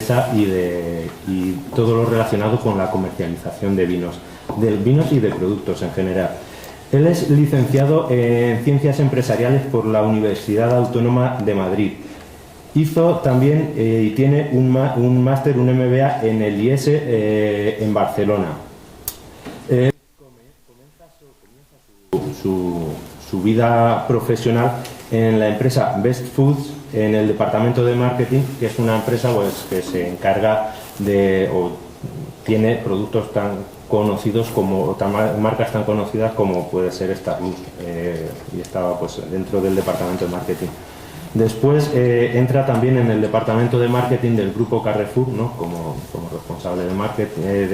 empresa y todo lo relacionado con la comercialización de vinos y de productos en general. Él es licenciado en Ciencias Empresariales por la Universidad Autónoma de Madrid. Hizo también y tiene un máster, un MBA en el IES en Barcelona. Comienza su vida profesional en la empresa Best Foods, en el departamento de marketing, que es una empresa pues, que se encarga de o tiene productos tan conocidos como marcas tan conocidas como puede ser Starbucks, y estaba pues dentro del departamento de marketing. Después entra también en el departamento de marketing del grupo Carrefour, ¿no? como responsable de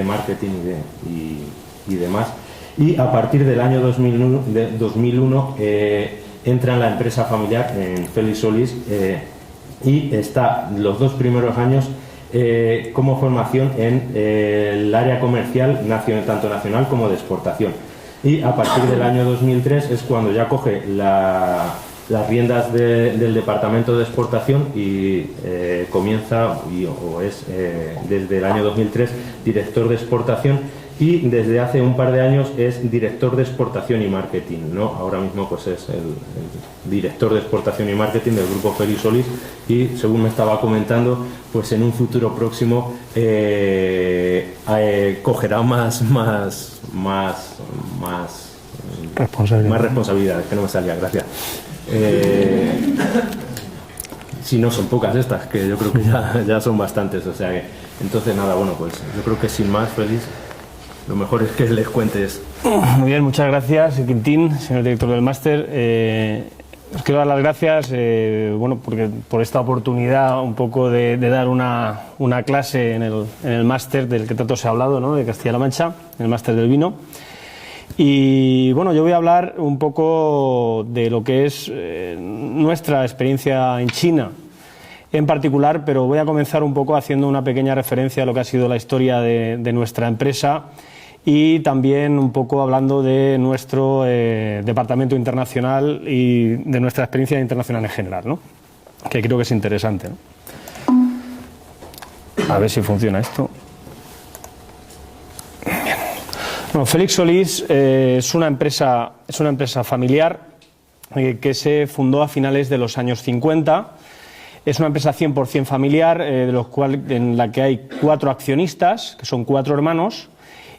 marketing y demás. Y a partir del año 2001 entra en la empresa familiar, en Félix Solís, y está los 2 primeros años como formación en el área comercial, tanto nacional como de exportación. Y a partir del año 2003 es cuando ya coge las riendas del departamento de exportación y comienza, o es desde el año 2003 director de exportación, y desde hace un par de años es director de exportación y marketing, ¿no? Ahora mismo pues es el director de exportación y marketing del grupo Félix Solís, y según me estaba comentando, pues en un futuro próximo cogerá más responsabilidades, que no me salía, gracias. Si no son pocas estas, que yo creo que ya son bastantes, o sea que, entonces nada, bueno, pues yo creo que sin más, Félix, lo mejor es que les cuentes. Muy bien, muchas gracias, Quintín, señor director del máster. Os quiero dar las gracias por esta oportunidad un poco de dar una clase en el máster del que tanto se ha hablado, ¿no? De Castilla-La Mancha, el máster del vino. Y bueno, yo voy a hablar un poco de lo que es nuestra experiencia en China en particular, pero voy a comenzar un poco haciendo una pequeña referencia a lo que ha sido la historia de nuestra empresa y también un poco hablando de nuestro departamento internacional y de nuestra experiencia internacional en general, ¿no? Que creo que es interesante, ¿no? A ver si funciona esto. Bien. Bueno, Félix Solís es una empresa familiar que se fundó a finales de los años 50. Es una empresa 100% familiar, en la que hay 4 accionistas, que son 4 hermanos,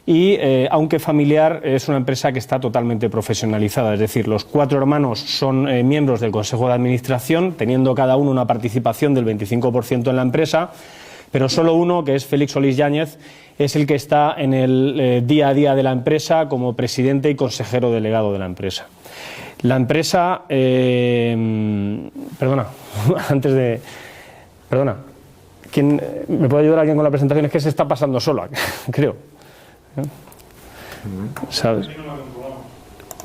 y aunque familiar, es una empresa que está totalmente profesionalizada. Es decir, los 4 hermanos son miembros del Consejo de Administración, teniendo cada uno una participación del 25% en la empresa, pero solo uno, que es Félix Solís Yáñez, es el que está en el día a día de la empresa como presidente y consejero delegado de la empresa. La empresa, perdona, ¿quién me puede ayudar alguien con la presentación? Es que se está pasando solo, creo. ¿Sabes?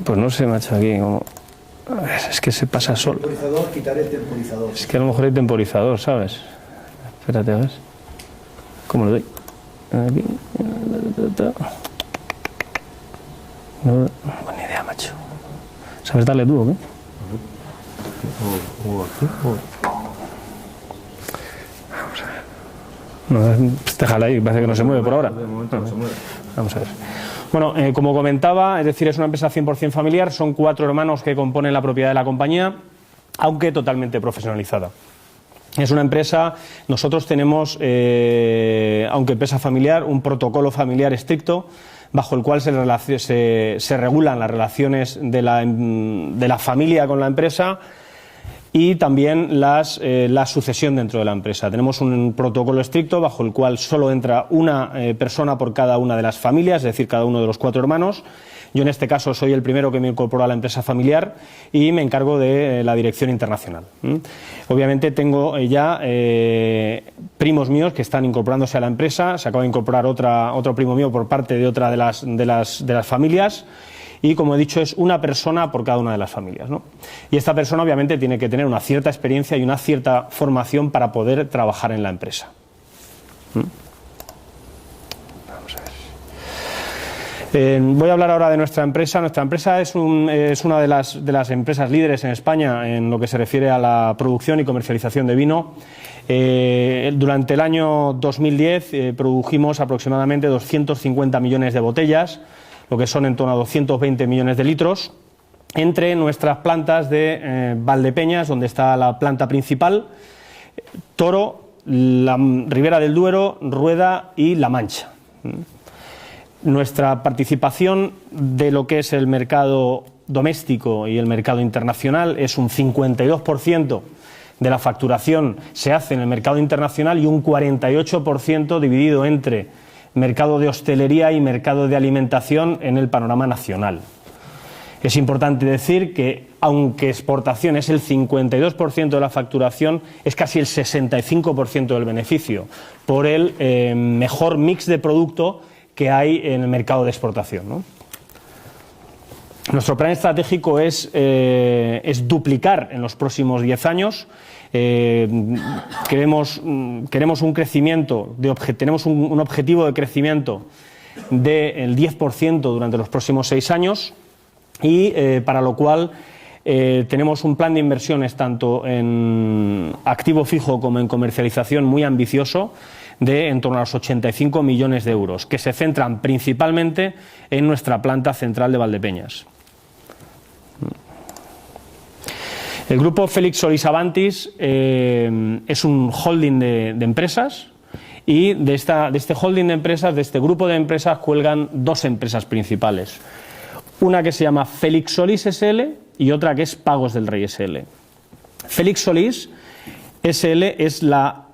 Pues no sé, macho, aquí como... Es que se pasa solo. Quitar el temporizador. Es que a lo mejor hay temporizador, ¿sabes? Espérate, a ver. ¿Cómo lo doy? Aquí. No, buena idea, macho. ¿Sabes darle tú o qué? Vamos a ver. No, déjala ahí, parece que no se mueve por ahora. De momento no se mueve. Vamos a ver. Bueno, como comentaba, es decir, es una empresa 100% familiar, son 4 hermanos que componen la propiedad de la compañía, aunque totalmente profesionalizada. Es una empresa, nosotros tenemos, aunque empresa familiar, un protocolo familiar estricto, bajo el cual se regulan las relaciones de la familia con la empresa y también la sucesión dentro de la empresa. Tenemos un protocolo estricto bajo el cual solo entra una persona por cada una de las familias, es decir, cada uno de los 4 hermanos. Yo en este caso soy el primero que me incorporó a la empresa familiar y me encargo de la dirección internacional. Obviamente tengo ya primos míos que están incorporándose a la empresa, se acaba de incorporar otro primo mío por parte de otra de las familias y, como he dicho, es una persona por cada una de las familias, ¿no? Y esta persona obviamente tiene que tener una cierta experiencia y una cierta formación para poder trabajar en la empresa. Voy a hablar ahora de nuestra empresa. Nuestra empresa es una de las empresas líderes en España en lo que se refiere a la producción y comercialización de vino. Durante el año 2010 produjimos aproximadamente 250 millones de botellas, lo que son en torno a 220 millones de litros, entre nuestras plantas de Valdepeñas, donde está la planta principal, Toro, la Ribera del Duero, Rueda y La Mancha. Nuestra participación de lo que es el mercado doméstico y el mercado internacional es un 52% de la facturación se hace en el mercado internacional y un 48% dividido entre mercado de hostelería y mercado de alimentación en el panorama nacional. Es importante decir que, aunque exportación es el 52% de la facturación, es casi el 65% del beneficio, por el mejor mix de producto que hay en el mercado de exportación, ¿no? Nuestro plan estratégico es duplicar en los próximos 10 años. Queremos un crecimiento, tenemos un objetivo de crecimiento del 10% durante los próximos 6 años y para lo cual tenemos un plan de inversiones tanto en activo fijo como en comercialización muy ambicioso de en torno a los 85 millones de euros, que se centran principalmente en nuestra planta central de Valdepeñas. El grupo Félix Solís Avantis es un holding de empresas y de este holding de empresas, de este grupo de empresas, cuelgan dos empresas principales. Una que se llama Félix Solís SL y otra que es Pagos del Rey SL. Félix Solís SL es la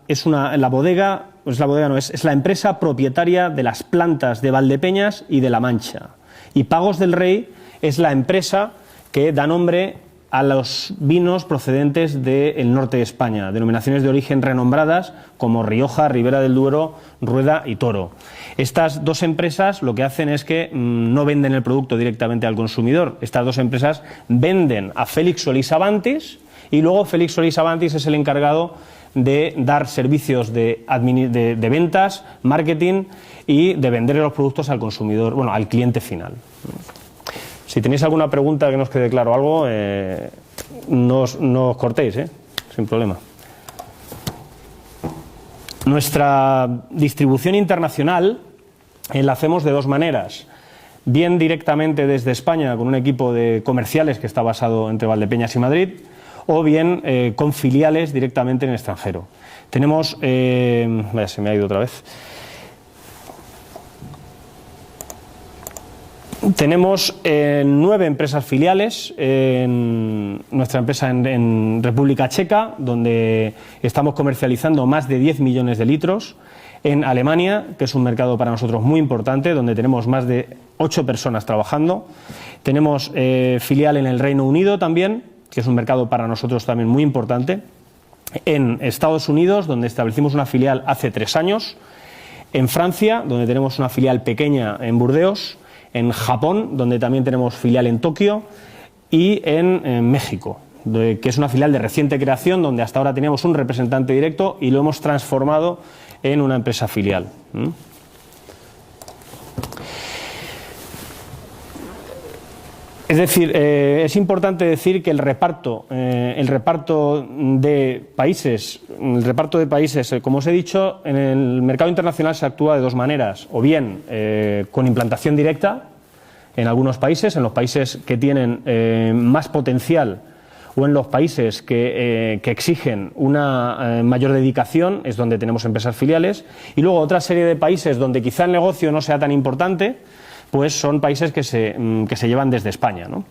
empresa propietaria de las plantas de Valdepeñas y de La Mancha. Y Pagos del Rey es la empresa que da nombre a los vinos procedentes del norte de España, denominaciones de origen renombradas como Rioja, Ribera del Duero, Rueda y Toro. Estas dos empresas lo que hacen es que no venden el producto directamente al consumidor. Estas dos empresas venden a Félix Solís Avantis y luego Félix Solís Avantis es el encargado de dar servicios de ventas, marketing y de vender los productos al consumidor, bueno, al cliente final. Si tenéis alguna pregunta que no os quede claro algo, no os cortéis, sin problema. Nuestra distribución internacional la hacemos de dos maneras. Bien directamente desde España con un equipo de comerciales que está basado entre Valdepeñas y Madrid, o bien con filiales directamente en el extranjero. Tenemos, vaya, se me ha ido otra vez. Tenemos 9 empresas filiales, nuestra empresa en República Checa, donde estamos comercializando más de 10 millones de litros, en Alemania, que es un mercado para nosotros muy importante, donde tenemos más de 8 personas trabajando. Tenemos filial en el Reino Unido también, que es un mercado para nosotros también muy importante. En Estados Unidos, donde establecimos una filial hace 3 años. En Francia, donde tenemos una filial pequeña en Burdeos. En Japón, donde también tenemos filial en Tokio, y en México, que es una filial de reciente creación, donde hasta ahora teníamos un representante directo y lo hemos transformado en una empresa filial. Es decir, es importante decir que el reparto de países, como os he dicho, en el mercado internacional se actúa de dos maneras, o bien con implantación directa en algunos países, en los países que tienen más potencial o en los países que exigen una mayor dedicación, es donde tenemos empresas filiales, y luego otra serie de países donde quizá el negocio no sea tan importante, pues son países que se llevan desde España, ¿no?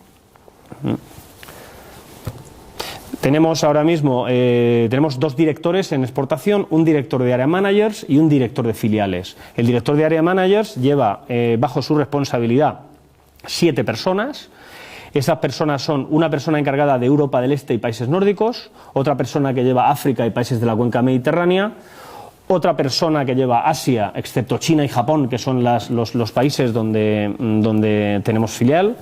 Tenemos ahora mismo tenemos 2 directores en exportación, un director de Area Managers y un director de filiales. El director de Area Managers lleva bajo su responsabilidad 7 personas. Esas personas son una persona encargada de Europa del Este y países nórdicos, otra persona que lleva África y países de la cuenca mediterránea, otra persona que lleva Asia, excepto China y Japón, que son los países donde tenemos filial,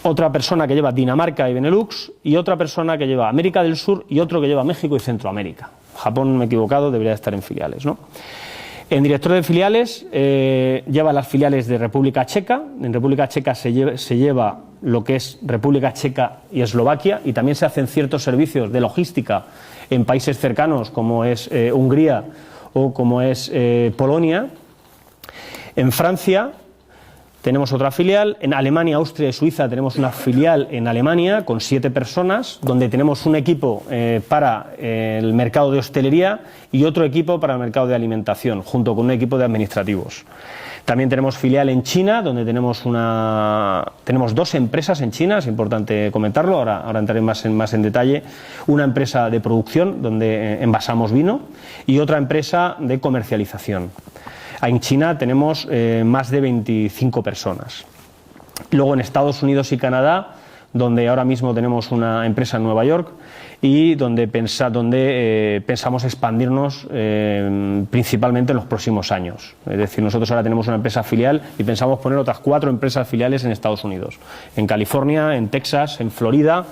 otra persona que lleva Dinamarca y Benelux, y otra persona que lleva América del Sur y otro que lleva México y Centroamérica. Japón, me he equivocado, debería estar en filiales, ¿no? En director de filiales lleva las filiales de República Checa. En República Checa se lleva lo que es República Checa y Eslovaquia, y también se hacen ciertos servicios de logística en países cercanos como es Hungría o como es Polonia. En Francia tenemos otra filial. En Alemania, Austria y Suiza tenemos una filial en Alemania con 7 personas, donde tenemos un equipo para el mercado de hostelería y otro equipo para el mercado de alimentación, junto con un equipo de administrativos. También tenemos filial en China, donde tenemos 2 empresas en China, es importante comentarlo, ahora entraré más en detalle. Una empresa de producción, donde envasamos vino, y otra empresa de comercialización. En China tenemos más de 25 personas. Luego en Estados Unidos y Canadá, donde ahora mismo tenemos una empresa en Nueva York y donde pensamos expandirnos principalmente en los próximos años. Es decir, nosotros ahora tenemos una empresa filial y pensamos poner otras 4 empresas filiales en Estados Unidos. En California, en Texas, en Florida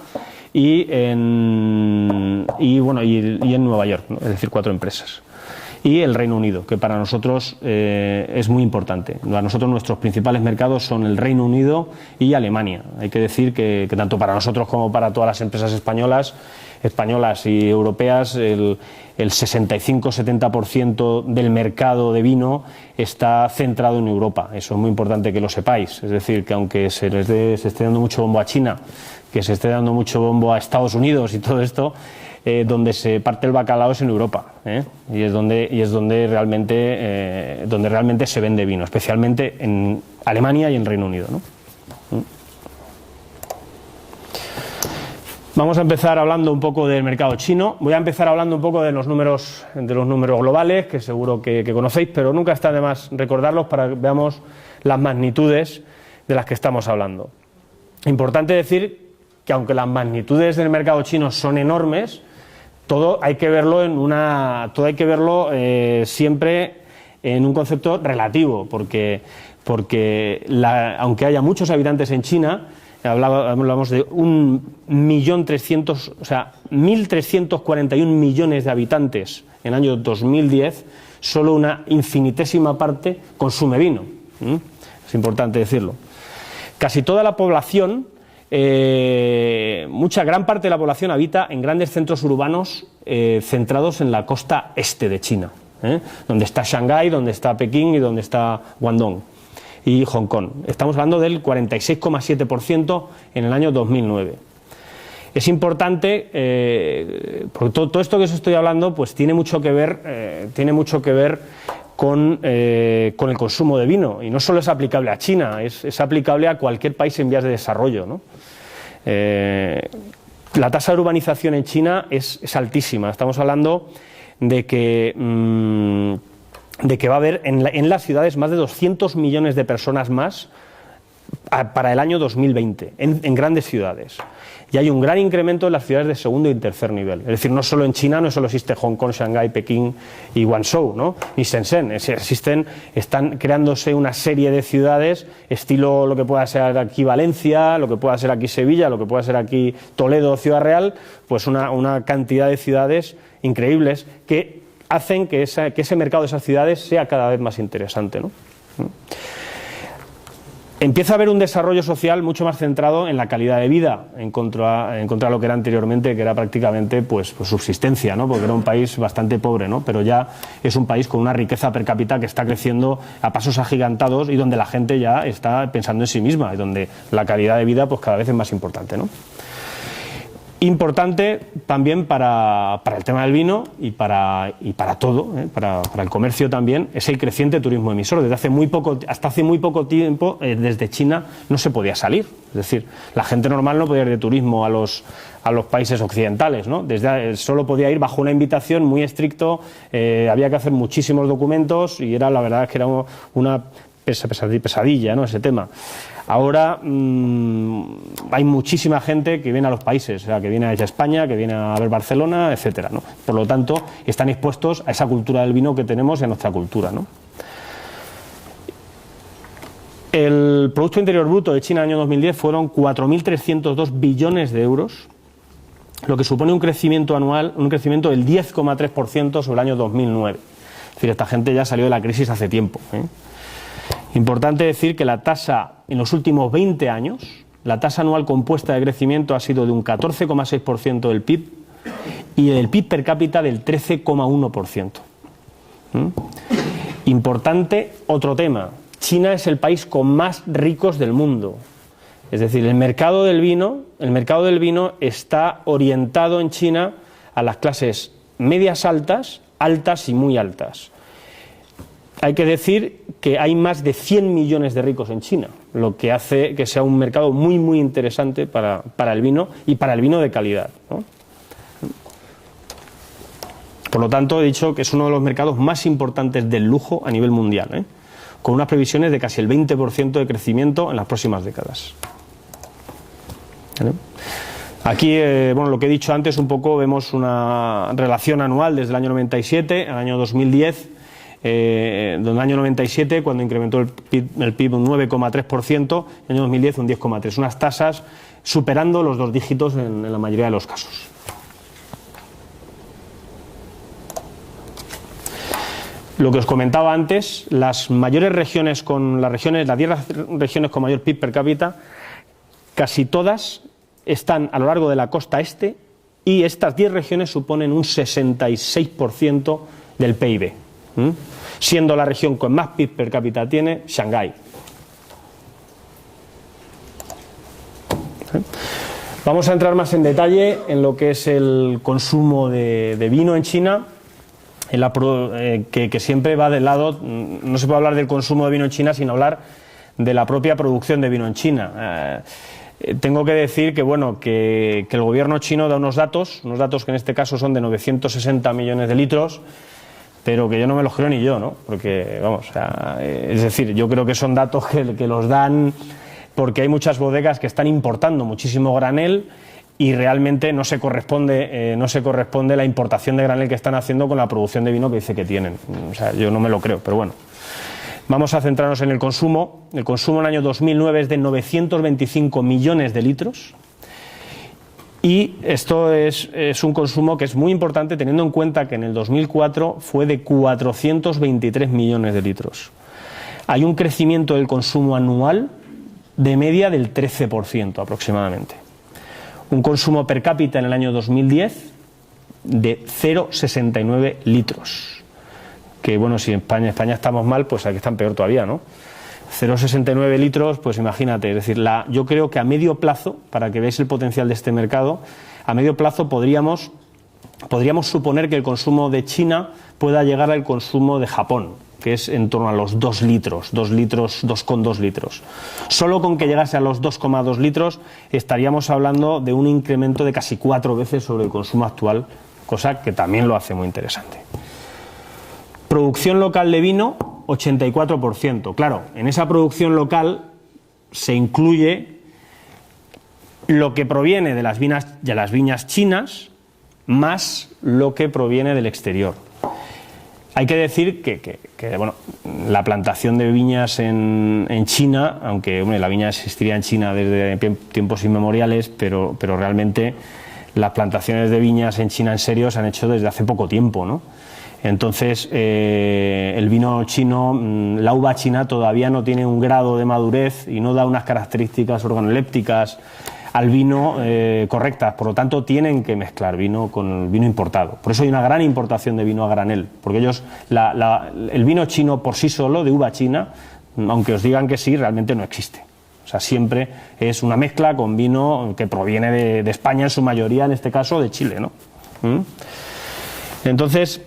y en Nueva York, ¿no? Es decir, 4 empresas. Y el Reino Unido, que para nosotros es muy importante. Para nosotros nuestros principales mercados son el Reino Unido y Alemania. Hay que decir que tanto para nosotros como para todas las empresas españolas y europeas, el 65-70% del mercado de vino está centrado en Europa. Eso es muy importante que lo sepáis. Es decir, que aunque se esté dando mucho bombo a China, que se esté dando mucho bombo a Estados Unidos y todo esto, donde se parte el bacalao es en Europa, y es donde realmente se vende vino, especialmente en Alemania y en Reino Unido, ¿no? Vamos a empezar hablando un poco del mercado chino. Voy a empezar hablando un poco de los números globales, que seguro que conocéis, pero nunca está de más recordarlos para que veamos las magnitudes de las que estamos hablando. Importante decir que aunque las magnitudes del mercado chino son enormes, todo hay que verlo siempre en un concepto relativo, porque aunque haya muchos habitantes en China, hablamos de 1.341 millones de habitantes en el año 2010, solo una infinitésima parte consume vino. Es importante decirlo. Casi toda la población, gran parte de la población habita en grandes centros urbanos centrados en la costa este de China, donde está Shanghái, donde está Pekín y donde está Guangdong y Hong Kong. Estamos hablando del 46,7% en el año 2009. Es importante, porque todo esto que os estoy hablando pues tiene mucho que ver con el consumo de vino, y no solo es aplicable a China, es aplicable a cualquier país en vías de desarrollo, ¿no? La tasa de urbanización en China es altísima. Estamos hablando de que va a haber en las ciudades más de 200 millones de personas más para el año 2020, en grandes ciudades. Y hay un gran incremento en las ciudades de segundo y tercer nivel. Es decir, no solo en China, no solo existe Hong Kong, Shanghái, Pekín y Guangzhou, ¿no? Ni Shenzhen. Están creándose una serie de ciudades, estilo lo que pueda ser aquí Valencia, lo que pueda ser aquí Sevilla, lo que pueda ser aquí Toledo, Ciudad Real, pues una cantidad de ciudades increíbles que hacen que ese mercado de esas ciudades sea cada vez más interesante, ¿no? Empieza a haber un desarrollo social mucho más centrado en la calidad de vida, en contra de lo que era anteriormente, que era prácticamente pues subsistencia, ¿no? Porque era un país bastante pobre, ¿no? Pero ya es un país con una riqueza per cápita que está creciendo a pasos agigantados y donde la gente ya está pensando en sí misma y donde la calidad de vida pues cada vez es más importante, ¿no? Importante también para el tema del vino y para todo, para el comercio también, es el creciente turismo emisor. Hasta hace muy poco tiempo, desde China no se podía salir. Es decir, la gente normal no podía ir de turismo a los países occidentales, ¿no? Solo podía ir bajo una invitación muy estricto, había que hacer muchísimos documentos y la verdad es que era una pesadilla, ¿no? Ese tema. Ahora hay muchísima gente que viene a los países, o sea, que viene a España, que viene a ver Barcelona, etcétera, ¿no? Por lo tanto, están expuestos a esa cultura del vino que tenemos y a nuestra cultura, ¿no? El Producto Interior Bruto de China en el año 2010 fueron 4.302 billones de euros, lo que supone un crecimiento anual, un crecimiento del 10,3% sobre el año 2009. Es decir, esta gente ya salió de la crisis hace tiempo, ¿eh? Importante decir que la tasa en los últimos 20 años, la tasa anual compuesta de crecimiento ha sido de un 14,6% del PIB y el PIB per cápita del 13,1%. Importante otro tema, China es el país con más ricos del mundo. Es decir, el mercado del vino está orientado en China a las clases medias altas, altas y muy altas. Hay que decir que hay más de 100 millones de ricos en China, lo que hace que sea un mercado muy, muy interesante para el vino y para el vino de calidad, ¿no? Por lo tanto, he dicho que es uno de los mercados más importantes del lujo a nivel mundial, ¿eh? Con unas previsiones de casi el 20% de crecimiento en las próximas décadas. ¿Vale? Aquí, lo que he dicho antes, un poco vemos una relación anual desde el año 97 al año 2010, donde en el año 97, cuando incrementó el PIB un 9,3%, en el año 2010 un 10,3%, unas tasas superando los 2 dígitos en la mayoría de los casos. Lo que os comentaba antes, las 10 regiones con mayor PIB per cápita, casi todas están a lo largo de la costa este y estas 10 regiones suponen un 66% del PIB, siendo la región con más PIB per cápita tiene Shanghái. Vamos a entrar más en detalle en lo que es el consumo de vino en China. Que siempre va del lado, no se puede hablar del consumo de vino en China sin hablar de la propia producción de vino en China. Tengo que decir que el gobierno chino da unos datos que en este caso son de 960 millones de litros, pero que yo no me los creo ni yo, ¿no? Porque, es decir, yo creo que son datos que los dan porque hay muchas bodegas que están importando muchísimo granel y realmente no se corresponde la importación de granel que están haciendo con la producción de vino que dice que tienen. O sea, yo no me lo creo, pero bueno. Vamos a centrarnos en el consumo. El consumo en el año 2009 es de 925 millones de litros. Y esto es un consumo que es muy importante teniendo en cuenta que en el 2004 fue de 423 millones de litros. Hay un crecimiento del consumo anual de media del 13% aproximadamente. Un consumo per cápita en el año 2010 de 0,69 litros. Que si en España estamos mal, pues aquí están peor todavía, ¿no? 0,69 litros, pues imagínate, es decir, yo creo que a medio plazo, para que veáis el potencial de este mercado, a medio plazo podríamos suponer que el consumo de China pueda llegar al consumo de Japón, que es en torno a los 2 litros, 2,2 litros. Solo con que llegase a los 2,2 litros estaríamos hablando de un incremento de casi 4 veces sobre el consumo actual, cosa que también lo hace muy interesante. Producción local de vino, 84%. Claro, en esa producción local se incluye lo que proviene de las viñas chinas más lo que proviene del exterior. Hay que decir que la plantación de viñas en China, aunque la viña existiría en China desde tiempos inmemoriales, pero realmente las plantaciones de viñas en China en serio se han hecho desde hace poco tiempo, ¿no? Entonces el vino chino, la uva china todavía no tiene un grado de madurez y no da unas características organolépticas al vino correctas, por lo tanto tienen que mezclar vino con el vino importado. Por eso hay una gran importación de vino a granel, porque ellos, el vino chino por sí solo, de uva china, aunque os digan que sí, realmente no existe. O sea, siempre es una mezcla con vino que proviene de España en su mayoría, en este caso de Chile, ¿no? Entonces,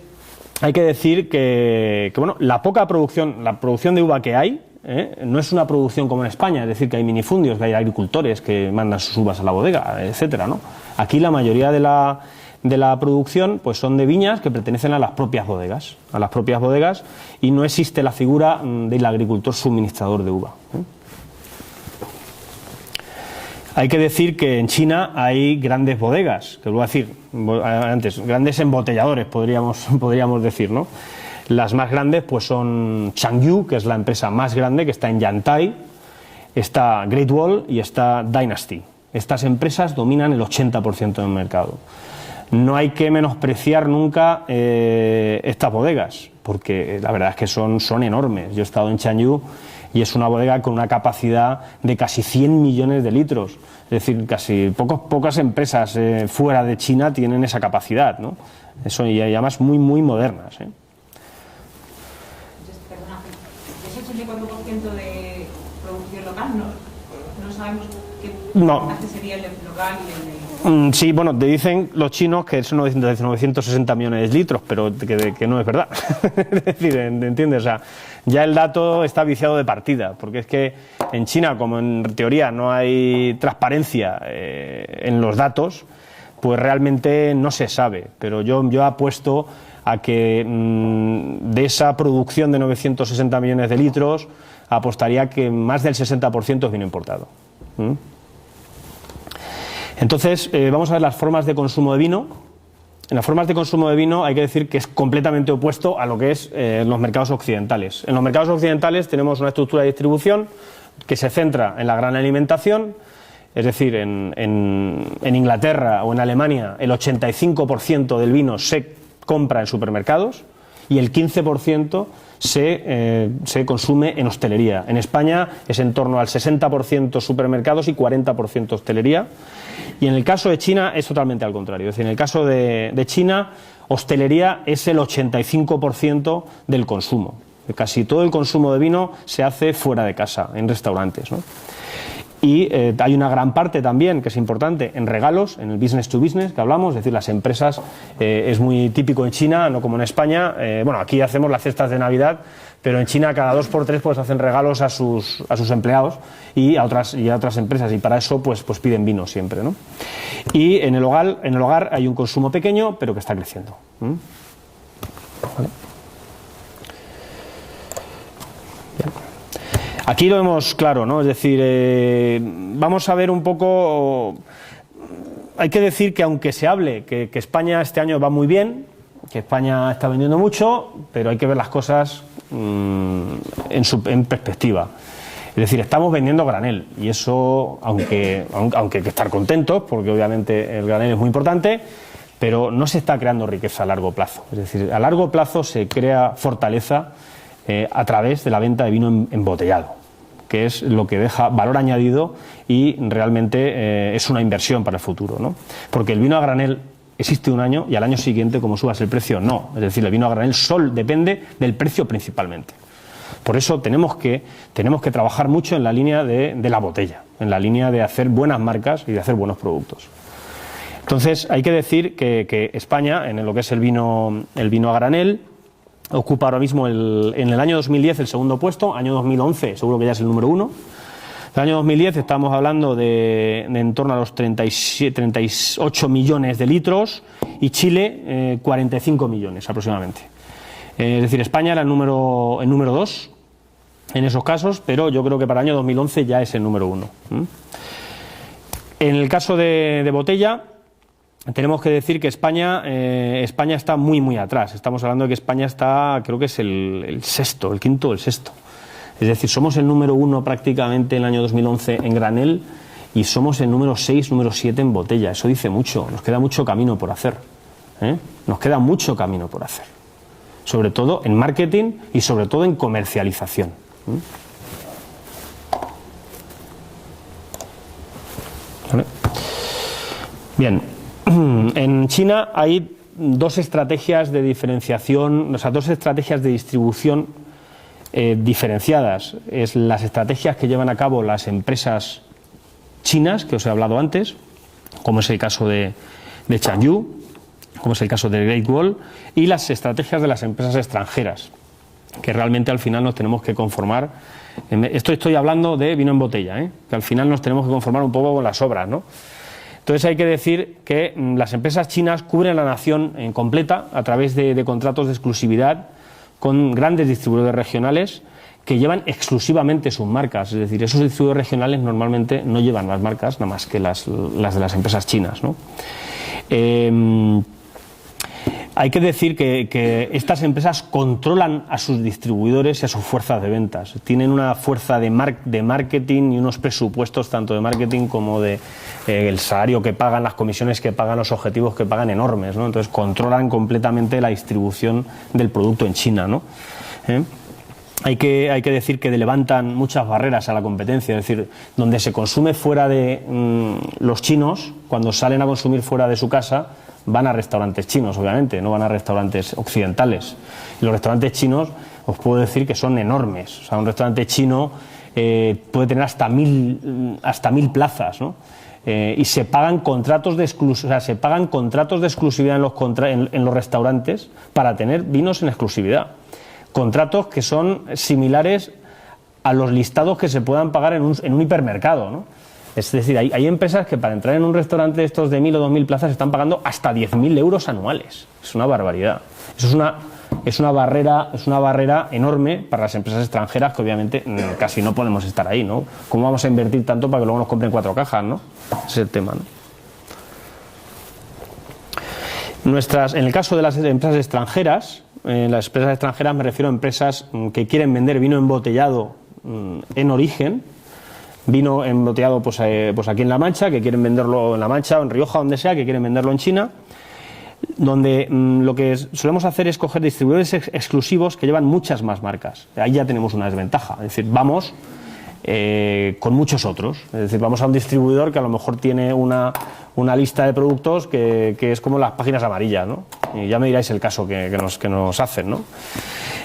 hay que decir que la poca producción, la producción de uva que hay, no es una producción como en España, es decir, que hay minifundios, que hay agricultores que mandan sus uvas a la bodega, etcétera, ¿no? Aquí la mayoría de la producción pues son de viñas que pertenecen a las propias bodegas, y no existe la figura del agricultor suministrador de uva. Hay que decir que en China hay grandes bodegas, que os voy a decir antes, grandes embotelladores podríamos decir, ¿no? Las más grandes pues son Changyu, que es la empresa más grande, que está en Yantai, está Great Wall y está Dynasty. Estas empresas dominan el 80% del mercado. no hay que menospreciar nunca estas bodegas, porque la verdad es que son enormes. Yo he estado en Chanyu y es una bodega con una capacidad de casi 100 millones de litros. Es decir, casi pocas empresas fuera de China tienen esa capacidad, ¿no? Eso, y además muy, muy modernas, ¿eh? Perdona, ¿ese 84% de producción local no sabemos qué porcentaje sería el local y el de...? Sí, bueno, te dicen los chinos que son 960 millones de litros, pero que no es verdad. Es decir, ¿entiendes? O sea, ya el dato está viciado de partida, porque es que en China, como en teoría no hay transparencia en los datos, pues realmente no se sabe. Pero yo apuesto a que de esa producción de 960 millones de litros, apostaría que más del 60% es vino importado. Entonces, vamos a ver las formas de consumo de vino. En las formas de consumo de vino hay que decir que es completamente opuesto a lo que es en los mercados occidentales. En los mercados occidentales tenemos una estructura de distribución que se centra en la gran alimentación, es decir, en Inglaterra o en Alemania el 85% del vino se compra en supermercados y el 15% se consume en hostelería. En España es en torno al 60% supermercados y 40% hostelería. Y en el caso de China es totalmente al contrario. Es decir, en el caso de China, hostelería es el 85% del consumo. Casi todo el consumo de vino se hace fuera de casa, en restaurantes, ¿no? Y hay una gran parte también, que es importante, en regalos, en el business to business que hablamos, es decir, las empresas, es muy típico en China, no como en España. Bueno, aquí hacemos las cestas de Navidad, pero en China cada 2 por 3 pues hacen regalos a sus empleados y a otras empresas, y para eso pues piden vino siempre, ¿no? Y en el hogar hay un consumo pequeño, pero que está creciendo. ¿Vale? Aquí lo vemos claro, ¿no? Es decir, vamos a ver un poco. Hay que decir que aunque se hable que España este año va muy bien, que España está vendiendo mucho, pero hay que ver las cosas en perspectiva. Es decir, estamos vendiendo granel y eso, aunque hay que estar contentos, porque obviamente el granel es muy importante, pero no se está creando riqueza a largo plazo. Es decir, a largo plazo se crea fortaleza a través de la venta de vino embotellado, que es lo que deja valor añadido y realmente es una inversión para el futuro, ¿no? Porque el vino a granel existe un año y al año siguiente, como subas el precio, no. Es decir, el vino a granel solo depende del precio principalmente. Por eso tenemos que trabajar mucho en la línea de la botella, en la línea de hacer buenas marcas y de hacer buenos productos. Entonces, hay que decir que España, en lo que es el vino a granel, ocupa ahora mismo en el año 2010 el segundo puesto, año 2011 seguro que ya es el número 1. El año 2010 estamos hablando de en torno a los 38 millones de litros y Chile 45 millones aproximadamente. Es decir, España era el número 2 en esos casos, pero yo creo que para el año 2011 ya es el número 1. En el caso de botella, tenemos que decir que España está muy, muy atrás. Estamos hablando de que España está, creo que es el quinto o el sexto. Es decir, somos el número 1 prácticamente en el año 2011 en granel y somos el número 6, número 7 en botella. Eso dice mucho, nos queda mucho camino por hacer. Nos queda mucho camino por hacer. Sobre todo en marketing y sobre todo en comercialización. ¿Vale? Bien. En China hay 2 estrategias de diferenciación, o sea, 2 estrategias de distribución diferenciadas. Es las estrategias que llevan a cabo las empresas chinas, que os he hablado antes, como es el caso de Chanyu, como es el caso de Great Wall, y las estrategias de las empresas extranjeras, que realmente al final nos tenemos que conformar. Estoy hablando de vino en botella, que al final nos tenemos que conformar un poco con las obras, ¿no? Entonces hay que decir que las empresas chinas cubren la nación en completa a través de contratos de exclusividad con grandes distribuidores regionales que llevan exclusivamente sus marcas. Es decir, esos distribuidores regionales normalmente no llevan las marcas, nada más que las de las empresas chinas, ¿no? Hay que decir que estas empresas controlan a sus distribuidores y a sus fuerzas de ventas. Tienen una fuerza de marketing y unos presupuestos tanto de marketing como de el salario que pagan, las comisiones que pagan, los objetivos que pagan enormes, ¿no? Entonces controlan completamente la distribución del producto en China, ¿no? Hay que decir que levantan muchas barreras a la competencia, es decir, donde se consume fuera de los chinos, cuando salen a consumir fuera de su casa, van a restaurantes chinos, obviamente, no van a restaurantes occidentales. Y los restaurantes chinos, os puedo decir que son enormes. O sea, un restaurante chino puede tener hasta 1000 plazas, ¿no? Y se pagan contratos de exclusividad en los restaurantes para tener vinos en exclusividad. Contratos que son similares a los listados que se puedan pagar en un hipermercado, ¿no? Es decir, hay empresas que para entrar en un restaurante de estos de 1000 o 2000 plazas están pagando hasta 10.000 euros anuales. Es una barbaridad. Eso es una barrera enorme para las empresas extranjeras que obviamente casi no podemos estar ahí, ¿no? ¿Cómo vamos a invertir tanto para que luego nos compren 4 cajas, ¿no? Ese es el tema, ¿no? En el caso de las empresas extranjeras, las empresas extranjeras me refiero a empresas que quieren vender vino embotellado en origen, vino embotellado pues aquí en La Mancha, que quieren venderlo en La Mancha o en Rioja, donde sea, que quieren venderlo en China, donde lo que solemos hacer es coger distribuidores exclusivos que llevan muchas más marcas. Ahí ya tenemos una desventaja, es decir, vamos con muchos otros, es decir, vamos a un distribuidor que a lo mejor tiene una lista de productos que es como las páginas amarillas, ¿no? Y ya me diráis el caso que nos hacen, ¿no?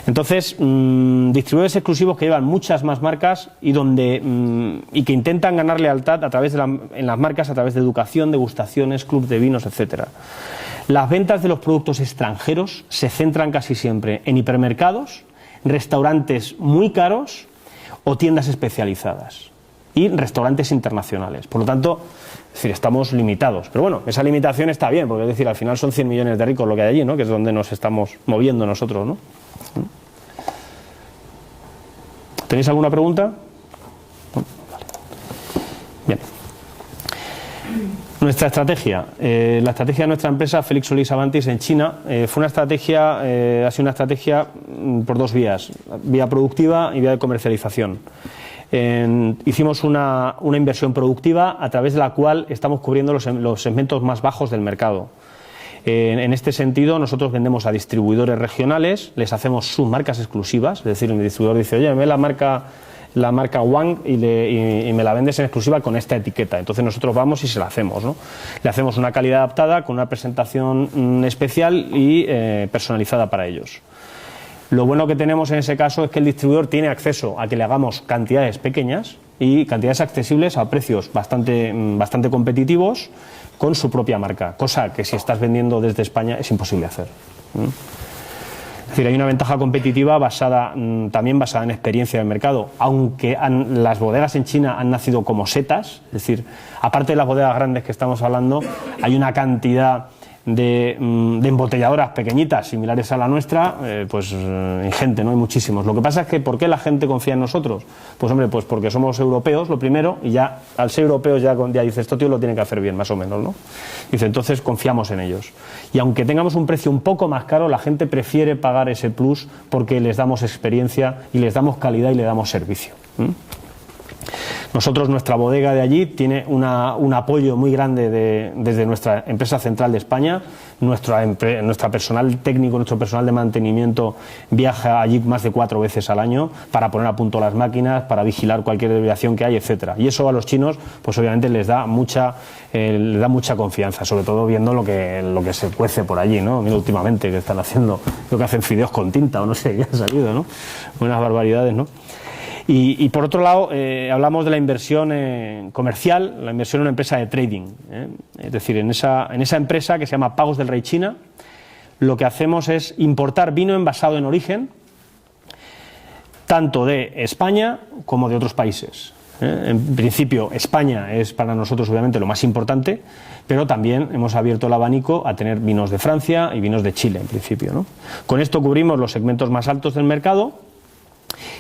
Entonces, distribuidores exclusivos que llevan muchas más marcas y que intentan ganar lealtad en las marcas a través de educación, degustaciones, clubs de vinos, etcétera. Las ventas de los productos extranjeros se centran casi siempre en hipermercados, restaurantes muy caros o tiendas especializadas y restaurantes internacionales. Por lo tanto, es decir, estamos limitados. Pero bueno, esa limitación está bien, porque es decir, al final son 100 millones de ricos lo que hay allí, ¿no? Que es donde nos estamos moviendo nosotros, ¿no? ¿Tenéis alguna pregunta? ¿No? Vale. Bien. Nuestra estrategia. La estrategia de nuestra empresa, Felix Solís Avantis, en China, ha sido una estrategia por 2 vías. Vía productiva y vía de comercialización. Hicimos una inversión productiva a través de la cual estamos cubriendo los segmentos más bajos del mercado. En este sentido, nosotros vendemos a distribuidores regionales, les hacemos sus marcas exclusivas, es decir, el distribuidor dice, oye, me la marca Wang y me la vendes en exclusiva con esta etiqueta. Entonces nosotros vamos y se la hacemos, ¿no? Le hacemos una calidad adaptada con una presentación especial y personalizada para ellos. Lo bueno que tenemos en ese caso es que el distribuidor tiene acceso a que le hagamos cantidades pequeñas y cantidades accesibles a precios bastante competitivos con su propia marca, cosa que si estás vendiendo desde España es imposible hacer. Es decir, hay una ventaja competitiva también basada en experiencia del mercado, aunque las bodegas en China han nacido como setas, es decir, aparte de las bodegas grandes que estamos hablando, hay una cantidad de embotelladoras pequeñitas similares a la nuestra, ingente, ¿no? Hay muchísimos. Lo que pasa es que ¿por qué la gente confía en nosotros? Pues hombre, pues porque somos europeos, lo primero, y ya al ser europeos ya dice, esto tío lo tiene que hacer bien, más o menos, ¿no? Dice, entonces confiamos en ellos. Y aunque tengamos un precio un poco más caro, la gente prefiere pagar ese plus porque les damos experiencia y les damos calidad y le damos servicio. Nosotros, nuestra bodega de allí tiene un apoyo muy grande desde nuestra empresa central de España. Nuestra personal técnico, nuestro personal de mantenimiento viaja allí más de 4 veces al año para poner a punto las máquinas, para vigilar cualquier desviación que hay, etcétera. Y eso a los chinos, pues obviamente les da mucha confianza, sobre todo viendo lo que se cuece por allí, ¿no? Mira, últimamente que están haciendo, creo que hacen fideos con tinta o no sé, ya ha salido, ¿no? Unas barbaridades, ¿no? Y por otro lado, hablamos de la inversión comercial, la inversión en una empresa de trading. Es decir, en esa empresa que se llama Pagos del Rey China, lo que hacemos es importar vino envasado en origen, tanto de España como de otros países. En principio, España es para nosotros obviamente lo más importante, pero también hemos abierto el abanico a tener vinos de Francia y vinos de Chile, en principio, ¿no? Con esto cubrimos los segmentos más altos del mercado.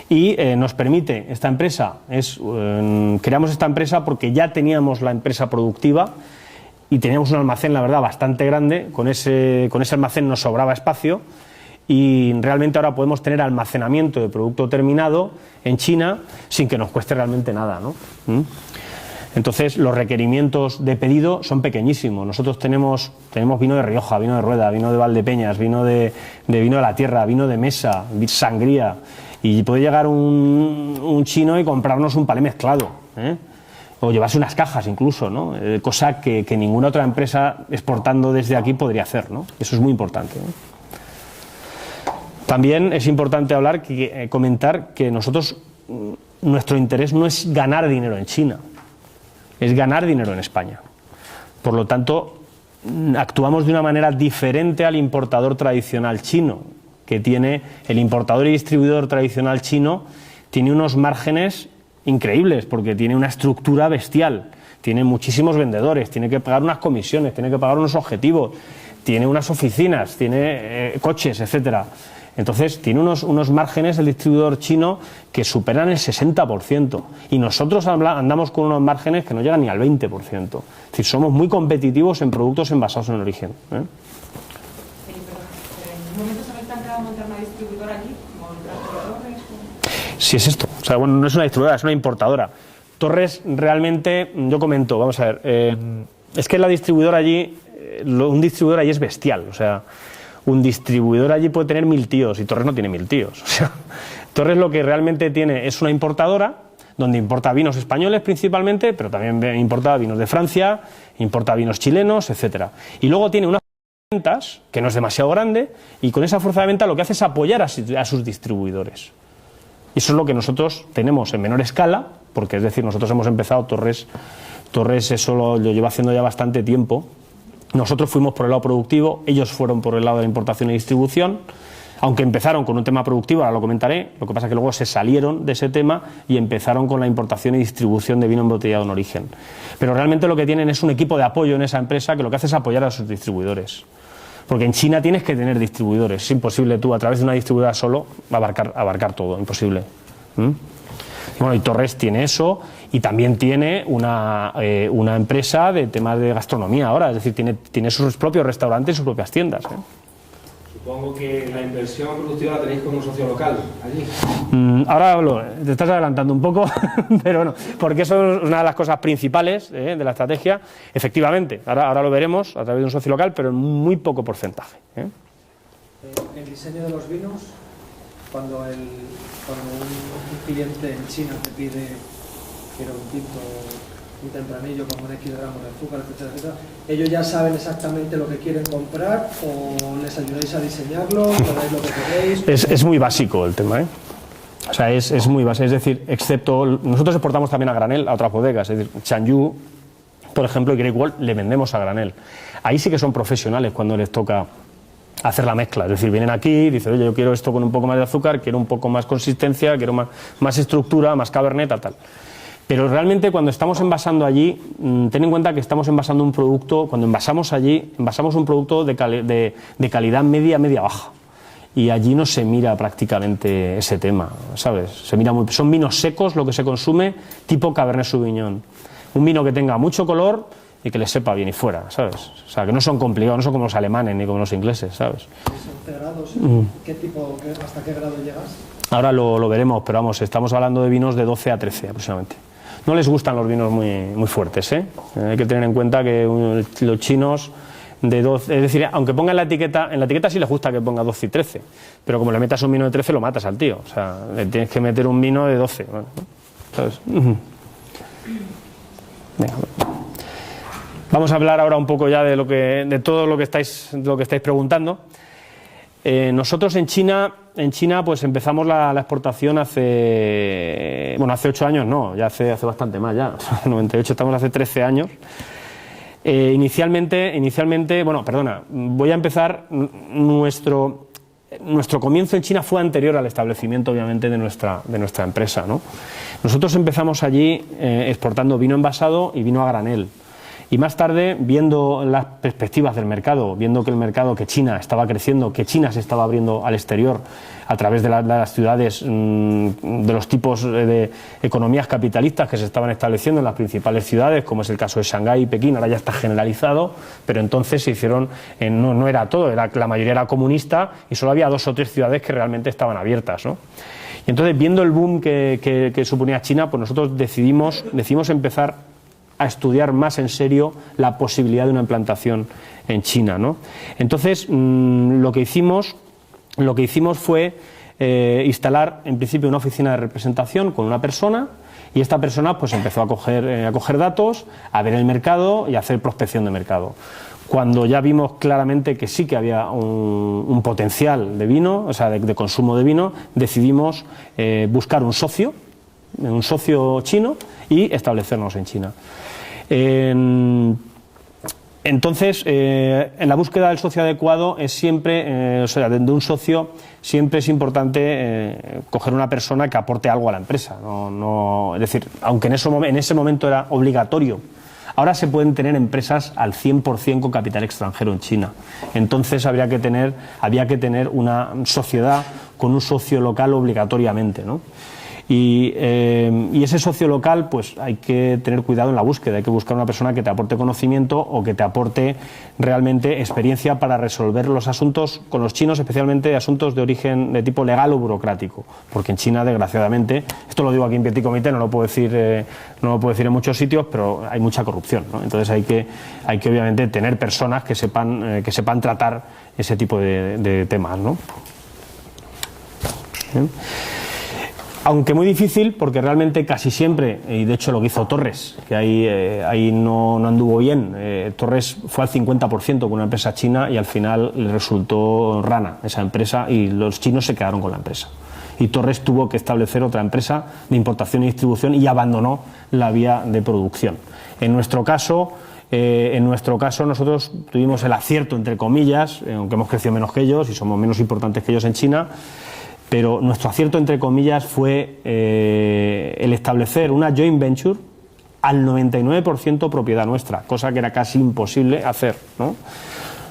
Y nos permite esta empresa, creamos esta empresa porque ya teníamos la empresa productiva y teníamos un almacén, la verdad, bastante grande. Con ese almacén nos sobraba espacio y realmente ahora podemos tener almacenamiento de producto terminado en China sin que nos cueste realmente nada, ¿no? Entonces, los requerimientos de pedido son pequeñísimos. Nosotros tenemos vino de Rioja, vino de Rueda, vino de Valdepeñas, vino de la tierra, vino de mesa, sangría. Y puede llegar un chino y comprarnos un palé mezclado, o llevarse unas cajas incluso, ¿no? Cosa que ninguna otra empresa exportando desde aquí podría hacer, ¿no? Eso es muy importante, ¿no? También es importante comentar que nuestro interés no es ganar dinero en China, es ganar dinero en España. Por lo tanto, actuamos de una manera diferente al importador tradicional chino, que tiene el importador y distribuidor tradicional chino, tiene unos márgenes increíbles porque tiene una estructura bestial, tiene muchísimos vendedores, tiene que pagar unas comisiones, tiene que pagar unos objetivos, tiene unas oficinas, tiene coches, etcétera. Entonces tiene unos márgenes el distribuidor chino que superan el 60% y nosotros andamos con unos márgenes que no llegan ni al 20%. Es decir, somos muy competitivos en productos envasados en origen, ¿En un momento se habéis planteado montar una distribuidora allí? Sí, es esto. O sea, bueno, no es una distribuidora, es una importadora. Torres realmente, yo comento, vamos a ver, es que la distribuidora allí, un distribuidor allí es bestial, o sea, un distribuidor allí puede tener 1000 tíos y Torres no tiene 1000 tíos. O sea, Torres lo que realmente tiene es una importadora donde importa vinos españoles principalmente, pero también importa vinos de Francia, importa vinos chilenos, etcétera. Y luego tiene una fuerza de ventas que no es demasiado grande y con esa fuerza de venta lo que hace es apoyar a sus distribuidores. Y eso es lo que nosotros tenemos en menor escala, porque es decir, nosotros hemos empezado, Torres eso lo lleva haciendo ya bastante tiempo. Nosotros fuimos por el lado productivo, ellos fueron por el lado de la importación y distribución, aunque empezaron con un tema productivo, ahora lo comentaré, lo que pasa es que luego se salieron de ese tema y empezaron con la importación y distribución de vino embotellado en origen. Pero realmente lo que tienen es un equipo de apoyo en esa empresa que lo que hace es apoyar a sus distribuidores. Porque en China tienes que tener distribuidores, es imposible tú a través de una distribuidora solo abarcar todo, imposible. Bueno, y Torres tiene eso y también tiene una empresa de temas de gastronomía ahora, es decir, tiene sus propios restaurantes y sus propias tiendas. Supongo que la inversión productiva la tenéis con un socio local allí. Ahora hablo, te estás adelantando un poco, pero bueno, porque eso es una de las cosas principales de la estrategia. Efectivamente, ahora lo veremos a través de un socio local, pero en muy poco porcentaje. El diseño de los vinos, cuando un cliente en China te pide, quiero un tinto, un tempranillo con un X gramos de azúcar, etcétera, etcétera, ¿ellos ya saben exactamente lo que quieren comprar o les ayudáis a diseñarlo, ponéis lo que queréis? Es muy básico el tema, O sea, es muy básico, es decir, excepto nosotros exportamos también a granel a otras bodegas, es decir, Chanyu, por ejemplo, y Great Wall le vendemos a granel. Ahí sí que son profesionales cuando les toca hacer la mezcla, es decir, vienen aquí, dicen, oye, yo quiero esto con un poco más de azúcar, quiero un poco más consistencia, quiero más estructura, más cabernet, tal. Pero realmente cuando estamos envasando allí, ten en cuenta que estamos envasando un producto, cuando envasamos allí, envasamos un producto de calidad media-baja. Y allí no se mira prácticamente ese tema, ¿sabes? Son vinos secos lo que se consume, tipo Cabernet Sauvignon. Un vino que tenga mucho color y que le sepa bien y fuera, ¿sabes? O sea, que no son complicados, no son como los alemanes ni como los ingleses, ¿sabes? ¿11 grados? ¿Hasta qué grado llegas? Ahora lo veremos, pero vamos, estamos hablando de vinos de 12 a 13 aproximadamente. No les gustan los vinos muy fuertes, ¿eh? Hay que tener en cuenta que los chinos de 12, es decir, aunque pongan en la etiqueta sí les gusta que ponga 12 y 13, pero como le metas un vino de 13 lo matas al tío, o sea, le tienes que meter un vino de 12, bueno, ¿sabes? Venga. Vamos a hablar ahora un poco ya de todo lo que estáis preguntando. Nosotros en China pues empezamos la exportación hace 8 años, no, ya hace bastante más ya, 98, estamos hace 13 años. Inicialmente, voy a empezar, nuestro comienzo en China fue anterior al establecimiento, obviamente, de nuestra empresa, ¿no? Nosotros empezamos allí exportando vino envasado y vino a granel. Y más tarde, viendo las perspectivas del mercado, viendo que China estaba creciendo, que China se estaba abriendo al exterior a través de las ciudades, de los tipos de economías capitalistas que se estaban estableciendo en las principales ciudades, como es el caso de Shanghái y Pekín, ahora ya está generalizado, pero entonces se hicieron, no era todo, la mayoría era comunista y solo había 2 o 3 ciudades que realmente estaban abiertas, ¿no? Y entonces, viendo el boom que suponía China, pues nosotros decidimos empezar a estudiar más en serio la posibilidad de una implantación en China, ¿no? Entonces, lo que hicimos fue instalar en principio una oficina de representación con una persona, y esta persona pues empezó a coger datos, a ver el mercado y a hacer prospección de mercado. Cuando ya vimos claramente que sí que había un potencial de vino, o sea, de consumo de vino, decidimos buscar un socio chino y establecernos en China. Entonces, en la búsqueda del socio adecuado es siempre, o sea, de un socio, siempre es importante coger una persona que aporte algo a la empresa. Es decir, aunque en ese momento era obligatorio, ahora se pueden tener empresas al 100% con capital extranjero en China. Entonces había que tener una sociedad con un socio local obligatoriamente, ¿no? Y ese socio local, pues hay que tener cuidado en la búsqueda, hay que buscar una persona que te aporte conocimiento o que te aporte realmente experiencia para resolver los asuntos con los chinos, especialmente asuntos de origen de tipo legal o burocrático, porque en China, desgraciadamente, esto lo digo aquí en Petit Comité, no lo puedo decir en muchos sitios, pero hay mucha corrupción, ¿no? Entonces hay que obviamente tener personas que sepan tratar ese tipo de temas, ¿no? ¿Bien? Aunque muy difícil, porque realmente casi siempre, y de hecho lo que hizo Torres, que ahí no anduvo bien, Torres fue al 50% con una empresa china y al final le resultó rana esa empresa y los chinos se quedaron con la empresa. Y Torres tuvo que establecer otra empresa de importación y distribución y abandonó la vía de producción. En nuestro caso nosotros tuvimos el acierto, entre comillas, aunque hemos crecido menos que ellos y somos menos importantes que ellos en China, pero nuestro acierto, entre comillas, fue el establecer una joint venture al 99% propiedad nuestra, cosa que era casi imposible hacer, ¿no?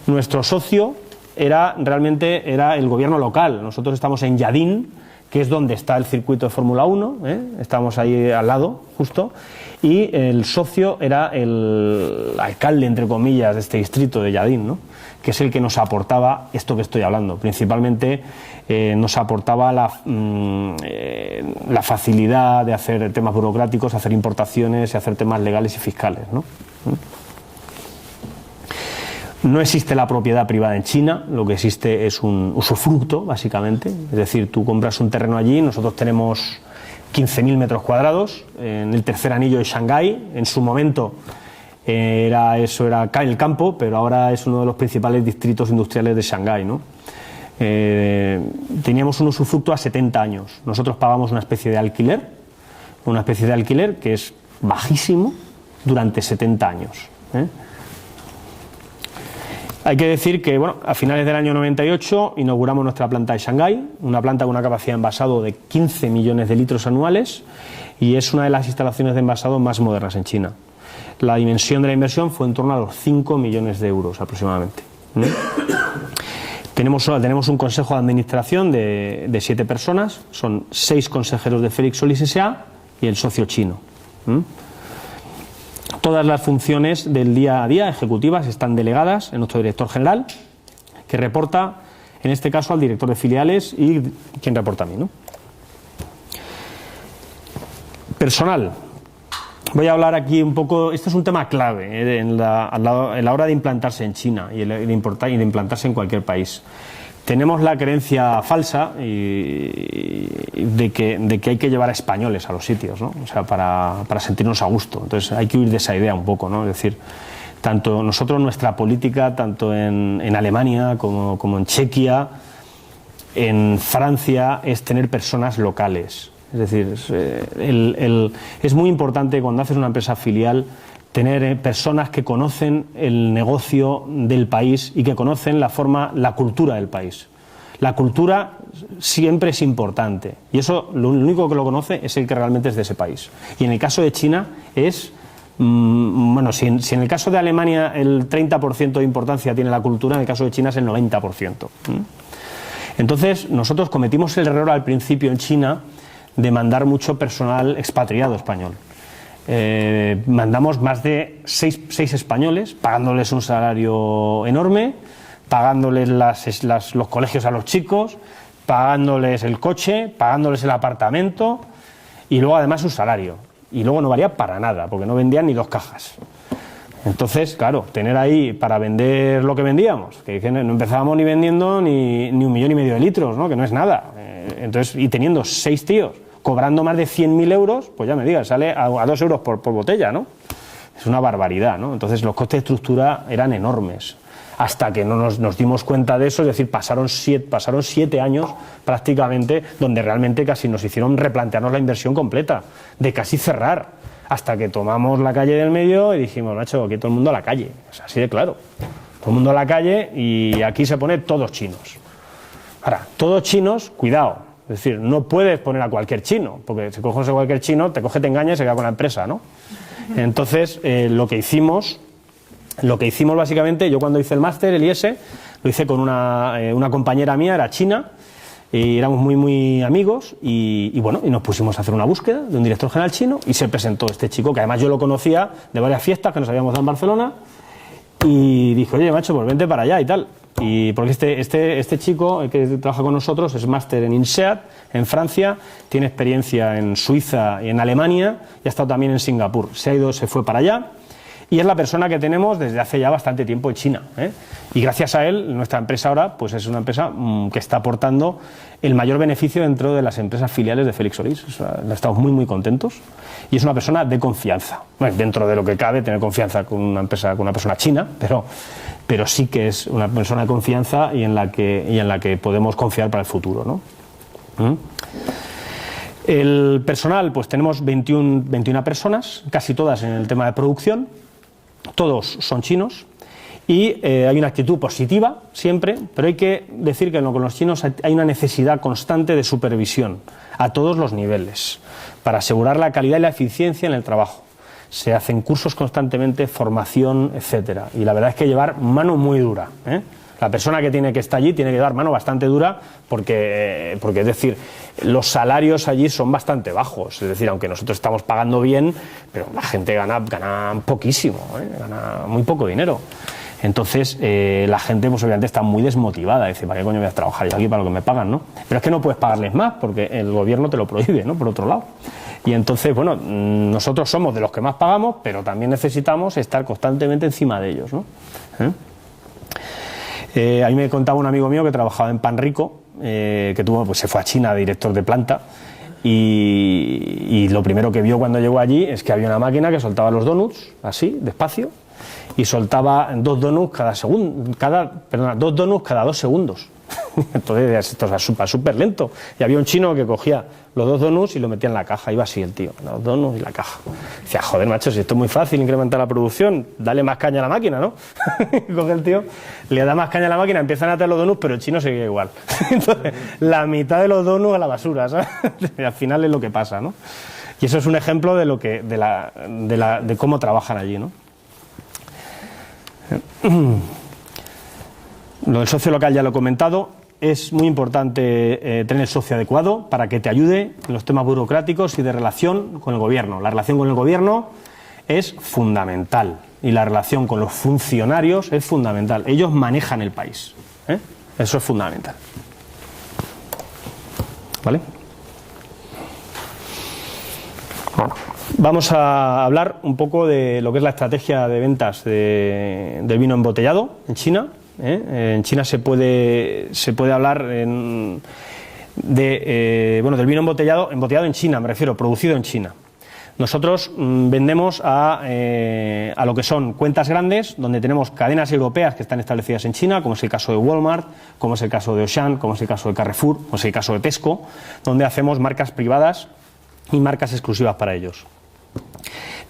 Nuestro socio era el gobierno local. Nosotros estamos en Yadín, que es donde está el circuito de Fórmula 1, estamos ahí al lado, justo, y el socio era el alcalde, entre comillas, de este distrito de Yadín, ¿no? Que es el que nos aportaba esto que estoy hablando. Principalmente nos aportaba la facilidad de hacer temas burocráticos, hacer importaciones y hacer temas legales y fiscales, ¿no? No existe la propiedad privada en China, lo que existe es un usufructo, básicamente. Es decir, tú compras un terreno allí, nosotros tenemos 15.000 metros cuadrados en el tercer anillo de Shanghái. En su momento era el campo, pero ahora es uno de los principales distritos industriales de Shanghái, ¿no? Teníamos un usufructo a 70 años. Nosotros pagamos una especie de alquiler que es bajísimo durante 70 años. Hay que decir que, bueno, a finales del año 98 inauguramos nuestra planta de Shanghái, una planta con una capacidad de envasado de 15 millones de litros anuales y es una de las instalaciones de envasado más modernas en China. La dimensión de la inversión fue en torno a los 5 millones de euros aproximadamente. Tenemos un consejo de administración de 7 personas, son 6 consejeros de Félix Solis S.A. y el socio chino. Todas las funciones del día a día ejecutivas están delegadas en nuestro director general, que reporta, en este caso, al director de filiales y quien reporta a mí, ¿no? Personal. Voy a hablar aquí un poco, esto es un tema clave en la hora de implantarse en China y de implantarse en cualquier país. Tenemos la creencia falsa de que hay que llevar a españoles a los sitios, ¿no? O sea, para sentirnos a gusto. Entonces hay que huir de esa idea un poco, ¿no? Es decir, tanto nosotros, nuestra política, tanto en Alemania como en Chequia, en Francia, es tener personas locales. Es decir, es muy importante cuando haces una empresa filial tener personas que conocen el negocio del país y que conocen la cultura del país. La cultura siempre es importante y eso lo único que lo conoce es el que realmente es de ese país. Y en el caso de China es Bueno, si en el caso de Alemania el 30% de importancia tiene la cultura, en el caso de China es el 90%. Entonces, nosotros cometimos el error al principio en China de mandar mucho personal expatriado español. Mandamos más de 6 españoles, pagándoles un salario enorme, pagándoles los colegios a los chicos, pagándoles el coche, pagándoles el apartamento y luego además su salario. Y luego no valía para nada, porque no vendían ni 2 cajas. Entonces, claro, tener ahí para vender lo que vendíamos, que no empezábamos ni vendiendo ni 1,5 millones de litros, ¿no? Que no es nada. Entonces, y teniendo 6 tíos cobrando más de 100.000 euros, pues ya me digas, sale a 2 euros por botella, ¿no? Es una barbaridad, ¿no? Entonces los costes de estructura eran enormes. Hasta que no nos dimos cuenta de eso, es decir, pasaron 7 años prácticamente, donde realmente casi nos hicieron replantearnos la inversión completa, de casi cerrar, hasta que tomamos la calle del medio y dijimos, macho, aquí todo el mundo a la calle, o sea, así de claro, todo el mundo a la calle y aquí se pone todos chinos. Ahora, todos chinos, cuidado. Es decir, no puedes poner a cualquier chino, porque si coges a cualquier chino, te engaña y se queda con la empresa, ¿no? Entonces, lo que hicimos básicamente, yo cuando hice el máster, el IES, lo hice con una compañera mía, era china, y éramos muy amigos, y bueno, y nos pusimos a hacer una búsqueda de un director general chino, y se presentó este chico, que además yo lo conocía de varias fiestas que nos habíamos dado en Barcelona, y dijo, oye, macho, pues vente para allá y tal. Y porque este chico que trabaja con nosotros es máster en INSEAD, en Francia, tiene experiencia en Suiza y en Alemania, y ha estado también en Singapur. Se fue para allá, y es la persona que tenemos desde hace ya bastante tiempo en China, ¿eh? Y gracias a él, nuestra empresa ahora pues es una empresa que está aportando el mayor beneficio dentro de las empresas filiales de Félix Solís. O sea, estamos muy contentos, y es una persona de confianza. Bueno, dentro de lo que cabe, tener confianza con una persona china, pero sí que es una persona de confianza y en la que podemos confiar para el futuro, ¿no? El personal, pues tenemos 21 personas, casi todas en el tema de producción, todos son chinos, y hay una actitud positiva siempre, pero hay que decir que con los chinos hay una necesidad constante de supervisión a todos los niveles para asegurar la calidad y la eficiencia en el trabajo. Se hacen cursos constantemente, formación, etcétera, y la verdad es que llevar mano muy dura, ¿eh? La persona que está allí tiene que dar mano bastante dura porque es decir, los salarios allí son bastante bajos, es decir, aunque nosotros estamos pagando bien, pero la gente gana poquísimo, gana muy poco dinero. Entonces la gente pues obviamente está muy desmotivada, dice, ¿para qué coño voy a trabajar yo aquí para lo que me pagan, no? Pero es que no puedes pagarles más porque el gobierno te lo prohíbe, ¿no? Por otro lado. Y entonces, bueno, nosotros somos de los que más pagamos, pero también necesitamos estar constantemente encima de ellos, ¿no? A mí me contaba un amigo mío que trabajaba en Panrico, que se fue a China de director de planta, y lo primero que vio cuando llegó allí es que había una máquina que soltaba los donuts, así, despacio, y soltaba 2 donuts cada 2 segundos. Entonces esto es súper lento, y había un chino que cogía los 2 donuts y lo metía en la caja, iba así el tío, los donuts y la caja. Decía, joder, macho, si esto es muy fácil incrementar la producción, dale más caña a la máquina, ¿no? Coge el tío, le da más caña a la máquina, empiezan a hacer los donuts, pero el chino sigue igual. Entonces, la mitad de los donuts a la basura, ¿sabes? Y al final es lo que pasa, ¿no? Y eso es un ejemplo de cómo trabajan allí, ¿no? Lo del socio local ya lo he comentado. Es muy importante tener el socio adecuado para que te ayude en los temas burocráticos y de relación con el gobierno. La relación con el gobierno es fundamental y la relación con los funcionarios es fundamental. Ellos manejan el país, ¿eh? Eso es fundamental. ¿Vale? Bueno, vamos a hablar un poco de lo que es la estrategia de ventas del vino embotellado en China. En China se puede hablar del vino embotellado en China, me refiero, producido en China. Nosotros vendemos a lo que son cuentas grandes, donde tenemos cadenas europeas que están establecidas en China, como es el caso de Walmart, como es el caso de Auchan, como es el caso de Carrefour, como es el caso de Tesco, donde hacemos marcas privadas y marcas exclusivas para ellos.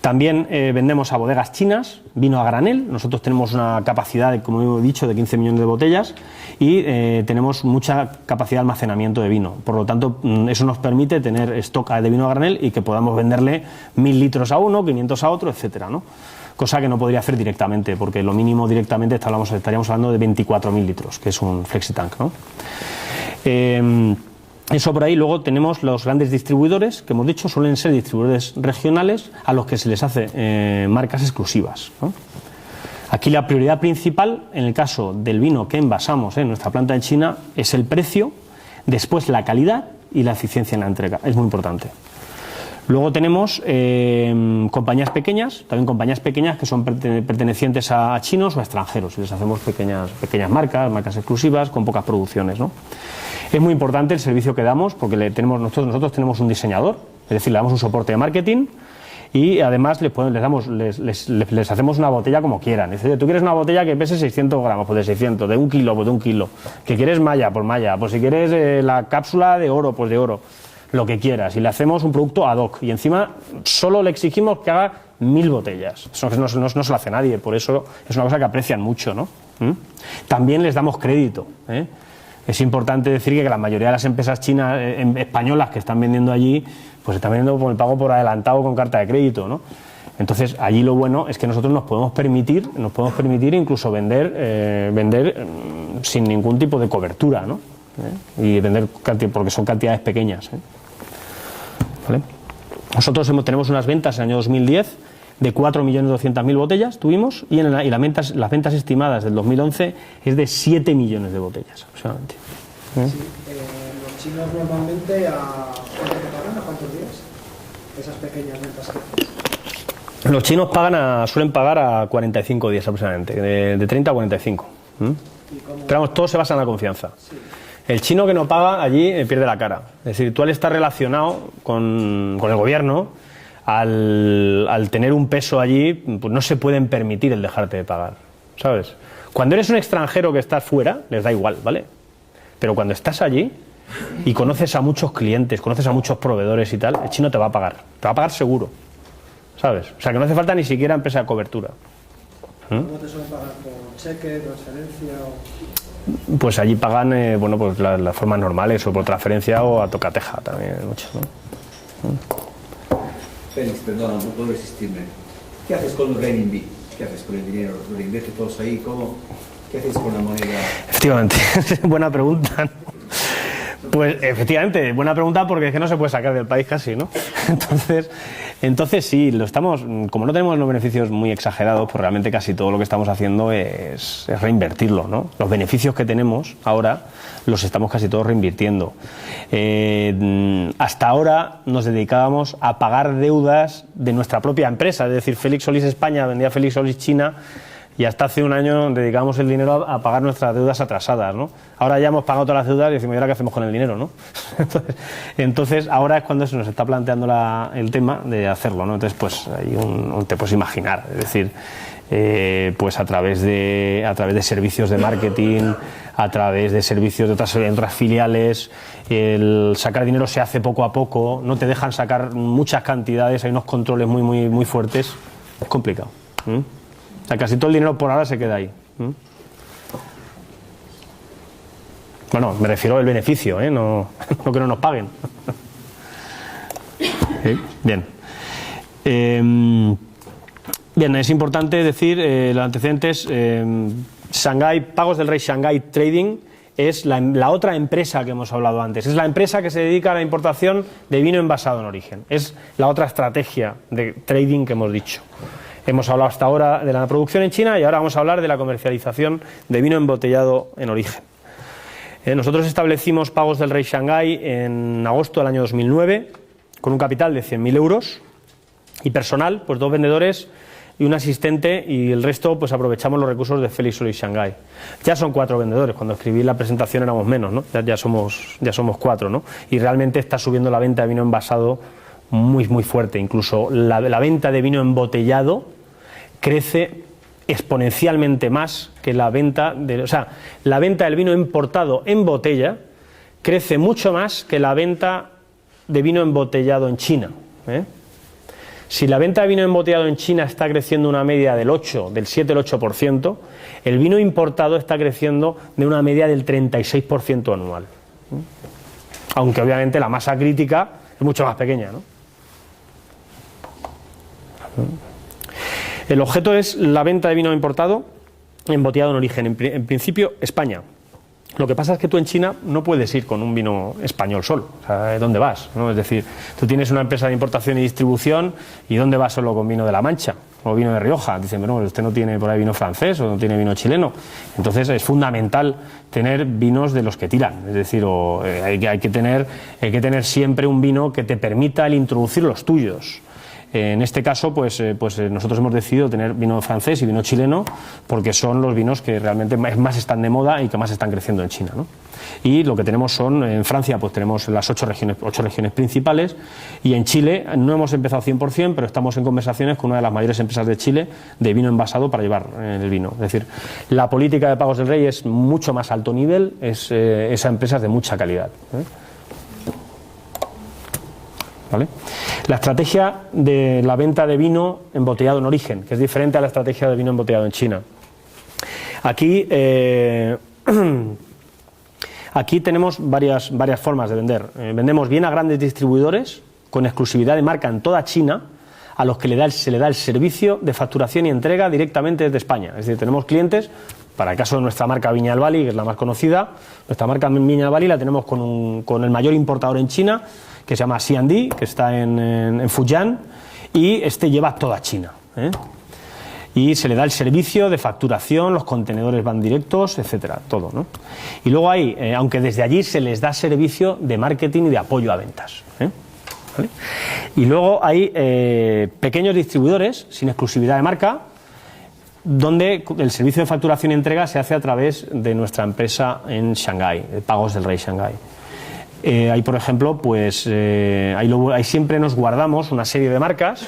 También vendemos a bodegas chinas, vino a granel. Nosotros tenemos una capacidad, como he dicho, de 15 millones de botellas y tenemos mucha capacidad de almacenamiento de vino. Por lo tanto, eso nos permite tener stock de vino a granel y que podamos venderle 1000 litros a uno, 500 a otro, etcétera, ¿no? Cosa que no podría hacer directamente, porque lo mínimo directamente estaríamos hablando de 24.000 litros, que es un FlexiTank, ¿no? Eso por ahí. Luego tenemos los grandes distribuidores, que hemos dicho, suelen ser distribuidores regionales a los que se les hace marcas exclusivas, ¿no? Aquí la prioridad principal, en el caso del vino que envasamos en nuestra planta en China, es el precio, después la calidad y la eficiencia en la entrega. Es muy importante. Luego tenemos compañías pequeñas, también compañías pequeñas que son pertenecientes a chinos o a extranjeros, y les hacemos pequeñas marcas exclusivas con pocas producciones, ¿no? Es muy importante el servicio que damos, porque nosotros tenemos un diseñador, es decir, le damos un soporte de marketing y además les hacemos una botella como quieran. Es decir, tú quieres una botella que pese 600 gramos, pues de 600, de 1 kilo, pues de 1 kilo. Que quieres malla, pues malla. Pues si quieres la cápsula de oro, pues de oro. Lo que quieras. Y le hacemos un producto ad hoc. Y encima solo le exigimos que haga 1000 botellas. Eso no se lo hace nadie. Por eso es una cosa que aprecian mucho, ¿no? También les damos crédito, ¿eh? Es importante decir que la mayoría de las empresas chinas, españolas que están vendiendo allí, pues están vendiendo por el pago por adelantado con carta de crédito, ¿no? Entonces, allí lo bueno es que nosotros nos podemos permitir incluso vender sin ningún tipo de cobertura, ¿no? Y vender porque son cantidades pequeñas, ¿eh? ¿Vale? Nosotros tenemos unas ventas en el año 2010 de 4.200.000 botellas tuvimos y las ventas estimadas del 2011 es de 7 millones de botellas aproximadamente. Sí, los chinos normalmente ¿a cuánto te pagan? ¿A cuántos días? Esas pequeñas ventas que... Los chinos suelen pagar a 45 días aproximadamente, de 30 a 45. Pero vamos, todo se basa en la confianza. Sí. El chino que no paga allí pierde la cara. Es decir, tú al estar relacionado con el gobierno, al tener un peso allí, pues no se pueden permitir el dejarte de pagar, ¿sabes? Cuando eres un extranjero que estás fuera, les da igual, ¿vale? Pero cuando estás allí y conoces a muchos clientes, conoces a muchos proveedores y tal, el chino te va a pagar seguro, ¿sabes? O sea, que no hace falta ni siquiera empresa de cobertura. ¿Cómo te suelen pagar? ¿Por cheque, transferencia o...? Pues allí pagan, pues las formas normales, o por transferencia o a tocateja también, mucho, ¿no? Félix, perdona, no puedo resistirme. ¿Qué haces con el renminbi? ¿Qué haces con el dinero? ¿Lo inviertes todos ahí? ¿Qué haces con la moneda? Efectivamente, buena pregunta. Pues efectivamente, buena pregunta, porque es que no se puede sacar del país casi, ¿no? Entonces sí, como no tenemos unos beneficios muy exagerados, pues realmente casi todo lo que estamos haciendo es reinvertirlo, ¿no? Los beneficios que tenemos ahora los estamos casi todos reinvirtiendo. Hasta ahora nos dedicábamos a pagar deudas de nuestra propia empresa, es decir, Felix Solís España vendía Felix Solís China, y hasta hace un año dedicábamos el dinero a pagar nuestras deudas atrasadas, ¿no? Ahora ya hemos pagado todas las deudas y decimos, ¿y ahora qué hacemos con el dinero, no? Entonces ahora es cuando se nos está planteando el tema de hacerlo, ¿no? Entonces, pues hay te puedes imaginar, es decir, pues a través de servicios de marketing, a través de servicios de otras filiales, el sacar dinero se hace poco a poco, no te dejan sacar muchas cantidades, hay unos controles muy, muy, muy fuertes, es complicado. O sea, casi todo el dinero por ahora se queda ahí. Bueno, me refiero al beneficio, no que no nos paguen. Bien. Bien, es importante decir los antecedentes. Shanghai, Pagos del Rey Shanghai Trading es la otra empresa que hemos hablado antes. Es la empresa que se dedica a la importación de vino envasado en origen. Es la otra estrategia de trading que hemos dicho. Hemos hablado hasta ahora de la producción en China y ahora vamos a hablar de la comercialización de vino embotellado en origen. Nosotros establecimos Pagos del Rey Shanghai en agosto del año 2009 con un capital de 100.000 euros y personal, pues 2 vendedores y un asistente, y el resto pues aprovechamos los recursos de Felix Solís Shanghai. Ya son 4 vendedores, cuando escribí la presentación éramos menos, ¿no? Ya somos 4, ¿no? Y realmente está subiendo la venta de vino envasado muy, muy fuerte. Incluso la venta de vino embotellado crece exponencialmente más que la venta la venta del vino importado en botella crece mucho más que la venta de vino embotellado en China, ¿eh? Si la venta de vino embotellado en China está creciendo una media del 7 al 8%, el vino importado está creciendo de una media del 36% anual. Aunque obviamente la masa crítica es mucho más pequeña, ¿no? El objeto es la venta de vino importado embotellado en origen. En principio, España. Lo que pasa es que tú en China no puedes ir con un vino español solo. O sea, ¿dónde vas? ¿No? Es decir, tú tienes una empresa de importación y distribución y ¿dónde vas solo con vino de La Mancha o vino de Rioja? Dicen, bueno, usted no tiene por ahí vino francés o no tiene vino chileno. Entonces es fundamental tener vinos de los que tiran. Es decir, hay que tener siempre un vino que te permita el introducir los tuyos. En este caso, pues nosotros hemos decidido tener vino francés y vino chileno porque son los vinos que realmente más están de moda y que más están creciendo en China, ¿no? Y lo que tenemos son, en Francia, pues tenemos las 8 regiones principales, y en Chile no hemos empezado 100%, pero estamos en conversaciones con una de las mayores empresas de Chile de vino envasado para llevar el vino. Es decir, la política de Pagos del Rey es mucho más alto nivel, esa empresa es de mucha calidad, ¿eh? ¿Vale? La estrategia de la venta de vino embotellado en origen, que es diferente a la estrategia de vino embotellado en China. Aquí tenemos varias formas de vender. Vendemos bien a grandes distribuidores con exclusividad de marca en toda China, a los que se le da el servicio de facturación y entrega directamente desde España. Es decir, tenemos clientes, para el caso de nuestra marca Viña del Bali, que es la más conocida, nuestra marca Viña del Bali la tenemos con el mayor importador en China, que se llama C&D, que está en Fujian, y lleva toda China, ¿eh? Y se le da el servicio de facturación, los contenedores van directos, etcétera, todo, ¿no? Y luego hay, aunque desde allí se les da servicio de marketing y de apoyo a ventas, ¿eh? ¿Vale? Y luego hay pequeños distribuidores sin exclusividad de marca, donde el servicio de facturación y entrega se hace a través de nuestra empresa en Shanghái, Pagos del Rey Shanghái. Ahí, por ejemplo, pues ahí siempre nos guardamos una serie de marcas.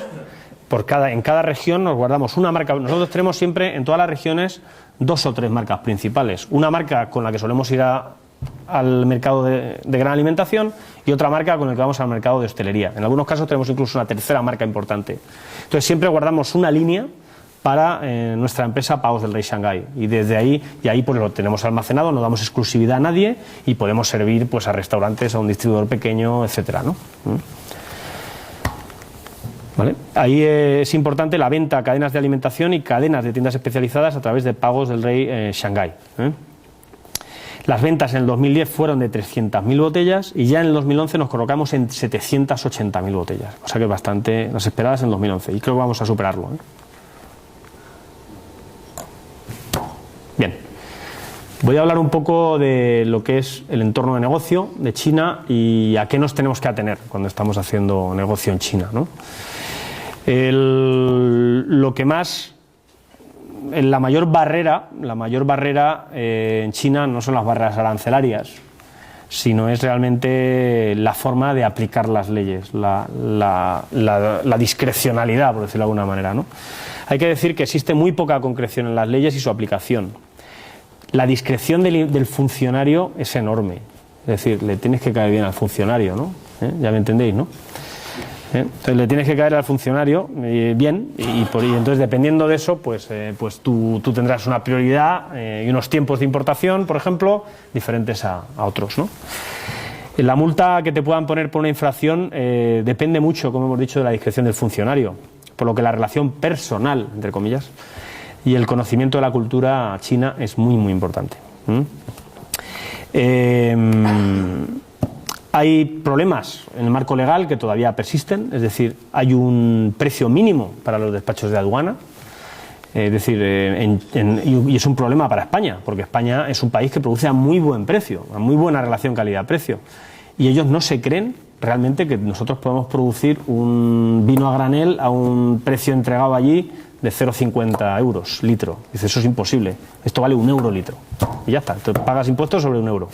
En cada región nos guardamos una marca. Nosotros tenemos siempre en todas las regiones 2 o 3 marcas principales. Una marca con la que solemos ir al mercado de gran alimentación y otra marca con la que vamos al mercado de hostelería. En algunos casos tenemos incluso una tercera marca importante. Entonces siempre guardamos una línea para nuestra empresa Pagos del Rey Shanghái, y desde ahí pues lo tenemos almacenado, no damos exclusividad a nadie y podemos servir pues a restaurantes, a un distribuidor pequeño, etcétera, ¿no? ¿Vale? Ahí es importante la venta a cadenas de alimentación y cadenas de tiendas especializadas a través de Pagos del Rey Shanghái, ¿eh? Las ventas en el 2010 fueron de 300.000 botellas y ya en el 2011 nos colocamos en 780.000 botellas, o sea que bastante las esperadas en el 2011, y creo que vamos a superarlo, ¿eh? Bien, voy a hablar un poco de lo que es el entorno de negocio de China y a qué nos tenemos que atener cuando estamos haciendo negocio en China, ¿no? Lo que más, la mayor barrera en China no son las barreras arancelarias, sino es realmente la forma de aplicar las leyes, la discrecionalidad, por decirlo de alguna manera, ¿no? Hay que decir que existe muy poca concreción en las leyes y su aplicación. La discreción del funcionario es enorme. Es decir, le tienes que caer bien al funcionario, ¿no? Ya me entendéis, ¿no? Entonces le tienes que caer al funcionario bien, y entonces dependiendo de eso, pues tú tendrás una prioridad y unos tiempos de importación, por ejemplo, diferentes a otros, ¿no? La multa que te puedan poner por una infracción depende mucho, como hemos dicho, de la discreción del funcionario, por lo que la relación personal, entre comillas, y el conocimiento de la cultura china es muy, muy importante. Hay problemas en el marco legal que todavía persisten, es decir, hay un precio mínimo para los despachos de aduana, es decir, y es un problema para España, porque España es un país que produce a muy buen precio, a muy buena relación calidad-precio, y ellos no se creen realmente que nosotros podemos producir un vino a granel a un precio entregado allí de 0,50 euros litro. Dice, eso es imposible, esto vale 1 euro litro. Y ya está, tú pagas impuestos sobre 1 euro,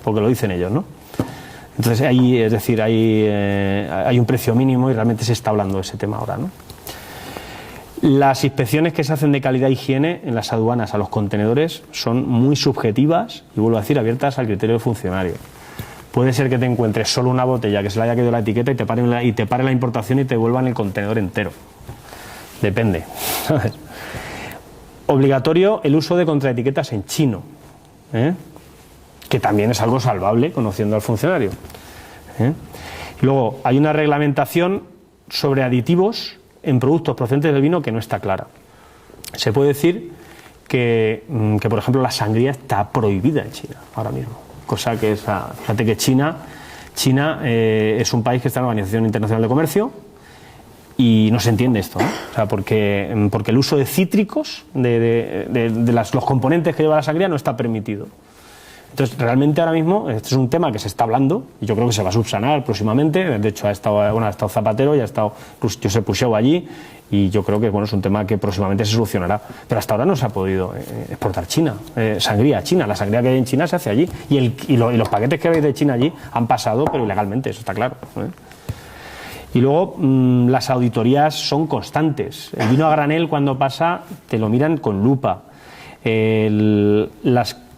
porque lo dicen ellos, ¿no? Entonces hay un precio mínimo y realmente se está hablando de ese tema ahora, ¿no? Las inspecciones que se hacen de calidad e higiene en las aduanas a los contenedores son muy subjetivas y, vuelvo a decir, abiertas al criterio del funcionario. puede ser que te encuentres solo una botella que se le haya quedado la etiqueta y te pare la importación y te devuelvan el contenedor entero. Depende, ¿sabes? Obligatorio el uso de contraetiquetas en chino, que también es algo salvable conociendo al funcionario. Luego, hay una reglamentación sobre aditivos en productos procedentes del vino que no está clara. Se puede decir que por ejemplo, la sangría está prohibida en China ahora mismo. Cosa que fíjate que China es un país que está en la Organización Internacional de Comercio y no se entiende esto, ¿no? O sea, porque el uso de cítricos, los componentes que lleva la sangría no está permitido. Entonces, realmente ahora mismo, este es un tema que se está hablando y yo creo que se va a subsanar próximamente. De hecho, ha estado Zapatero y ha estado Josep Puigdemont allí y yo creo que es un tema que próximamente se solucionará. Pero hasta ahora no se ha podido exportar sangría a China. La sangría que hay en China se hace allí y los paquetes que veis de China allí han pasado, pero ilegalmente, eso está claro, Y luego las auditorías son constantes. El vino a granel, cuando pasa, te lo miran con lupa.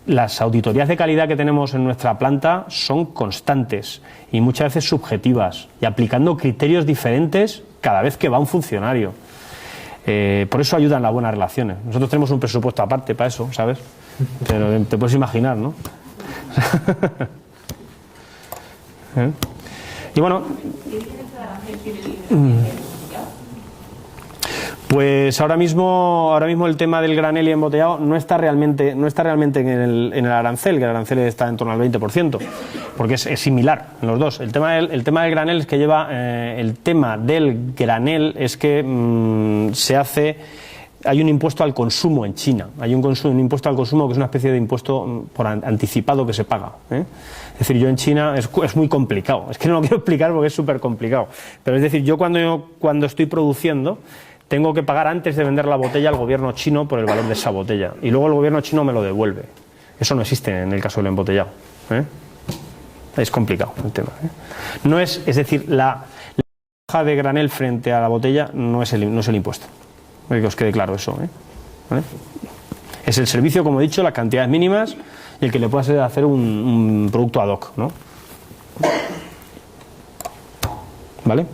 Las auditorías de calidad que tenemos en nuestra planta son constantes y muchas veces subjetivas y aplicando criterios diferentes cada vez que va un funcionario. Por eso ayudan las buenas relaciones. Nosotros tenemos un presupuesto aparte para eso, ¿sabes? Pero te puedes imaginar, ¿no? Y bueno, pues ahora mismo el tema del granel y embotellado no está realmente en el arancel, que el arancel está en torno al 20%, porque es similar en los dos. El tema del granel es que el tema del granel es que hay un impuesto al consumo en China. Hay un impuesto al consumo que es una especie de impuesto por anticipado que se paga. Es decir, yo en China es muy complicado. Es que no lo quiero explicar porque es súper complicado. Pero es decir, yo cuando estoy produciendo tengo que pagar antes de vender la botella al gobierno chino por el valor de esa botella. Y luego el gobierno chino me lo devuelve. Eso no existe en el caso del embotellado. Es complicado el tema. Es decir, la hoja de granel frente a la botella no es el impuesto. Que os quede claro eso. ¿Vale? Es el servicio, como he dicho, las cantidades mínimas y el que le pueda hacer un producto ad hoc, ¿no? ¿Vale?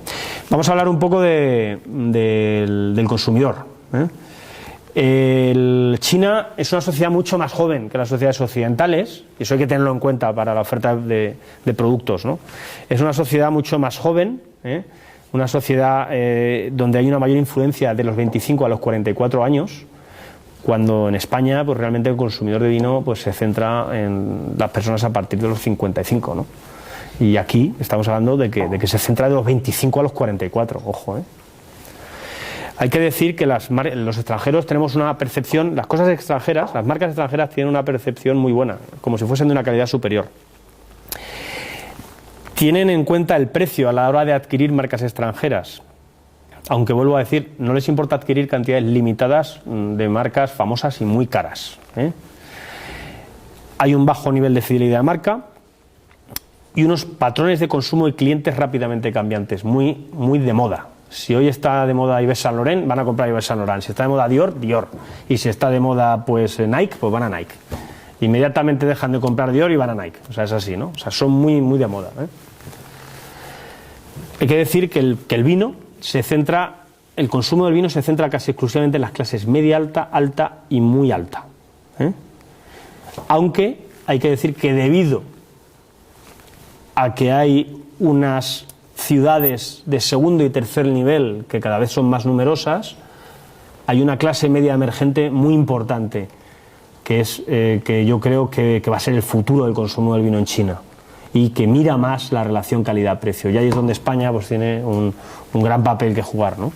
Vamos a hablar un poco del consumidor. China es una sociedad mucho más joven que las sociedades occidentales, y eso hay que tenerlo en cuenta para la oferta de productos, ¿no? Es una sociedad mucho más joven, una sociedad donde hay una mayor influencia de los 25 a los 44 años, cuando en España pues realmente el consumidor de vino pues se centra en las personas a partir de los 55, ¿no? Y aquí estamos hablando de que se centra de los 25 a los 44, ojo, Hay que decir que los extranjeros tenemos una percepción, las marcas extranjeras tienen una percepción muy buena, como si fuesen de una calidad superior. Tienen en cuenta el precio a la hora de adquirir marcas extranjeras, aunque vuelvo a decir, no les importa adquirir cantidades limitadas de marcas famosas y muy caras. Hay un bajo nivel de fidelidad de marca y unos patrones de consumo y clientes rápidamente cambiantes, muy, muy de moda. Si hoy está de moda Yves Saint Laurent, van a comprar Yves Saint Laurent. Si está de moda Dior, Dior. Y si está de moda pues Nike, pues van a Nike. Inmediatamente dejan de comprar Dior y van a Nike. O sea, es así, ¿no? O sea, son muy, muy de moda. Hay que decir que el vino el consumo del vino se centra casi exclusivamente en las clases media alta, alta y muy alta. Aunque hay que decir que debido a que hay unas ciudades de segundo y tercer nivel que cada vez son más numerosas, hay una clase media emergente muy importante que yo creo que va a ser el futuro del consumo del vino en China y que mira más la relación calidad-precio, y ahí es donde España pues tiene un gran papel que jugar, ¿no?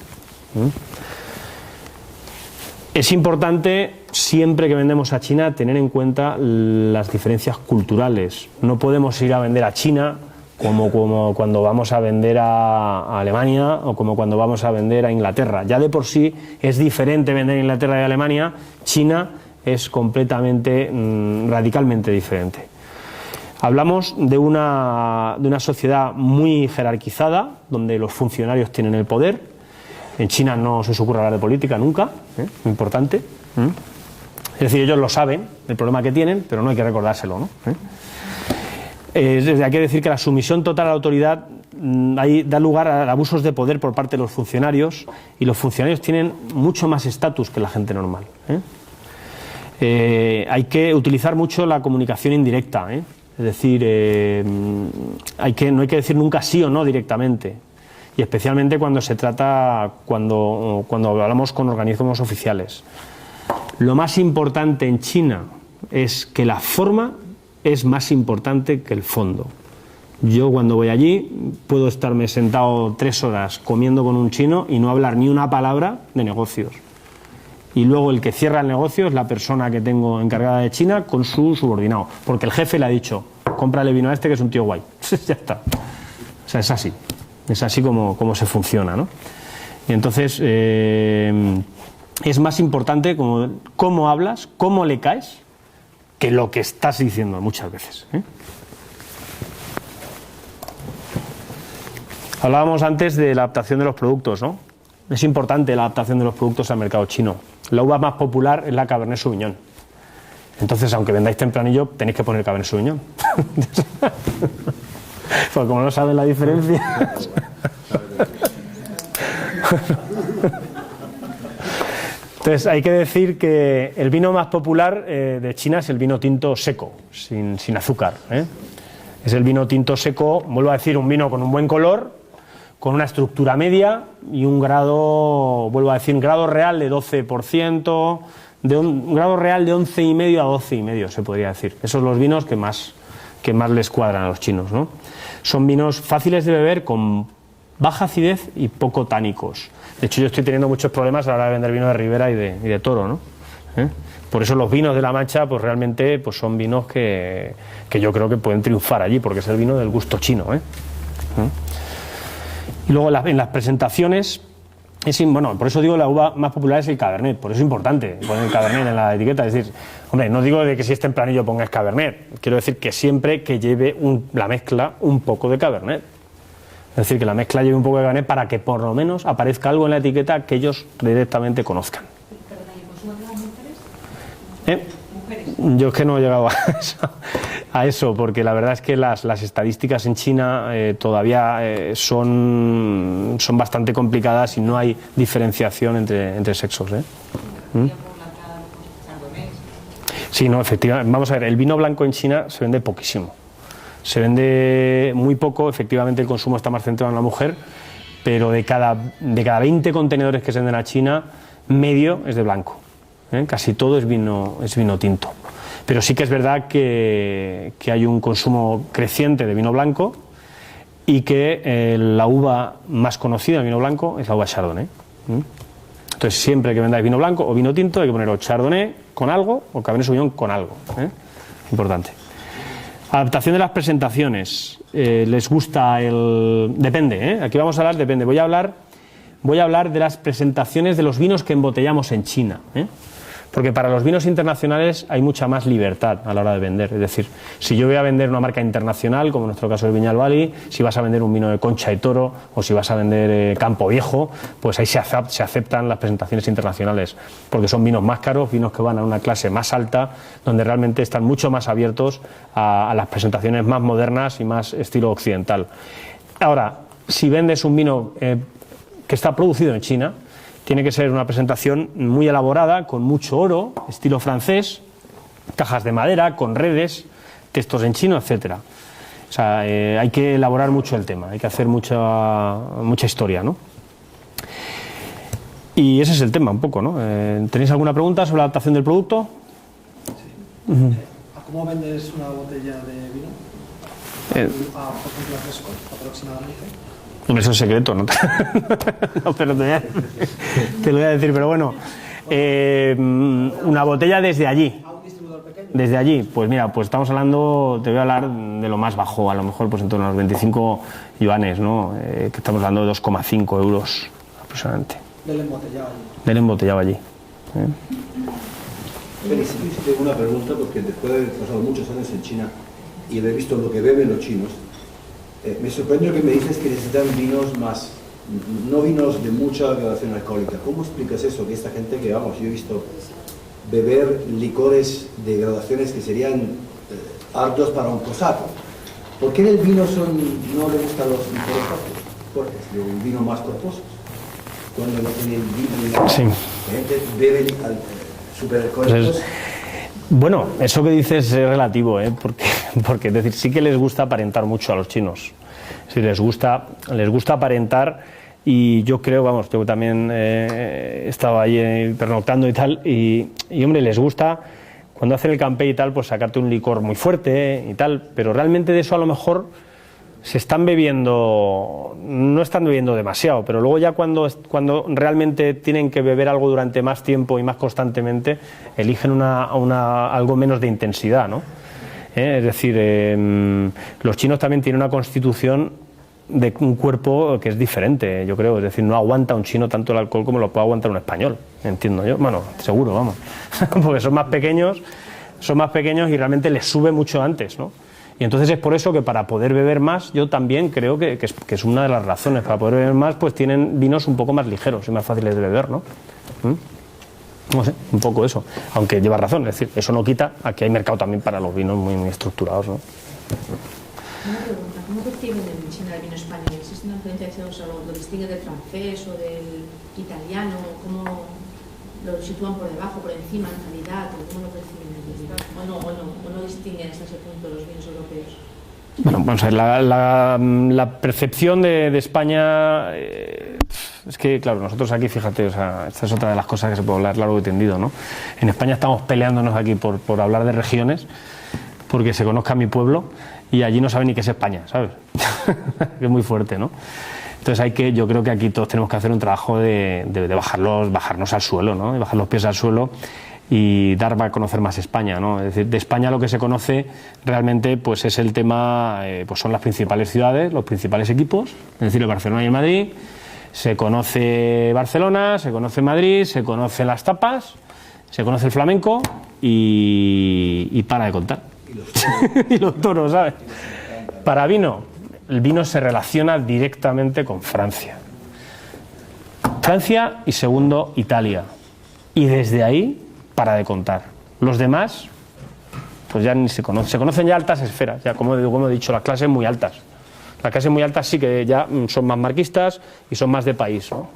Es importante siempre que vendemos a China tener en cuenta las diferencias culturales. No podemos ir a vender a China como cuando vamos a vender a Alemania o como cuando vamos a vender a Inglaterra. Ya de por sí es diferente vender a Inglaterra y a Alemania. China es completamente, radicalmente diferente. Hablamos de una sociedad muy jerarquizada, donde los funcionarios tienen el poder. En China no se os ocurre hablar de política nunca, muy importante. Es decir, ellos lo saben, el problema que tienen, pero no hay que recordárselo, ¿no? Hay que decir que la sumisión total a la autoridad ahí da lugar a abusos de poder por parte de los funcionarios, y los funcionarios tienen mucho más estatus que la gente normal. Hay que utilizar mucho la comunicación indirecta, es decir, no hay que decir nunca sí o no directamente, y especialmente cuando se trata, cuando hablamos con organismos oficiales. Lo más importante en China es que la forma es más importante que el fondo. Yo cuando voy allí puedo estarme sentado 3 horas comiendo con un chino y no hablar ni una palabra de negocios. Y luego el que cierra el negocio es la persona que tengo encargada de China con su subordinado, porque el jefe le ha dicho, cómprale vino a este que es un tío guay. Ya está. O sea, es así como se funciona, ¿no? Y entonces es más importante cómo hablas, cómo le caes, que lo que estás diciendo muchas veces. Hablábamos antes de la adaptación de los productos, ¿no? Es importante la adaptación de los productos al mercado chino. La uva más popular es la Cabernet Sauvignon. Entonces, aunque vendáis Tempranillo, tenéis que poner Cabernet Sauvignon. Pues como no saben la diferencia. Entonces, hay que decir que el vino más popular de China es el vino tinto seco, sin azúcar. Es el vino tinto seco, vuelvo a decir, un vino con un buen color, con una estructura media y un grado, vuelvo a decir, un grado real de 12%, un grado real de 11,5 a 12,5, se podría decir. Esos son los vinos que más les cuadran a los chinos, ¿no? Son vinos fáciles de beber, con baja acidez y poco tánicos. De hecho, yo estoy teniendo muchos problemas a la hora de vender vino de Ribera y de Toro, ¿no? Por eso los vinos de La Mancha, pues realmente pues son vinos que yo creo que pueden triunfar allí, porque es el vino del gusto chino, Y luego en las presentaciones, por eso digo la uva más popular es el Cabernet, por eso es importante poner el Cabernet en la etiqueta. Es decir, hombre, no digo de que si es Tempranillo pongas Cabernet, quiero decir que siempre que lleve la mezcla un poco de Cabernet. Es decir, que la mezcla lleve un poco de Cabernet para que por lo menos aparezca algo en la etiqueta que ellos directamente conozcan. ¿Perdona, y el consumo de las mujeres? ¿Mujeres? Yo es que no he llegado a eso, porque la verdad es que las estadísticas en China todavía son bastante complicadas y no hay diferenciación entre sexos. Sí, no, efectivamente. Vamos a ver, el vino blanco en China se vende poquísimo. Se vende muy poco, efectivamente el consumo está más centrado en la mujer, pero de cada 20 contenedores que se venden a China, medio es de blanco. Casi todo es vino tinto. Pero sí que es verdad que hay un consumo creciente de vino blanco y que la uva más conocida del vino blanco es la uva Chardonnay. Entonces, siempre que vendáis vino blanco o vino tinto hay que poner o Chardonnay con algo o Cabernet Sauvignon con algo. Importante. Adaptación de las presentaciones. ¿Les gusta el...? Depende, aquí vamos a hablar, depende. Voy a hablar de las presentaciones de los vinos que embotellamos en China. Porque para los vinos internacionales hay mucha más libertad a la hora de vender. Es decir, si yo voy a vender una marca internacional, como en nuestro caso el Viñal Valley, si vas a vender un vino de Concha y Toro o si vas a vender Campo Viejo, pues ahí se aceptan las presentaciones internacionales, porque son vinos más caros, vinos que van a una clase más alta, donde realmente están mucho más abiertos a las presentaciones más modernas y más estilo occidental. Ahora, si vendes un vino que está producido en China, tiene que ser una presentación muy elaborada, con mucho oro, estilo francés, cajas de madera, con redes, textos en chino, etcétera. O sea, hay que elaborar mucho el tema, hay que hacer mucha historia, ¿no? Y ese es el tema un poco, ¿no? ¿Tenéis alguna pregunta sobre la adaptación del producto? Sí. ¿Cómo vendes una botella de vino? Por ejemplo, a fresco, aproximadamente. Eso es secreto, ¿no? No, pero te lo voy a decir, pero bueno. Una botella desde allí. ¿A un distribuidor pequeño? Desde allí, pues mira, pues estamos hablando, te voy a hablar de lo más bajo, a lo mejor pues en torno a los 25 yuanes, ¿no? Que estamos hablando de 2,5 euros aproximadamente. Del embotellado allí. Del embotellado allí. Félix, yo tengo una pregunta, porque después de haber pasado muchos años en China y haber visto lo que beben los chinos, me sorprende que me dices que necesitan vinos más, no vinos de mucha graduación alcohólica. ¿Cómo explicas eso? Que esta gente que, vamos, yo he visto beber licores de graduaciones que serían arduos para un cosaco. ¿Por qué el vino no le gustan los licores fuertes, el vino más corposos? Cuando el vino Sí. la gente bebe superalcohólicos. Bueno, eso que dices es relativo, porque es decir, sí que les gusta aparentar mucho a los chinos. Sí, les gusta aparentar, y yo creo, vamos, yo también estaba ahí pernoctando y tal, y hombre, les gusta cuando hacen el campé y tal, pues sacarte un licor muy fuerte y tal, pero realmente de eso a lo mejor no están bebiendo demasiado, pero luego ya cuando realmente tienen que beber algo durante más tiempo y más constantemente, eligen algo menos de intensidad, ¿no? Es decir, los chinos también tienen una constitución de un cuerpo que es diferente, yo creo, es decir, no aguanta un chino tanto el alcohol como lo puede aguantar un español, entiendo yo, bueno, seguro, vamos, porque son más pequeños y realmente les sube mucho antes, ¿no? Y entonces es por eso que para poder beber más, yo también creo que es una de las razones, para poder beber más, pues tienen vinos un poco más ligeros y más fáciles de beber, ¿no? No sé, un poco eso, aunque lleva razón, es decir, eso no quita a que hay mercado también para los vinos muy, muy estructurados, ¿no? Una pregunta, ¿cómo perciben en China el vino español? ¿Existe una influencia, o sea, lo distingue del francés o del italiano? ¿Cómo lo sitúan por debajo, por encima, en calidad? ¿Cómo lo perciben ellos? ¿O no distinguen hasta ese punto los vinos europeos? Bueno, vamos a ver, la percepción de España es que, claro, nosotros aquí, fíjate, o sea, esta es otra de las cosas que se puede hablar largo y tendido, ¿no? En España estamos peleándonos aquí por hablar de regiones, porque se conozca mi pueblo, y allí no saben ni qué es España, ¿sabes? Es muy fuerte, ¿no? Entonces yo creo que aquí todos tenemos que hacer un trabajo de bajarnos al suelo, ¿no? De bajar los pies al suelo y dar a conocer más España, ¿no? Es decir, de España lo que se conoce realmente pues es el tema, pues son las principales ciudades, los principales equipos, es decir, el Barcelona y el Madrid. Se conoce Barcelona, se conoce Madrid, se conocen las tapas, se conoce el flamenco y para de contar. Y los toros, ¿sabes? Para vino, el vino se relaciona directamente con Francia. Francia y segundo Italia. Y desde ahí para de contar. Los demás, pues ya ni se conocen. Se conocen ya altas esferas, ya como he dicho, las clases muy altas. Las clases muy altas sí que ya son más marquistas y son más de país, ¿no?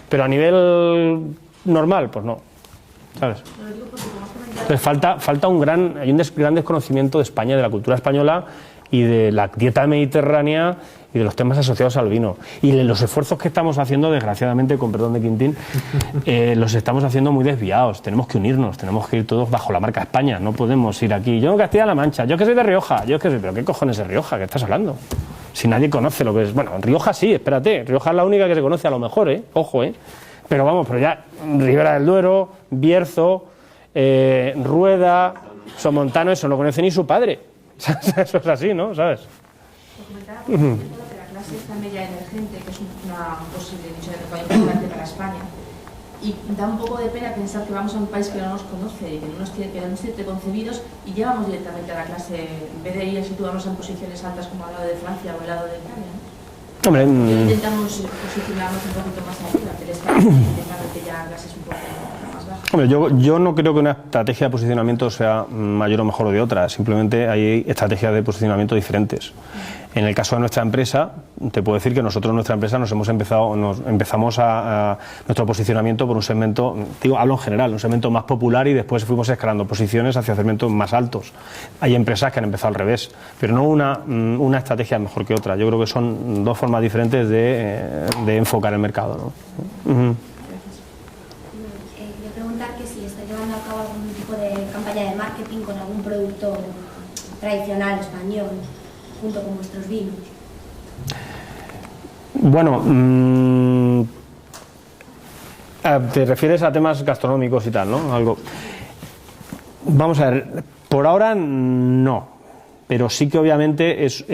Pero a nivel normal, pues no, ¿sabes? Entonces hay un gran desconocimiento de España, de la cultura española y de la dieta mediterránea y de los temas asociados al vino. Y de los esfuerzos que estamos haciendo, desgraciadamente, con perdón de Quintín, los estamos haciendo muy desviados. Tenemos que unirnos, tenemos que ir todos bajo la marca España. No podemos ir aquí, yo en Castilla-La Mancha, yo que soy de Rioja, pero ¿qué cojones es Rioja? ¿Qué estás hablando? Si nadie conoce lo que es... Bueno, en Rioja sí, espérate, Rioja es la única que se conoce a lo mejor, Ojo, Pero vamos, pero ya Ribera del Duero, Bierzo, Rueda, Somontano, eso no conoce ni su padre. Eso es así, ¿no? ¿Sabes? Comentaba por ejemplo que la clase esta media emergente, que es un posible nicho de mercado importante para España, y da un poco de pena pensar que vamos a un país que no nos conoce, que no nos tiene preconcebidos, y llevamos directamente a la clase, en vez de ir a situarnos en posiciones altas como al lado de Francia o al lado de Italia, ¿no? Hombre, intentamos posicionarnos un poquito más arriba, pero está intentando que ya clases un poco más bajas. Hombre, yo no creo que una estrategia de posicionamiento sea mayor o mejor de otra, simplemente hay estrategias de posicionamiento diferentes. En el caso de nuestra empresa, te puedo decir que nosotros en nuestra empresa empezamos a nuestro posicionamiento por un segmento, hablo en general, un segmento más popular, y después fuimos escalando posiciones hacia segmentos más altos. Hay empresas que han empezado al revés, pero no una estrategia mejor que otra. Yo creo que son dos formas diferentes de enfocar el mercado, ¿no? Quería preguntar que si está llevando a cabo algún tipo de campaña de marketing con algún producto tradicional español, junto con vuestros vinos. Bueno, te refieres a temas gastronómicos y tal, ¿no? Algo. Vamos a ver, por ahora no, pero sí que obviamente es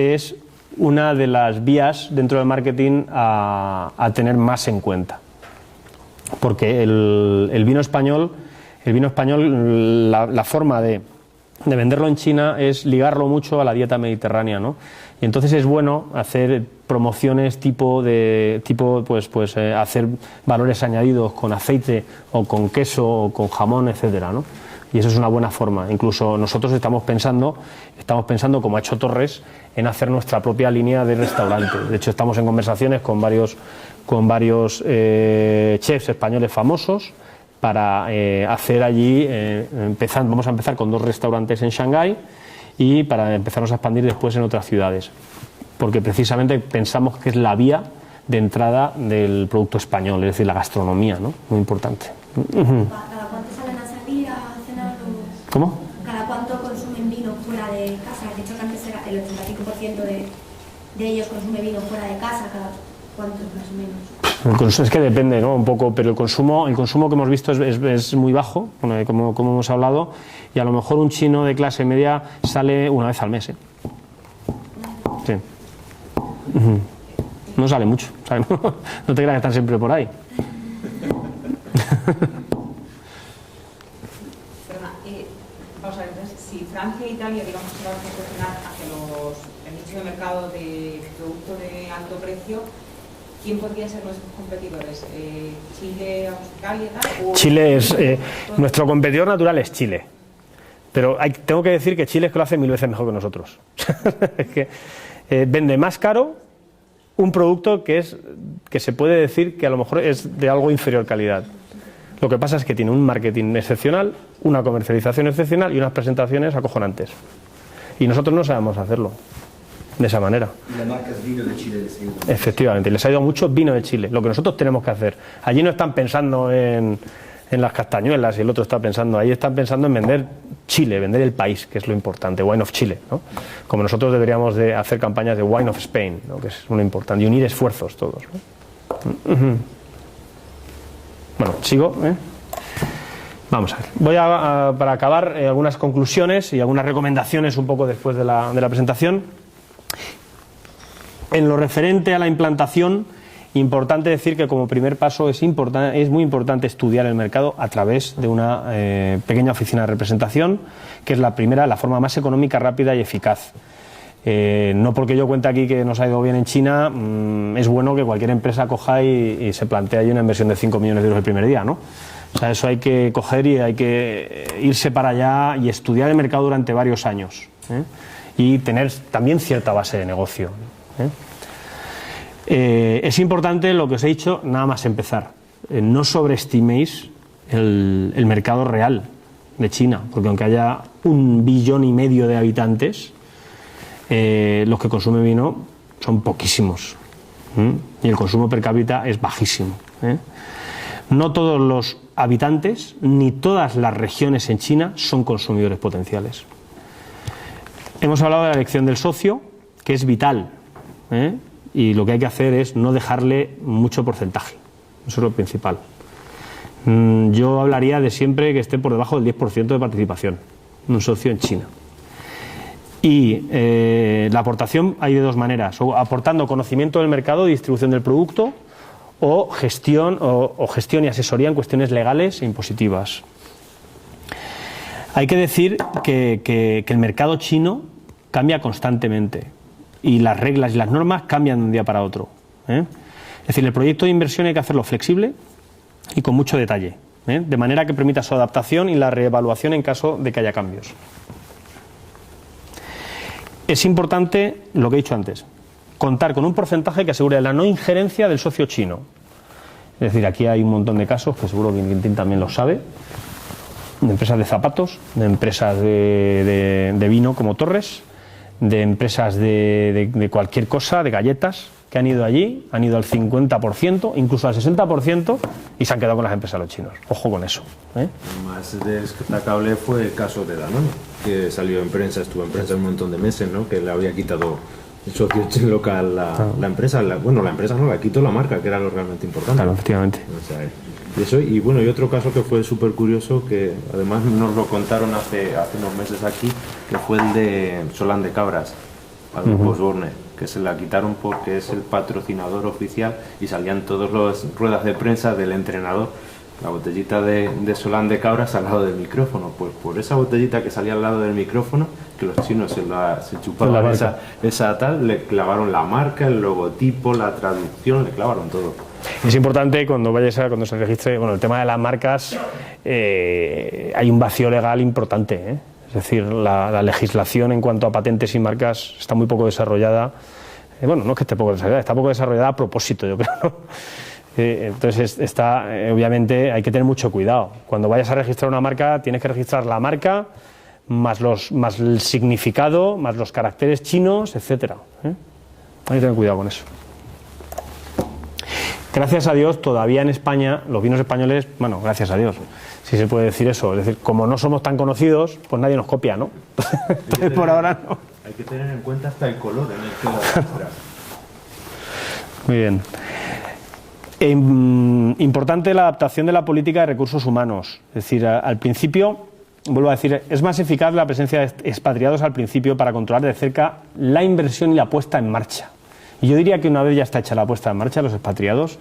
una de las vías dentro del marketing a tener más en cuenta. Porque el vino español, la forma de venderlo en China es ligarlo mucho a la dieta mediterránea, ¿no? Y entonces es bueno hacer promociones hacer valores añadidos con aceite o con queso o con jamón, etcétera, ¿no? Y eso es una buena forma. Incluso nosotros estamos pensando, como ha hecho Torres, en hacer nuestra propia línea de restaurante. De hecho, estamos en conversaciones con varios chefs españoles famosos para hacer allí, vamos a empezar con 2 restaurantes en Shanghái y para empezarnos a expandir después en otras ciudades. Porque precisamente pensamos que es la vía de entrada del producto español, es decir, la gastronomía, ¿no? Muy importante. ¿Cada cuánto salen a salir a cenar? ¿Cómo? ¿Cada cuánto consumen vino fuera de casa? De hecho, que antes era el 85% de ellos consume vino fuera de casa. ¿Cada cuánto más o menos? Es que depende, ¿no? Un poco, pero el consumo que hemos visto es muy bajo, como hemos hablado, y a lo mejor un chino de clase media sale una vez al mes, ¿eh? Sí. No sale mucho, ¿sabes? No te creas que están siempre por ahí. Perdona, vamos a ver, entonces, si Francia e Italia, digamos, se van a posicionar hacia el nicho de mercado de producto de alto precio, ¿quién podría ser nuestros competidores? ¿Chile, Australia y tal? Chile es... nuestro competidor natural es Chile. Pero tengo que decir que Chile es que lo hace 1000 veces mejor que nosotros. Es que vende más caro un producto que se puede decir que a lo mejor es de algo inferior calidad. Lo que pasa es que tiene un marketing excepcional, una comercialización excepcional y unas presentaciones acojonantes. Y nosotros no sabemos hacerlo de esa manera. Y la marca es vino de Chile. Efectivamente, les ha ido mucho vino de Chile, lo que nosotros tenemos que hacer. Allí no están pensando en las castañuelas y el otro está pensando, ahí están pensando en vender Chile, vender el país, que es lo importante, Wine of Chile, ¿no? Como nosotros deberíamos de hacer campañas de Wine of Spain, ¿no? Que es lo importante, y unir esfuerzos todos, ¿no? Bueno, sigo, Vamos a ver. Voy para acabar, algunas conclusiones y algunas recomendaciones un poco después de la presentación. En lo referente a la implantación, importante decir que como primer paso es muy importante estudiar el mercado a través de una pequeña oficina de representación, que es la forma más económica, rápida y eficaz. No porque yo cuente aquí que nos ha ido bien en China, es bueno que cualquier empresa coja y se plantee ahí una inversión de 5 millones de euros el primer día, ¿no? O sea, eso hay que coger y hay que irse para allá y estudiar el mercado durante varios años, y tener también cierta base de negocio, es importante lo que os he dicho, nada más empezar. No sobreestiméis el mercado real de China, porque aunque haya 1,5 billones de habitantes, los que consumen vino son poquísimos, y el consumo per cápita es bajísimo. No todos los habitantes ni todas las regiones en China son consumidores potenciales. Hemos hablado de la elección del socio, que es vital, y lo que hay que hacer es no dejarle mucho porcentaje. Eso es lo principal. Yo hablaría de siempre que esté por debajo del 10% de participación un socio en China. Y la aportación hay de 2 maneras: o aportando conocimiento del mercado y distribución del producto, o gestión y asesoría en cuestiones legales e impositivas. Hay que decir que el mercado chino cambia constantemente y las reglas y las normas cambian de un día para otro, Es decir, el proyecto de inversión hay que hacerlo flexible y con mucho detalle, de manera que permita su adaptación y la reevaluación en caso de que haya cambios. Es importante, lo que he dicho antes, contar con un porcentaje que asegure la no injerencia del socio chino. Es decir, aquí hay un montón de casos, que seguro que Quintín también lo sabe, de empresas de zapatos, de empresas de vino como Torres, de empresas de cualquier cosa, de galletas, que han ido allí, han ido al 50%, incluso al 60%, y se han quedado con las empresas los chinos. Ojo con eso. Lo más destacable fue el caso de Danone, que salió en prensa, estuvo en prensa un montón de meses, ¿no? Que le había quitado el socio local la empresa. La empresa no, le quitó la marca, que era lo realmente importante. Claro, efectivamente. O sea, y otro caso que fue súper curioso, que además nos lo contaron hace unos meses aquí, que fue el de Solán de Cabras, al grupo Osborne, que se la quitaron porque es el patrocinador oficial y salían todas las ruedas de prensa del entrenador, la botellita de Solán de Cabras al lado del micrófono. Pues por esa botellita que salía al lado del micrófono, que los chinos se chupaban esa tal, le clavaron la marca, el logotipo, la traducción, le clavaron todo. Es importante cuando se registre, bueno, el tema de las marcas, hay un vacío legal importante, ¿eh? Es decir, la legislación en cuanto a patentes y marcas está muy poco desarrollada. Bueno, no es que esté poco desarrollada, está poco desarrollada a propósito, yo creo, ¿no? Entonces, obviamente hay que tener mucho cuidado. Cuando vayas a registrar una marca, tienes que registrar la marca, más el significado, más los caracteres chinos, etcétera, ¿eh? Hay que tener cuidado con eso. Gracias a Dios, todavía en España, los vinos españoles, bueno, gracias a Dios, si se puede decir eso, es decir, como no somos tan conocidos, pues nadie nos copia, ¿no? Entonces, por ahora no. Hay que tener en cuenta hasta el color en el que lo registras. Muy bien. Importante la adaptación de la política de recursos humanos. Es decir, al principio, vuelvo a decir, es más eficaz la presencia de expatriados al principio para controlar de cerca la inversión y la puesta en marcha. Y yo diría que una vez ya está hecha la puesta en marcha, los expatriados,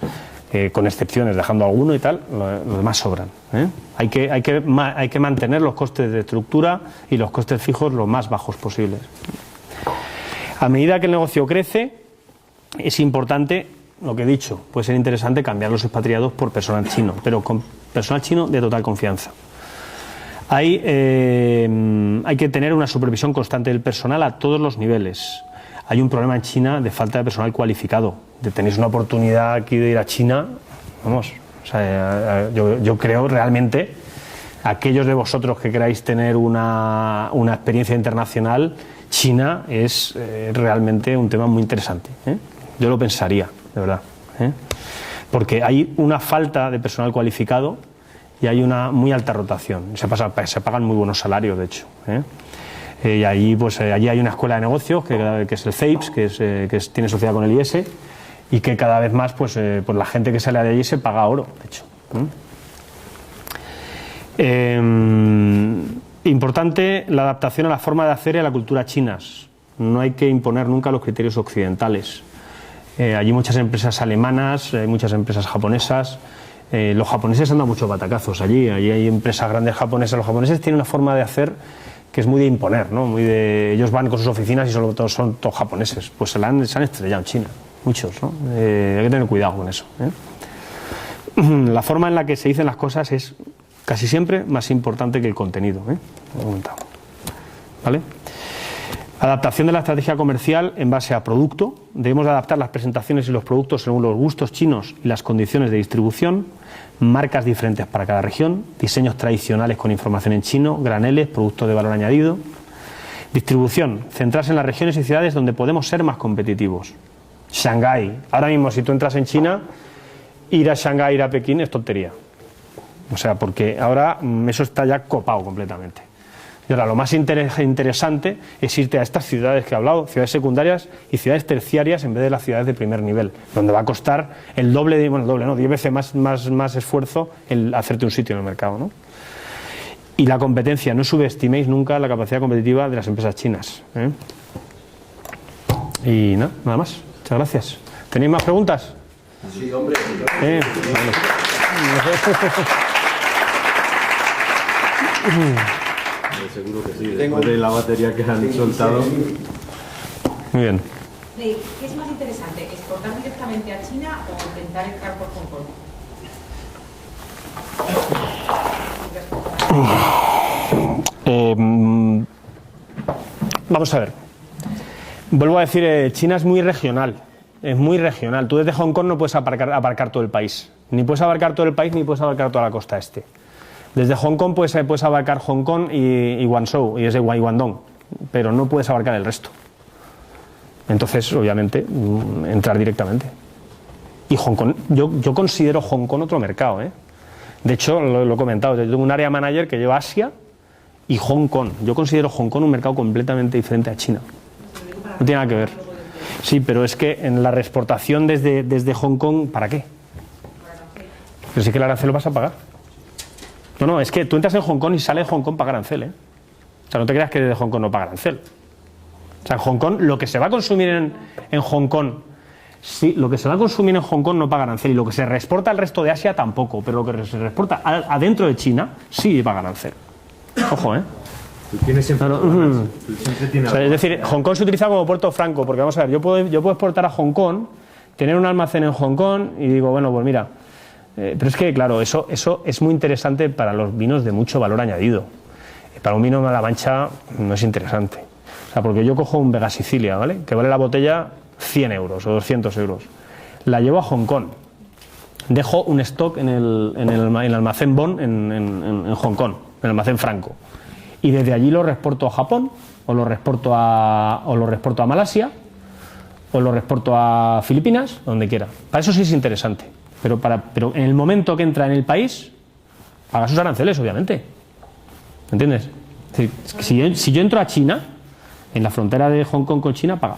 con excepciones, dejando alguno y tal, los demás sobran, ¿eh? Hay que mantener los costes de estructura y los costes fijos lo más bajos posibles. A medida que el negocio crece, es importante, lo que he dicho, puede ser interesante cambiar los expatriados por personal chino, pero con personal chino de total confianza. Hay que tener una supervisión constante del personal a todos los niveles. Hay un problema en China de falta de personal cualificado. Tenéis una oportunidad aquí de ir a China, vamos, o sea, yo creo realmente, aquellos de vosotros que queráis tener una experiencia internacional, China es realmente un tema muy interesante, ¿eh? Yo lo pensaría, de verdad, ¿eh? Porque hay una falta de personal cualificado y hay una muy alta rotación. Se pagan muy buenos salarios, de hecho, ¿eh? Y allí, pues, allí hay una escuela de negocios que es el CEIPS, que tiene sociedad con el IES, y que cada vez más pues la gente que sale de allí se paga oro, de hecho. Importante la adaptación a la forma de hacer y a la cultura chinas. No hay que imponer nunca los criterios occidentales. Allí muchas empresas alemanas, muchas empresas japonesas. Los japoneses han dado muchos batacazos allí hay empresas grandes japonesas. Los japoneses tienen una forma de hacer que es muy de imponer, ¿no? Ellos van con sus oficinas y son todos japoneses. Pues se han estrellado en China, muchos, ¿no? Hay que tener cuidado con eso, ¿eh? La forma en la que se dicen las cosas es casi siempre más importante que el contenido, ¿eh? Lo he comentado. ¿Vale? Adaptación de la estrategia comercial en base a producto. Debemos adaptar las presentaciones y los productos según los gustos chinos y las condiciones de distribución. Marcas diferentes para cada región, diseños tradicionales con información en chino, graneles, productos de valor añadido. Distribución, centrarse en las regiones y ciudades donde podemos ser más competitivos. Shanghái, ahora mismo si tú entras en China, ir a Shanghái, ir a Pekín es tontería. O sea, porque ahora eso está ya copado completamente. Y ahora lo más interesante es irte a estas ciudades que he hablado, ciudades secundarias y ciudades terciarias en vez de las ciudades de primer nivel, donde va a costar el doble, 10 veces más esfuerzo el hacerte un sitio en el mercado, ¿no? Y la competencia, no subestiméis nunca la capacidad competitiva de las empresas chinas, ¿eh? Y nada más. Muchas gracias. ¿Tenéis más preguntas? Sí, hombre. Vale. Seguro que sí, después de la batería que han soltado. Muy bien. ¿Qué es más interesante, exportar directamente a China o intentar entrar por Hong Kong? Vamos a ver. Vuelvo a decir, China es muy regional. Es muy regional. Tú desde Hong Kong no puedes abarcar todo el país. Ni puedes abarcar todo el país ni puedes abarcar toda la costa este. Desde Hong Kong puedes abarcar Hong Kong y Guangzhou, y es de Guangdong, pero no puedes abarcar el resto. Entonces, obviamente, entrar directamente. Y Hong Kong, yo considero Hong Kong otro mercado, ¿eh? De hecho, lo he comentado, yo tengo un área manager que lleva Asia y Hong Kong. Yo considero Hong Kong un mercado completamente diferente a China. No tiene nada que ver. Sí, pero es que en la reexportación desde Hong Kong, ¿para qué? Pero sí que el arancel lo vas a pagar. No, es que tú entras en Hong Kong y sales de Hong Kong paga arancel, ¿eh? O sea, no te creas que desde Hong Kong no paga arancel. O sea, en Hong Kong, lo que se va a consumir en Hong Kong, sí, lo que se va a consumir en Hong Kong no paga arancel, y lo que se reexporta al resto de Asia tampoco, pero lo que se reexporta adentro de China sí paga arancel. Ojo, ¿eh? Tú tienes siempre, tú siempre tienes, o sea, es decir, Hong Kong se utiliza como puerto franco, porque vamos a ver, yo puedo exportar a Hong Kong, tener un almacén en Hong Kong y digo, bueno, pues mira, pero es que claro, eso es muy interesante para los vinos de mucho valor añadido. Para un vino de la Mancha no es interesante. O sea, porque yo cojo un Vega Sicilia, ¿vale?, que vale la botella 100 euros o 200 euros. La llevo a Hong Kong. Dejo un stock en el almacén Bon en Hong Kong, en el almacén Franco. Y desde allí lo reexporto a Japón, o lo reexporto a Malasia, o lo reexporto a Filipinas, donde quiera. Para eso sí es interesante. Pero en el momento que entra en el país, paga sus aranceles, obviamente. ¿Entiendes? Es decir, si yo entro a China, en la frontera de Hong Kong con China, paga.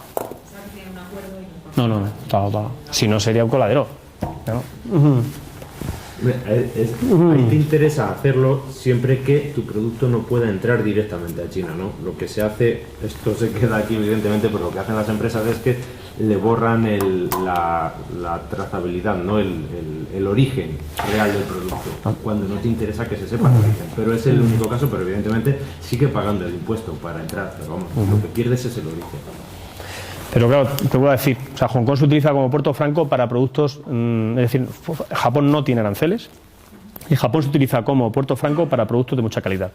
No, paga. Si no, sería un coladero. ¿No? Ahí te interesa hacerlo siempre que tu producto no pueda entrar directamente a China, ¿no? Lo que se hace, esto se queda aquí evidentemente, pero lo que hacen las empresas es que le borran la trazabilidad, ¿no? El origen real del producto, cuando no te interesa que se sepa el origen. Pero es el único caso, pero evidentemente sigue pagando el impuesto para entrar, pero vamos, lo que pierdes es el origen. Pero claro, te voy a decir, o sea, Hong Kong se utiliza como puerto franco para productos, es decir, Japón no tiene aranceles y Japón se utiliza como puerto franco para productos de mucha calidad.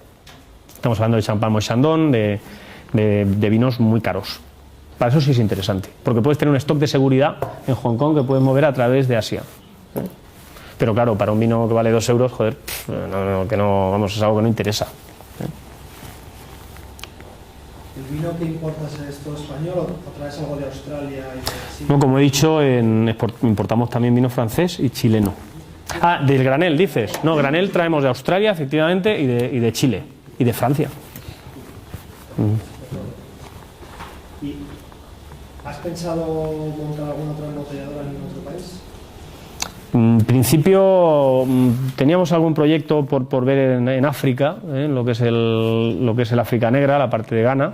Estamos hablando de champán Moët Chandon, de vinos muy caros. Para eso sí es interesante, porque puedes tener un stock de seguridad en Hong Kong que puedes mover a través de Asia. Pero claro, para un vino que vale 2 euros, joder, vamos, es algo que no interesa. ¿El vino que importas es todo español o traes algo de Australia? No, como he dicho, importamos también vino francés y chileno. Ah, del granel, dices. No, granel traemos de Australia, efectivamente, y de Chile, y de Francia. ¿Y has pensado montar alguna otra embotelladora en otro país? En principio teníamos algún proyecto por ver en África, lo que es el África Negra, la parte de Ghana,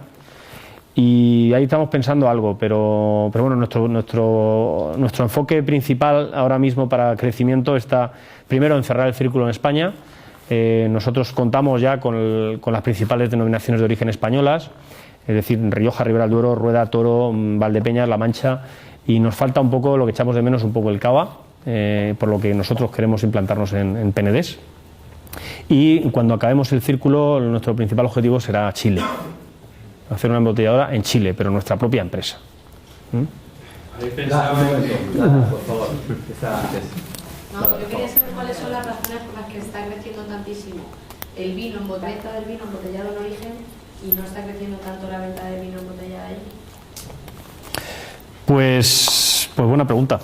y ahí estamos pensando algo, pero bueno, nuestro enfoque principal ahora mismo para crecimiento está primero en cerrar el círculo en España. Nosotros contamos ya con las principales denominaciones de origen españolas, es decir, Rioja, Ribera del Duero, Rueda, Toro, Valdepeñas, La Mancha, y nos falta un poco, lo que echamos de menos, un poco el cava. Por lo que nosotros queremos implantarnos en Penedès, y cuando acabemos el círculo nuestro principal objetivo será Chile, hacer una embotelladora en Chile, pero nuestra propia empresa. ¿Habéis pensado por favor, No, yo quería saber cuáles son las razones por las que está creciendo tantísimo el vino del vino embotellado en origen y no está creciendo tanto la venta de vino embotellado ahí. Pues buena pregunta.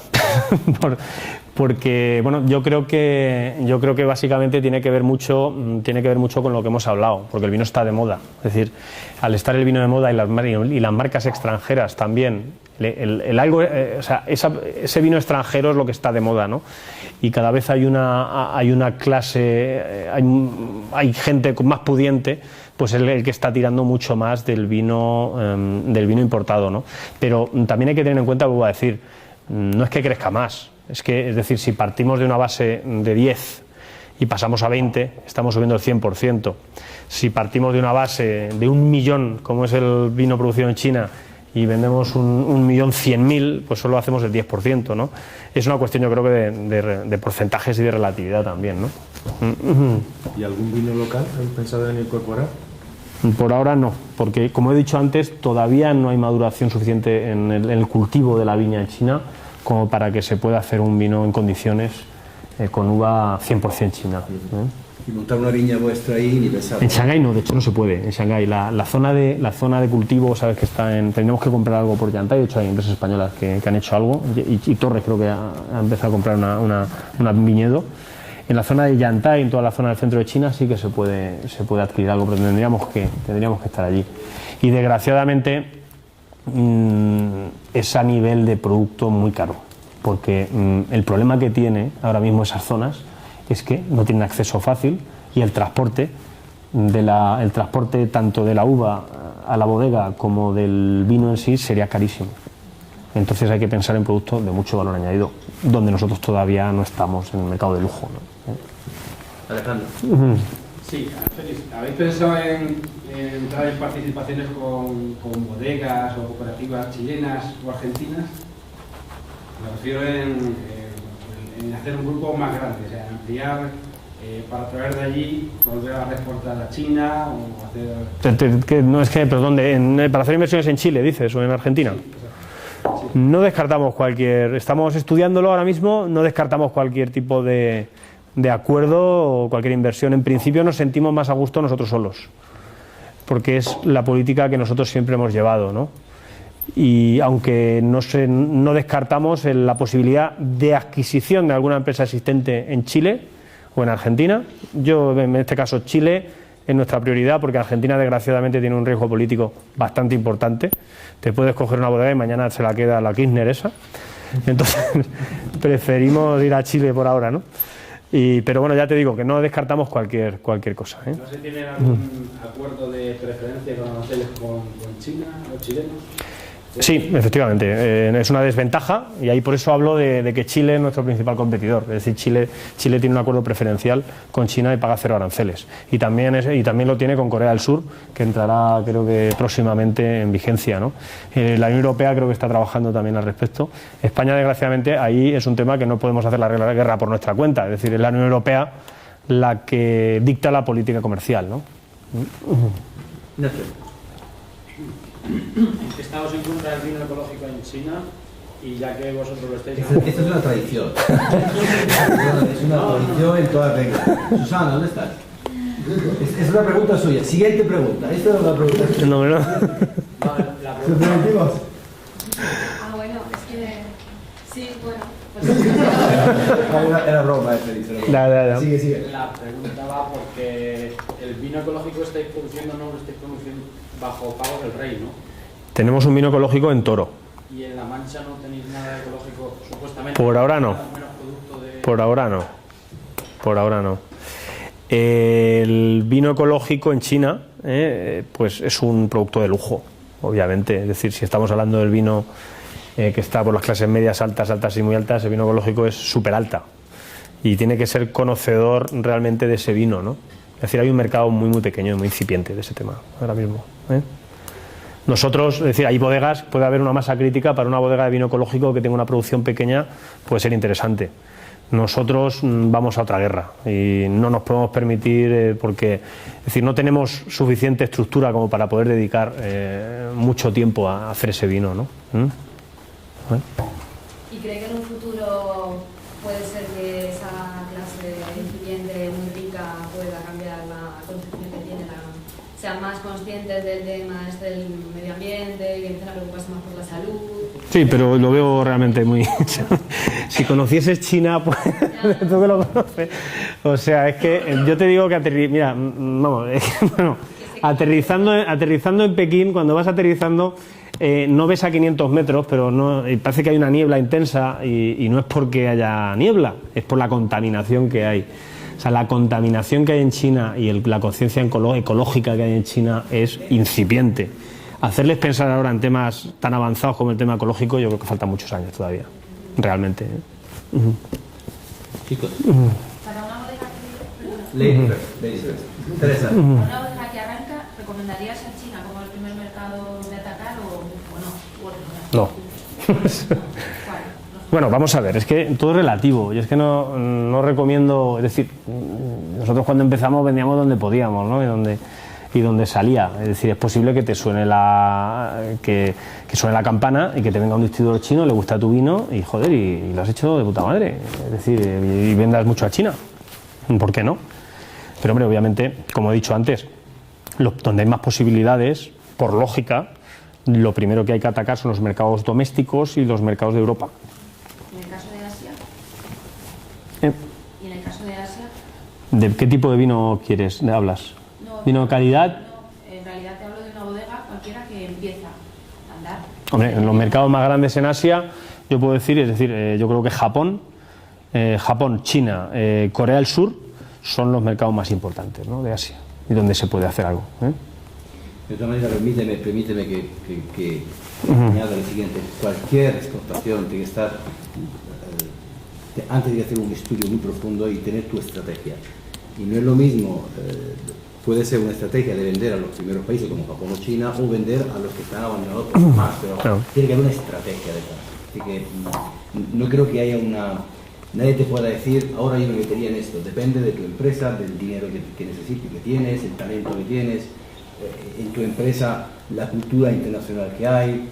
Porque bueno, yo creo que básicamente tiene que ver mucho con lo que hemos hablado, porque el vino está de moda. Es decir, al estar el vino de moda y las marcas extranjeras también, ese vino extranjero es lo que está de moda, ¿no? Y cada vez hay una clase, hay gente más pudiente, pues el que está tirando mucho más del vino importado, ¿no? Pero también hay que tener en cuenta, vuelvo a decir, no es que crezca más, es decir, si partimos de una base de 10 y pasamos a 20, estamos subiendo el 100%. Si partimos de una base de 1 millón, como es el vino producido en China, y vendemos 1.100.000, pues solo hacemos el 10%, ¿no? Es una cuestión, yo creo que de porcentajes y de relatividad también, ¿no? ¿Y algún vino local habéis pensado en incorporar? Por ahora no, porque como he dicho antes, todavía no hay maduración suficiente en el cultivo de la viña en China como para que se pueda hacer un vino en condiciones con uva 100% china. Y montar una viña vuestra ahí ni pensar. En Shanghái no, de hecho no se puede. En Shanghái la zona de cultivo, sabes que está tenemos que comprar algo por Yantai. De hecho hay empresas españolas que han hecho algo, y Torres creo que ha empezado a comprar un viñedo. En la zona de Yantai, en toda la zona del centro de China, sí que se puede adquirir algo, pero tendríamos que estar allí. Y desgraciadamente es a nivel de producto muy caro, porque el problema que tiene ahora mismo esas zonas es que no tienen acceso fácil, y el transporte tanto de la uva a la bodega como del vino en sí sería carísimo. Entonces hay que pensar en productos de mucho valor añadido, donde nosotros todavía no estamos en el mercado de lujo, ¿no? Alejandro. Sí, Félix, ¿habéis pensado en entrar en participaciones con bodegas o cooperativas chilenas o argentinas? Me refiero en hacer un grupo más grande, o sea, ampliar para traer de allí, volver a exportar a China o hacer... No es que, pero ¿dónde? ¿Para hacer inversiones en Chile, dices, o en Argentina? No descartamos estamos estudiándolo ahora mismo, no descartamos cualquier tipo de acuerdo o cualquier inversión. En principio nos sentimos más a gusto nosotros solos, porque es la política que nosotros siempre hemos llevado, ¿no? Y aunque no descartamos la posibilidad de adquisición de alguna empresa existente en Chile o en Argentina. Yo, en este caso, Chile es nuestra prioridad, porque Argentina desgraciadamente tiene un riesgo político bastante importante. Te puedes coger una bodega y mañana se la queda la Kirchner esa. Entonces preferimos ir a Chile por ahora, ¿no? Pero bueno, ya te digo que no descartamos cualquier cosa, ¿eh? ¿No se tiene algún acuerdo de preferencia con aranceles con China, los chilenos? Sí, efectivamente, es una desventaja, y ahí por eso hablo de que Chile es nuestro principal competidor. Es decir, Chile tiene un acuerdo preferencial con China y paga 0 aranceles. Y también lo tiene con Corea del Sur, que entrará, creo que próximamente, en vigencia, ¿no? La Unión Europea creo que está trabajando también al respecto. España, desgraciadamente, ahí es un tema que no podemos hacer la guerra por nuestra cuenta. Es decir, es la Unión Europea la que dicta la política comercial, ¿no? ¿En qué estado se encuentra el vino ecológico en China? Y ya que vosotros lo estáis... Esta es una tradición. Es una tradición en toda regla. Susana, ¿dónde estás? Es una pregunta suya. Siguiente pregunta. Esta es una pregunta suya. No. La pregunta... Bueno, es que... Sí, bueno... Pues... Era broma, dice. Sigue. La pregunta va porque el vino ecológico estáis produciendo, no lo estáis produciendo bajo pago del rey, ¿no? Tenemos un vino ecológico en Toro. ¿Y en La Mancha no tenéis nada ecológico, supuestamente? Por ahora no. Por ahora no. El vino ecológico en China, pues es un producto de lujo, obviamente. Es decir, si estamos hablando del vino que está por las clases medias, altas y muy altas, el vino ecológico es súper alta. Y tiene que ser conocedor realmente de ese vino, ¿no? Es decir, hay un mercado muy pequeño, muy incipiente de ese tema ahora mismo, ¿eh? Nosotros, es decir, hay bodegas, puede haber una masa crítica para una bodega de vino ecológico que tenga una producción pequeña, puede ser interesante. Nosotros vamos a otra guerra y no nos podemos permitir, porque, es decir, no tenemos suficiente estructura como para poder dedicar mucho tiempo a hacer ese vino, ¿no? ¿Y cree que en un futuro puede ser que esa clase incipiente muy rica pueda cambiar la concepción que tiene, sean más conscientes del tema del medio ambiente, que empiecen a preocuparse más por la salud? Sí, pero lo veo realmente muy... Si conocieses China, pues tú que lo conoces. O sea, es que yo te digo que aterrizando en Pekín, cuando vas aterrizando, no ves a 500 metros, pero parece que hay una niebla intensa y no es porque haya niebla, es por la contaminación que hay. O sea, la contaminación que hay en China y la conciencia ecológica que hay en China es incipiente. Hacerles pensar ahora en temas tan avanzados como el tema ecológico, yo creo que faltan muchos años todavía, realmente, ¿eh? Chicos. Para una bodega Teresa. Para una bodega que arranca, ¿recomendarías a China como el primer mercado de atacar o no? No. Bueno, vamos a ver, es que todo es relativo. Yo es que no recomiendo, es decir, nosotros cuando empezamos vendíamos donde podíamos, ¿no? Y donde salía. Es decir, es posible que te suene que suene la campana y que te venga un distribuidor chino, le gusta tu vino y joder, y lo has hecho de puta madre. Es decir, y vendas mucho a China. ¿Por qué no? Pero hombre, obviamente, como he dicho antes, donde hay más posibilidades, por lógica, lo primero que hay que atacar son los mercados domésticos y los mercados de Europa. ¿En el caso de Asia? ¿Y en el caso de Asia? ¿De qué tipo de vino hablas? ¿Vino de calidad? No, en realidad te hablo de una bodega cualquiera que empieza a andar. Hombre, en los mercados más grandes en Asia, yo puedo decir, yo creo que Japón, China, Corea del Sur son los mercados más importantes, ¿no?, de Asia, y donde se puede hacer algo, ¿eh? De otra manera, permíteme que añada lo siguiente. Cualquier exportación tiene que estar, antes de hacer un estudio muy profundo y tener tu estrategia. Y no es lo mismo, puede ser una estrategia de vender a los primeros países como Japón o China, o vender a los que están abandonados por más, pero tiene que haber una estrategia detrás. Así que no creo que haya nadie te pueda decir, ahora yo me metería en esto. Depende de tu empresa, del dinero que necesites, que tienes, el talento que tienes, en tu empresa, la cultura internacional que hay,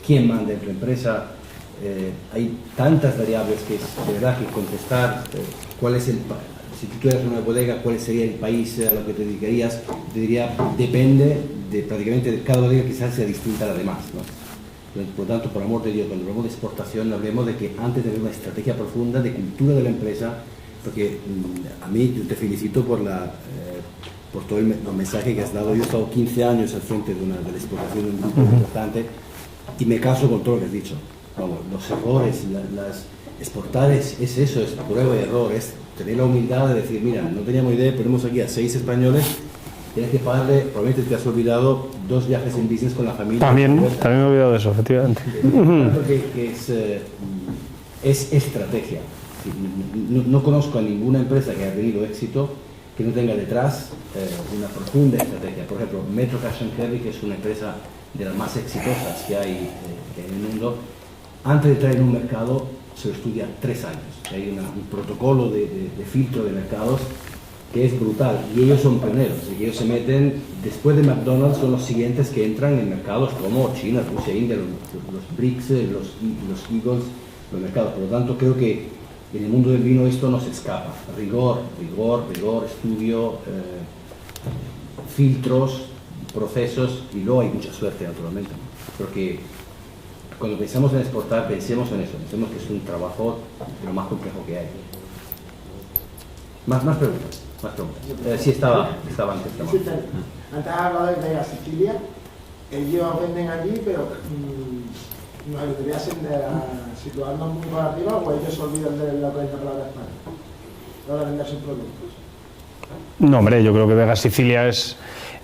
quién manda en tu empresa. Hay tantas variables que es de verdad que contestar. ¿Cuál es si tú tuvieras una bodega, cuál sería el país a lo que te dedicarías? Te diría, depende de prácticamente de cada bodega, quizás sea distinta a la demás, ¿no? Por lo tanto, por amor de Dios, cuando hablamos de exportación, hablemos de que antes de tener una estrategia profunda de cultura de la empresa, porque a mí yo te felicito por todo el mensaje que has dado. Yo he estado 15 años al frente de la exportación de un grupo importante y me caso con todo lo que has dicho. Vamos, los errores, exportar es eso, es prueba y error, es tener la humildad de decir, mira, no teníamos idea, ponemos aquí a 6 españoles, tienes que pagarle, probablemente te has olvidado 2 viajes en business con la familia. También me he olvidado de eso, efectivamente. Que es estrategia. No conozco a ninguna empresa que haya tenido éxito que no tenga detrás una profunda estrategia. Por ejemplo, Metro Cash and Carry, que es una empresa de las más exitosas que hay en el mundo, antes de entrar en un mercado se lo estudia 3 años. Hay un protocolo de filtro de mercados que es brutal, y ellos son pioneros, y ellos se meten, después de McDonald's, son los siguientes que entran en mercados como China, Rusia, India, los BRICS, los Eagles, los mercados. Por lo tanto, creo que en el mundo del vino esto no se escapa. Rigor, estudio, filtros, procesos, y luego hay mucha suerte, naturalmente, ¿no? Porque cuando pensamos en exportar, pensemos en eso, pensemos que es un trabajo de lo más complejo que hay. Más preguntas. Sí, estaba antes. Antes has hablado de Vega Sicilia. Ellos venden allí, pero nos ayudaría a situarnos muy por arriba, o ellos se olvidan de lo que es la palabra España. Para vender sus productos. No, hombre, yo creo que Vega Sicilia es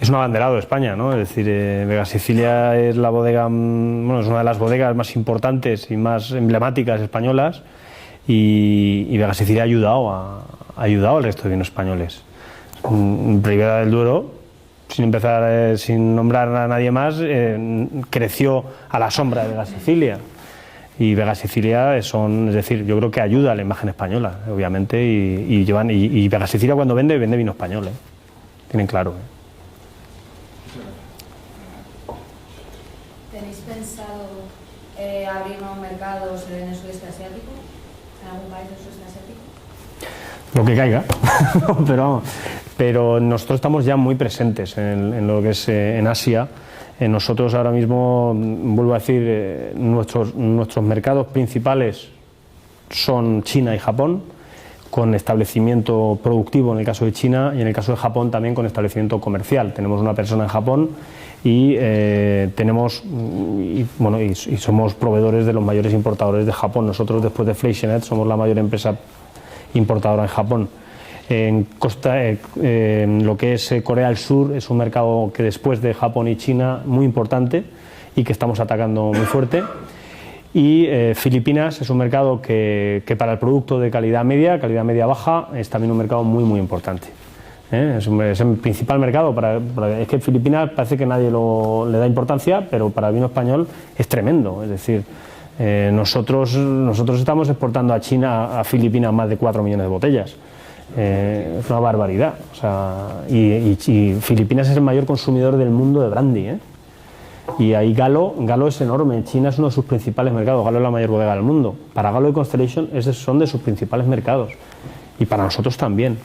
un abanderado de España, ¿no? Es decir, Vega Sicilia es la bodega, bueno, es una de las bodegas más importantes y más emblemáticas españolas, y Vega Sicilia ha ayudado al resto de vinos españoles. Ribera del Duero, sin nombrar a nadie más, creció a la sombra de Vega Sicilia. Y Vega Sicilia es decir, yo creo que ayuda a la imagen española, obviamente, y Vega Sicilia cuando vende vino español, tienen claro. ¿Tenéis pensado abrir nuevos mercados en el sudeste asiático? ¿En algún país del sudeste asiático? Lo que caiga, pero nosotros estamos ya muy presentes en lo que es en Asia. Nosotros ahora mismo, vuelvo a decir, nuestros mercados principales son China y Japón, con establecimiento productivo en el caso de China, y en el caso de Japón también con establecimiento comercial. Tenemos una persona en Japón y somos proveedores de los mayores importadores de Japón. Nosotros, después de Freixenet, somos la mayor empresa importadora en Japón. En lo que es Corea del Sur es un mercado que, después de Japón y China, muy importante y que estamos atacando muy fuerte. Y Filipinas es un mercado que para el producto de calidad media baja, es también un mercado muy muy importante. Es el principal mercado. Es que Filipinas parece que nadie le da importancia, pero para el vino español es tremendo. Es decir, nosotros estamos exportando a China, a Filipinas, más de 4 millones de botellas. Es una barbaridad. O sea, y Filipinas es el mayor consumidor del mundo de brandy, Y ahí Galo es enorme. China es uno de sus principales mercados. Galo es la mayor bodega del mundo. Para Galo y Constellation son de sus principales mercados, y para nosotros también.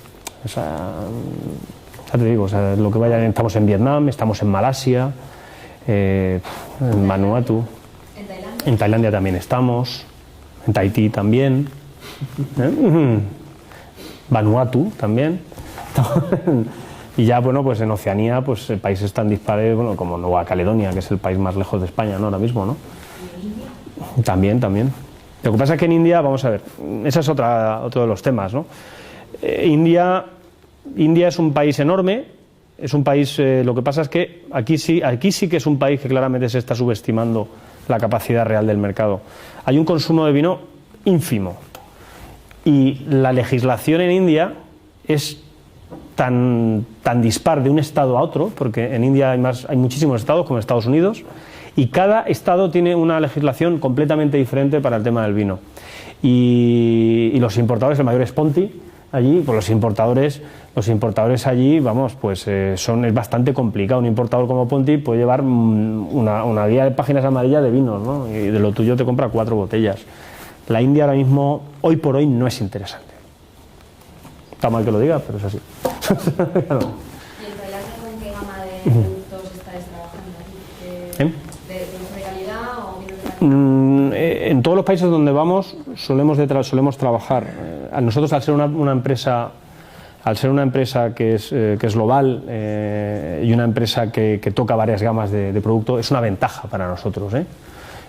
O sea, ya te digo, lo que vaya, estamos en Vietnam, estamos en Malasia, en Vanuatu, en Tailandia también estamos, en Tahití también, Vanuatu también. Y ya, bueno, pues en Oceanía, pues países tan dispares, bueno, como Nueva Caledonia, que es el país más lejos de España, ¿no? Ahora mismo, ¿no? También. Lo que pasa es que en India, vamos a ver, ese es otro de los temas, ¿no? India es un país enorme, es un país, lo que pasa es que aquí sí que es un país que claramente se está subestimando la capacidad real del mercado. Hay un consumo de vino ínfimo, y la legislación en India es tan dispar de un estado a otro, porque en India hay muchísimos estados, como en Estados Unidos, Y cada estado tiene una legislación completamente diferente para el tema del vino. Y los importadores, el mayor es Ponti, allí, pues los importadores allí, vamos, pues es bastante complicado. Un importador como Ponti puede llevar una guía de páginas amarillas de vinos, ¿no? Y de lo tuyo te compra 4 botellas. La India ahora mismo, hoy por hoy, no es interesante. Está mal que lo diga, pero es así. Claro. ¿Y el Tailandia con qué gama de productos estáis trabajando aquí? ¿De calidad o vino de calidad? En todos los países donde vamos solemos trabajar. Nosotros, al ser una empresa que es global y una empresa que toca varias gamas de producto, es una ventaja para nosotros, ¿eh?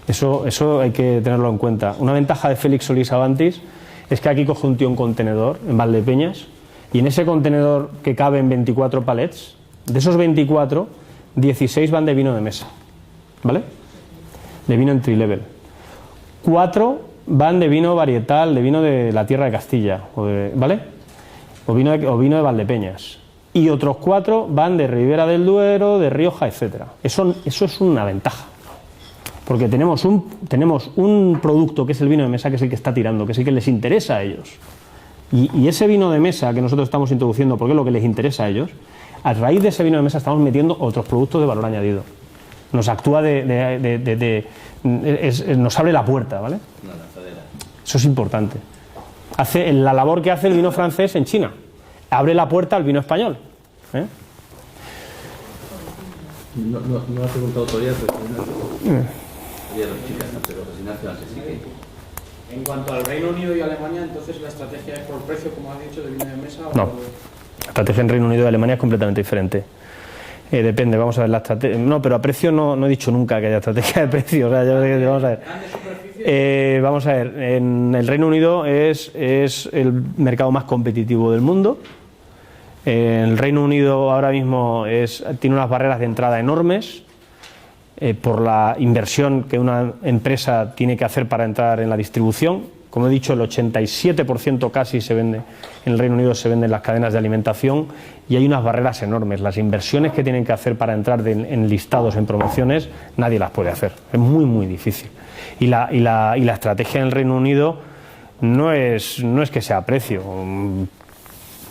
Eso hay que tenerlo en cuenta. Una ventaja de Félix Solís Avantis es que aquí coge un tío un contenedor en Valdepeñas y en ese contenedor que caben 24 palets, de esos 24, 16 van de vino de mesa, ¿vale? De vino entry level. 4 van de vino varietal, de vino de la tierra de Castilla, ¿vale? O vino de Valdepeñas. Y otros 4 van de Ribera del Duero, de Rioja, etcétera. Eso es una ventaja. Porque tenemos un producto que es el vino de mesa, que es el que está tirando, que es el que les interesa a ellos. Y ese vino de mesa que nosotros estamos introduciendo, porque es lo que les interesa a ellos, a raíz de ese vino de mesa estamos metiendo otros productos de valor añadido. Nos actúa nos abre la puerta, ¿vale? Eso es importante. Hace la labor que hace el vino francés en China. Abre la puerta al vino español, ¿eh? No ha preguntado todavía, pero En cuanto al Reino Unido y Alemania, entonces la estrategia es por precio, como has dicho, de vino de mesa. No, la estrategia en Reino Unido y Alemania es completamente diferente. Depende, vamos a ver la estrategia. No, pero a precio no he dicho nunca que haya estrategia de precio. O sea, vamos a ver. Vamos a ver, en el Reino Unido es el mercado más competitivo del mundo. El Reino Unido ahora mismo tiene unas barreras de entrada enormes por la inversión que una empresa tiene que hacer para entrar en la distribución. Como he dicho, el 87% casi se vende en el Reino Unido, se vende en las cadenas de alimentación, y hay unas barreras enormes. Las inversiones que tienen que hacer para entrar en listados, en promociones, nadie las puede hacer. Es muy, muy difícil. Y la estrategia en el Reino Unido no es que sea precio.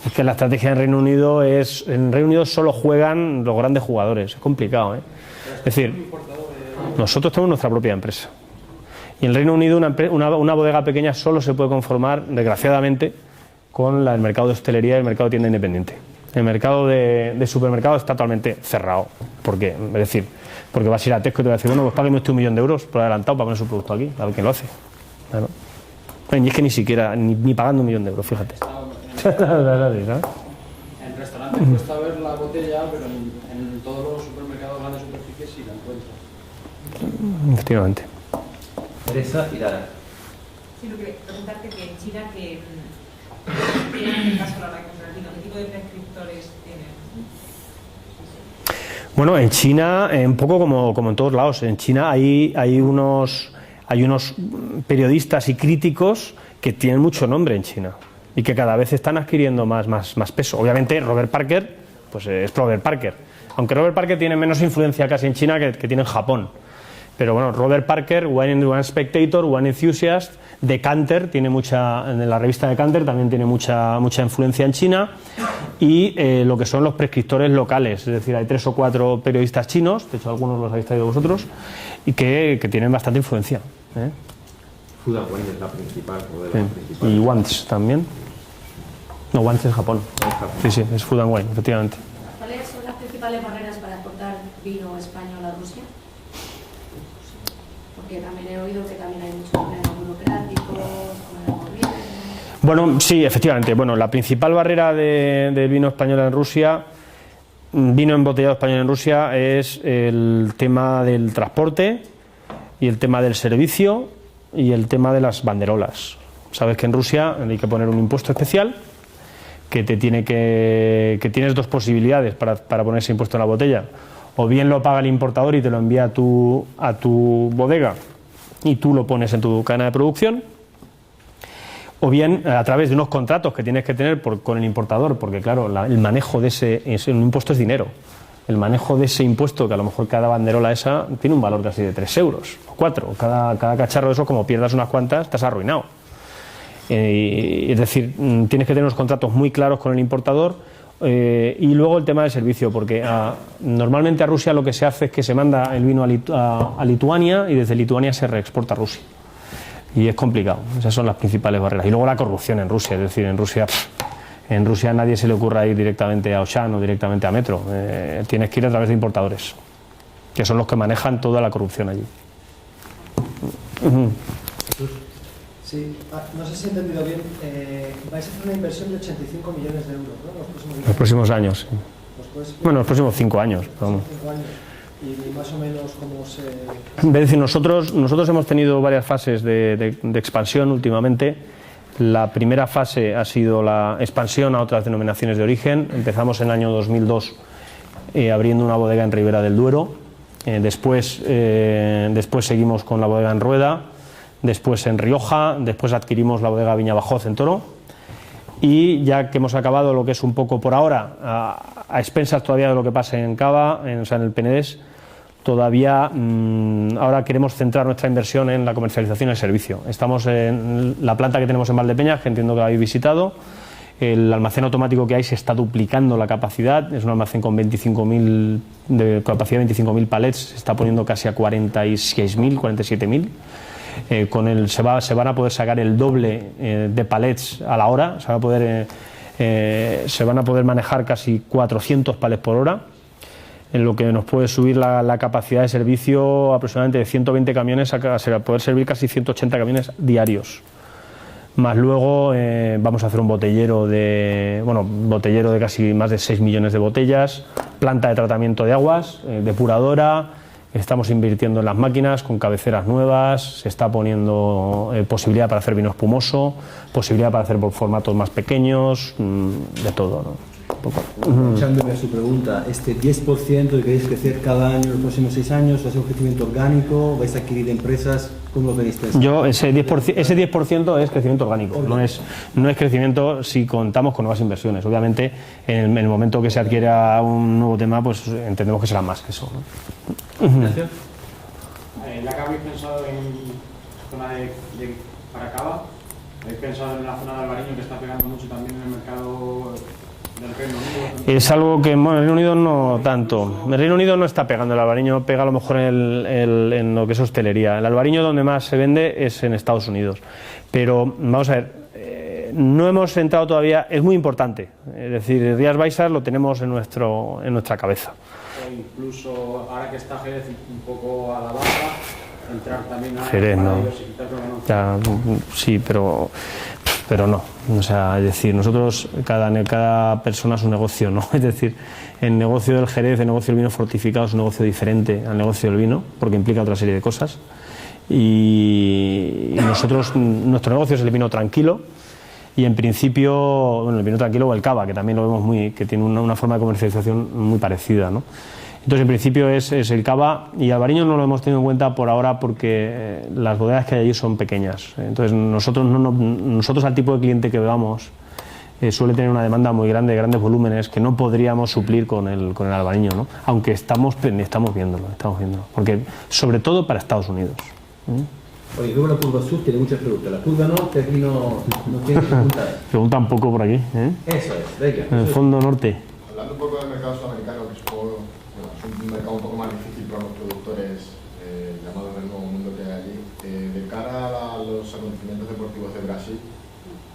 Es que la estrategia en Reino Unido en Reino Unido solo juegan los grandes jugadores. Es complicado, ¿eh? Es decir, nosotros tenemos nuestra propia empresa. Y en el Reino Unido una bodega pequeña solo se puede conformar, desgraciadamente, con el mercado de hostelería y el mercado de tienda independiente. El mercado de supermercado está totalmente cerrado. ¿Por qué? Es decir, porque vas a ir a Tesco y te va a decir, bueno, pues págueme usted 1 millón de euros por adelantado para poner su producto aquí, a ver quién lo hace. Claro. Y es que ni siquiera, ni pagando 1 millón de euros, fíjate. En restaurantes cuesta ver la botella, pero en todos los supermercados grandes superficies sí la encuentras. Efectivamente. Teresa y Lara. Sí, lo que preguntarte que en China que tienen en el caso de la hora de comprar vino, ¿qué tipo de prescriptores tienen? Bueno, en China, un poco como en todos lados, en China hay unos periodistas y críticos que tienen mucho nombre en China y que cada vez están adquiriendo más peso. Obviamente Robert Parker, pues es Robert Parker, aunque Robert Parker tiene menos influencia casi en China que tiene en Japón. Pero bueno, Robert Parker, Wine Spectator, Wine Enthusiast, Decanter, en la revista Decanter también tiene mucha influencia en China, y lo que son los prescriptores locales, es decir, hay 3 o 4 periodistas chinos, de hecho algunos los habéis traído vosotros, y que tienen bastante influencia, ¿eh? Food and Wine es la principal. Sí. Y Wants también. No, Wants es Japón. Sí, es Food and Wine, efectivamente. ¿Cuáles son las principales barreras para exportar vino español a Rusia? Porque también he oído que también hay muchos problemas burocráticos con el gobierno. Bueno, sí, efectivamente. Bueno, la principal barrera de vino español en Rusia, vino embotellado español en Rusia, es el tema del transporte y el tema del servicio y el tema de las banderolas. Sabes que en Rusia hay que poner un impuesto especial que tienes 2 posibilidades para poner ese impuesto en la botella. O bien lo paga el importador y te lo envía a tu bodega y tú lo pones en tu cadena de producción, o bien a través de unos contratos que tienes que tener con el importador, porque claro, el manejo de ese impuesto es dinero. el manejo de ese impuesto, que a lo mejor cada banderola esa tiene un valor casi de 3 euros o 4. Cada cacharro de esos, como pierdas unas cuantas, estás arruinado. Es decir, tienes que tener unos contratos muy claros con el importador. Y luego el tema del servicio, porque normalmente a Rusia lo que se hace es que se manda el vino a Lituania y desde Lituania se reexporta a Rusia. Y es complicado, esas son las principales barreras. Y luego la corrupción en Rusia, es decir, en Rusia a nadie se le ocurra ir directamente a Auchan o directamente a Metro. Tienes que ir a través de importadores, que son los que manejan toda la corrupción allí. Sí, no sé si he entendido bien. Vais a hacer una inversión de 85 millones de euros, ¿no? Los próximos años, sí. Bueno, los próximos 5 años. Vamos. 5 años. Y más o menos cómo se... Es decir, nosotros hemos tenido varias fases de expansión últimamente. La primera fase ha sido la expansión a otras denominaciones de origen. Empezamos en el año 2002 abriendo una bodega en Ribera del Duero. Después seguimos con la bodega en Rueda. Después en Rioja. Después adquirimos la bodega Viña Bajós en Toro. Y ya que hemos acabado lo que es un poco por ahora, a expensas todavía de lo que pase en Cava, en el Penedés, todavía ahora queremos centrar nuestra inversión en la comercialización y el servicio. Estamos en la planta que tenemos en Valdepeñas, que entiendo que la habéis visitado. El almacén automático que hay se está duplicando la capacidad, es un almacén con 25.000 de capacidad, 25.000 palets, se está poniendo casi a 46.000, 47.000. Con él se van a poder sacar el doble de palets a la hora, se van a poder manejar casi 400 palets por hora, en lo que nos puede subir la capacidad de servicio aproximadamente de 120 camiones a poder servir casi 180 camiones diarios. Más luego vamos a hacer un botellero de casi más de 6 millones de botellas, planta de tratamiento de aguas, depuradora. Estamos invirtiendo en las máquinas con cabeceras nuevas, se está poniendo posibilidad para hacer vino espumoso, posibilidad para hacer por formatos más pequeños, de todo, ¿no? Echándome a su pregunta, este 10% que queréis crecer cada año en los próximos 6 años, ¿es un crecimiento orgánico? ¿Vais a adquirir empresas? ¿Cómo lo veis? Ese 10% es crecimiento orgánico, no es crecimiento si contamos con nuevas inversiones. Obviamente, en el momento que se adquiera un nuevo tema, pues entendemos que será más que eso, ¿no? ¿La que habéis pensado en zona de Paracaba? ¿Habéis pensado en la zona de Albariño, que está pegando mucho también en el mercado del Reino Unido? Es algo que, bueno, el Reino Unido no tanto. El Reino Unido no está pegando, el albariño pega a lo mejor en lo que es hostelería. El albariño donde más se vende es en Estados Unidos. Pero, vamos a ver, no hemos entrado todavía, es muy importante. Es decir, Rías Baixas lo tenemos en nuestra cabeza. O incluso, ahora que está Jerez un poco a la baja, entrar también a Jerez, no. Ya, sí, pero no. O sea, es decir, nosotros, cada persona es un negocio, ¿no? Es decir, el negocio del Jerez, el negocio del vino fortificado es un negocio diferente al negocio del vino, porque implica otra serie de cosas. Y nosotros, nuestro negocio es el vino tranquilo. Y en principio, bueno, el vino tranquilo o el cava, que también lo vemos que tiene una forma de comercialización muy parecida, ¿no? Entonces, en principio es el cava, y albariño no lo hemos tenido en cuenta por ahora porque las bodegas que hay allí son pequeñas. Entonces, nosotros al tipo de cliente que vamos suele tener una demanda muy grande, de grandes volúmenes, que no podríamos suplir con el albariño, ¿no? Aunque estamos viéndolo, porque sobre todo para Estados Unidos. Oye, luego la curva sur tiene muchas preguntas. La curva norte aquí no tiene preguntas. Pregunta un poco por aquí, ¿eh? Eso es, venga. En el fondo norte. Hablando un poco del mercado sudamericano, que supongo es un mercado un poco más difícil para los productores llamados del nuevo mundo que hay allí. De cara a los acontecimientos deportivos de Brasil,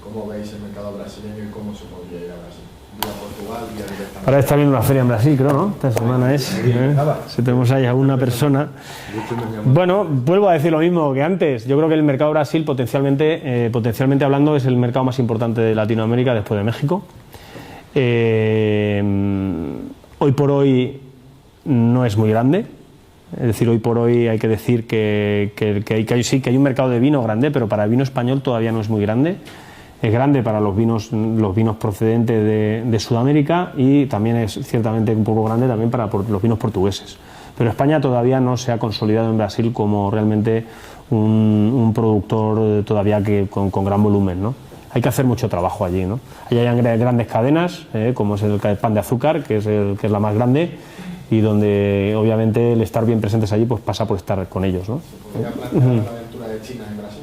¿cómo veis el mercado brasileño y cómo se podría ir a Brasil? ¿Vía Portugal, vía directamente? Ahora está viendo una feria en Brasil, creo, ¿no? Esta semana es. Si tenemos ahí a una persona. Bueno, vuelvo a decir lo mismo que antes. Yo creo que el mercado Brasil, potencialmente hablando, es el mercado más importante de Latinoamérica después de México. Hoy por hoy no es muy grande. Es decir, hoy por hoy hay que decir que hay un mercado de vino grande, pero para el vino español todavía no es muy grande. Es grande para los vinos procedentes de Sudamérica, y también es ciertamente un poco grande también para los vinos portugueses. Pero España todavía no se ha consolidado en Brasil como realmente un productor todavía con gran volumen, ¿no? Hay que hacer mucho trabajo allí, ¿no? Allí hay grandes cadenas, como es el Pan de Azúcar, que es la más grande, y donde obviamente el estar bien presentes allí pues pasa por estar con ellos, ¿no? ¿Se podría plantear la aventura de China en Brasil?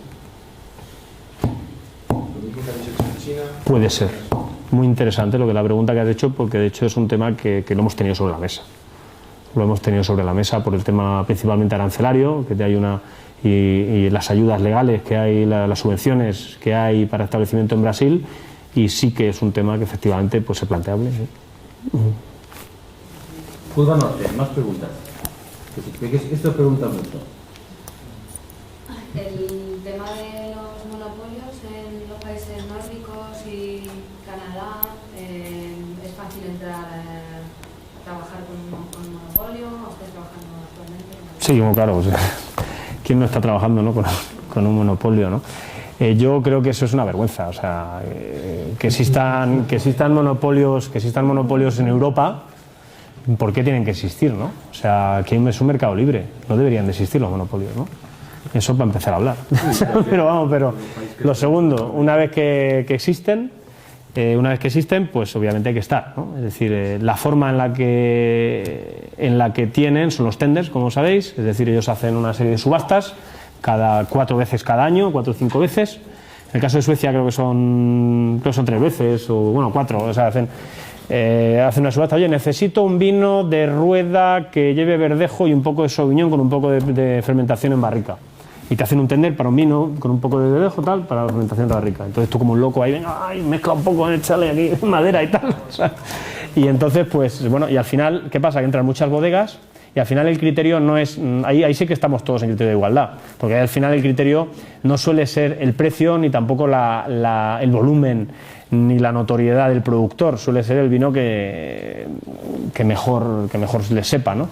Lo mismo que habéis hecho en China. Puede ser. Muy interesante lo que la pregunta que has hecho, porque de hecho es un tema que lo hemos tenido sobre la mesa. Lo hemos tenido sobre la mesa por el tema principalmente arancelario, que hay y las ayudas legales que hay, las subvenciones que hay para establecimiento en Brasil, y sí que es un tema que efectivamente pues es planteable. Pulga Norte, más preguntas. Esto pregunta mucho. El tema de los monopolios en los países nórdicos y Canadá, ¿es fácil entrar a trabajar con un monopolio? ¿O estáis trabajando actualmente? Sí, claro. O sea, ¿quién no está trabajando, ¿no? con un monopolio, ¿no? Yo creo que eso es una vergüenza. O sea, que existan monopolios en Europa. ¿Por qué tienen que existir, no? O sea, que es un mercado libre, no deberían de existir los monopolios, ¿no? Eso para empezar a hablar. pero lo segundo, una vez que existen, pues obviamente hay que estar, ¿no? Es decir, la forma en la que tienen son los tenders, como sabéis, es decir, ellos hacen una serie de subastas 4 veces cada año, 4 o 5 veces. En el caso de Suecia creo que son 3 veces, o bueno, 4, o sea, hacen una subasta. Oye, necesito un vino de rueda que lleve verdejo y un poco de sauvignon con un poco de fermentación en barrica. Y te hacen un tender para un vino con un poco de verdejo tal para la fermentación en barrica. Entonces tú como un loco ahí, venga, mezcla un poco, échale aquí madera y tal. O sea, y entonces pues bueno, y al final, ¿qué pasa? Que entran muchas bodegas y al final el criterio no es, ahí sí que estamos todos en criterio de igualdad, porque al final el criterio no suele ser el precio ni tampoco el volumen ni la notoriedad del productor, suele ser el vino que mejor le sepa, ¿no?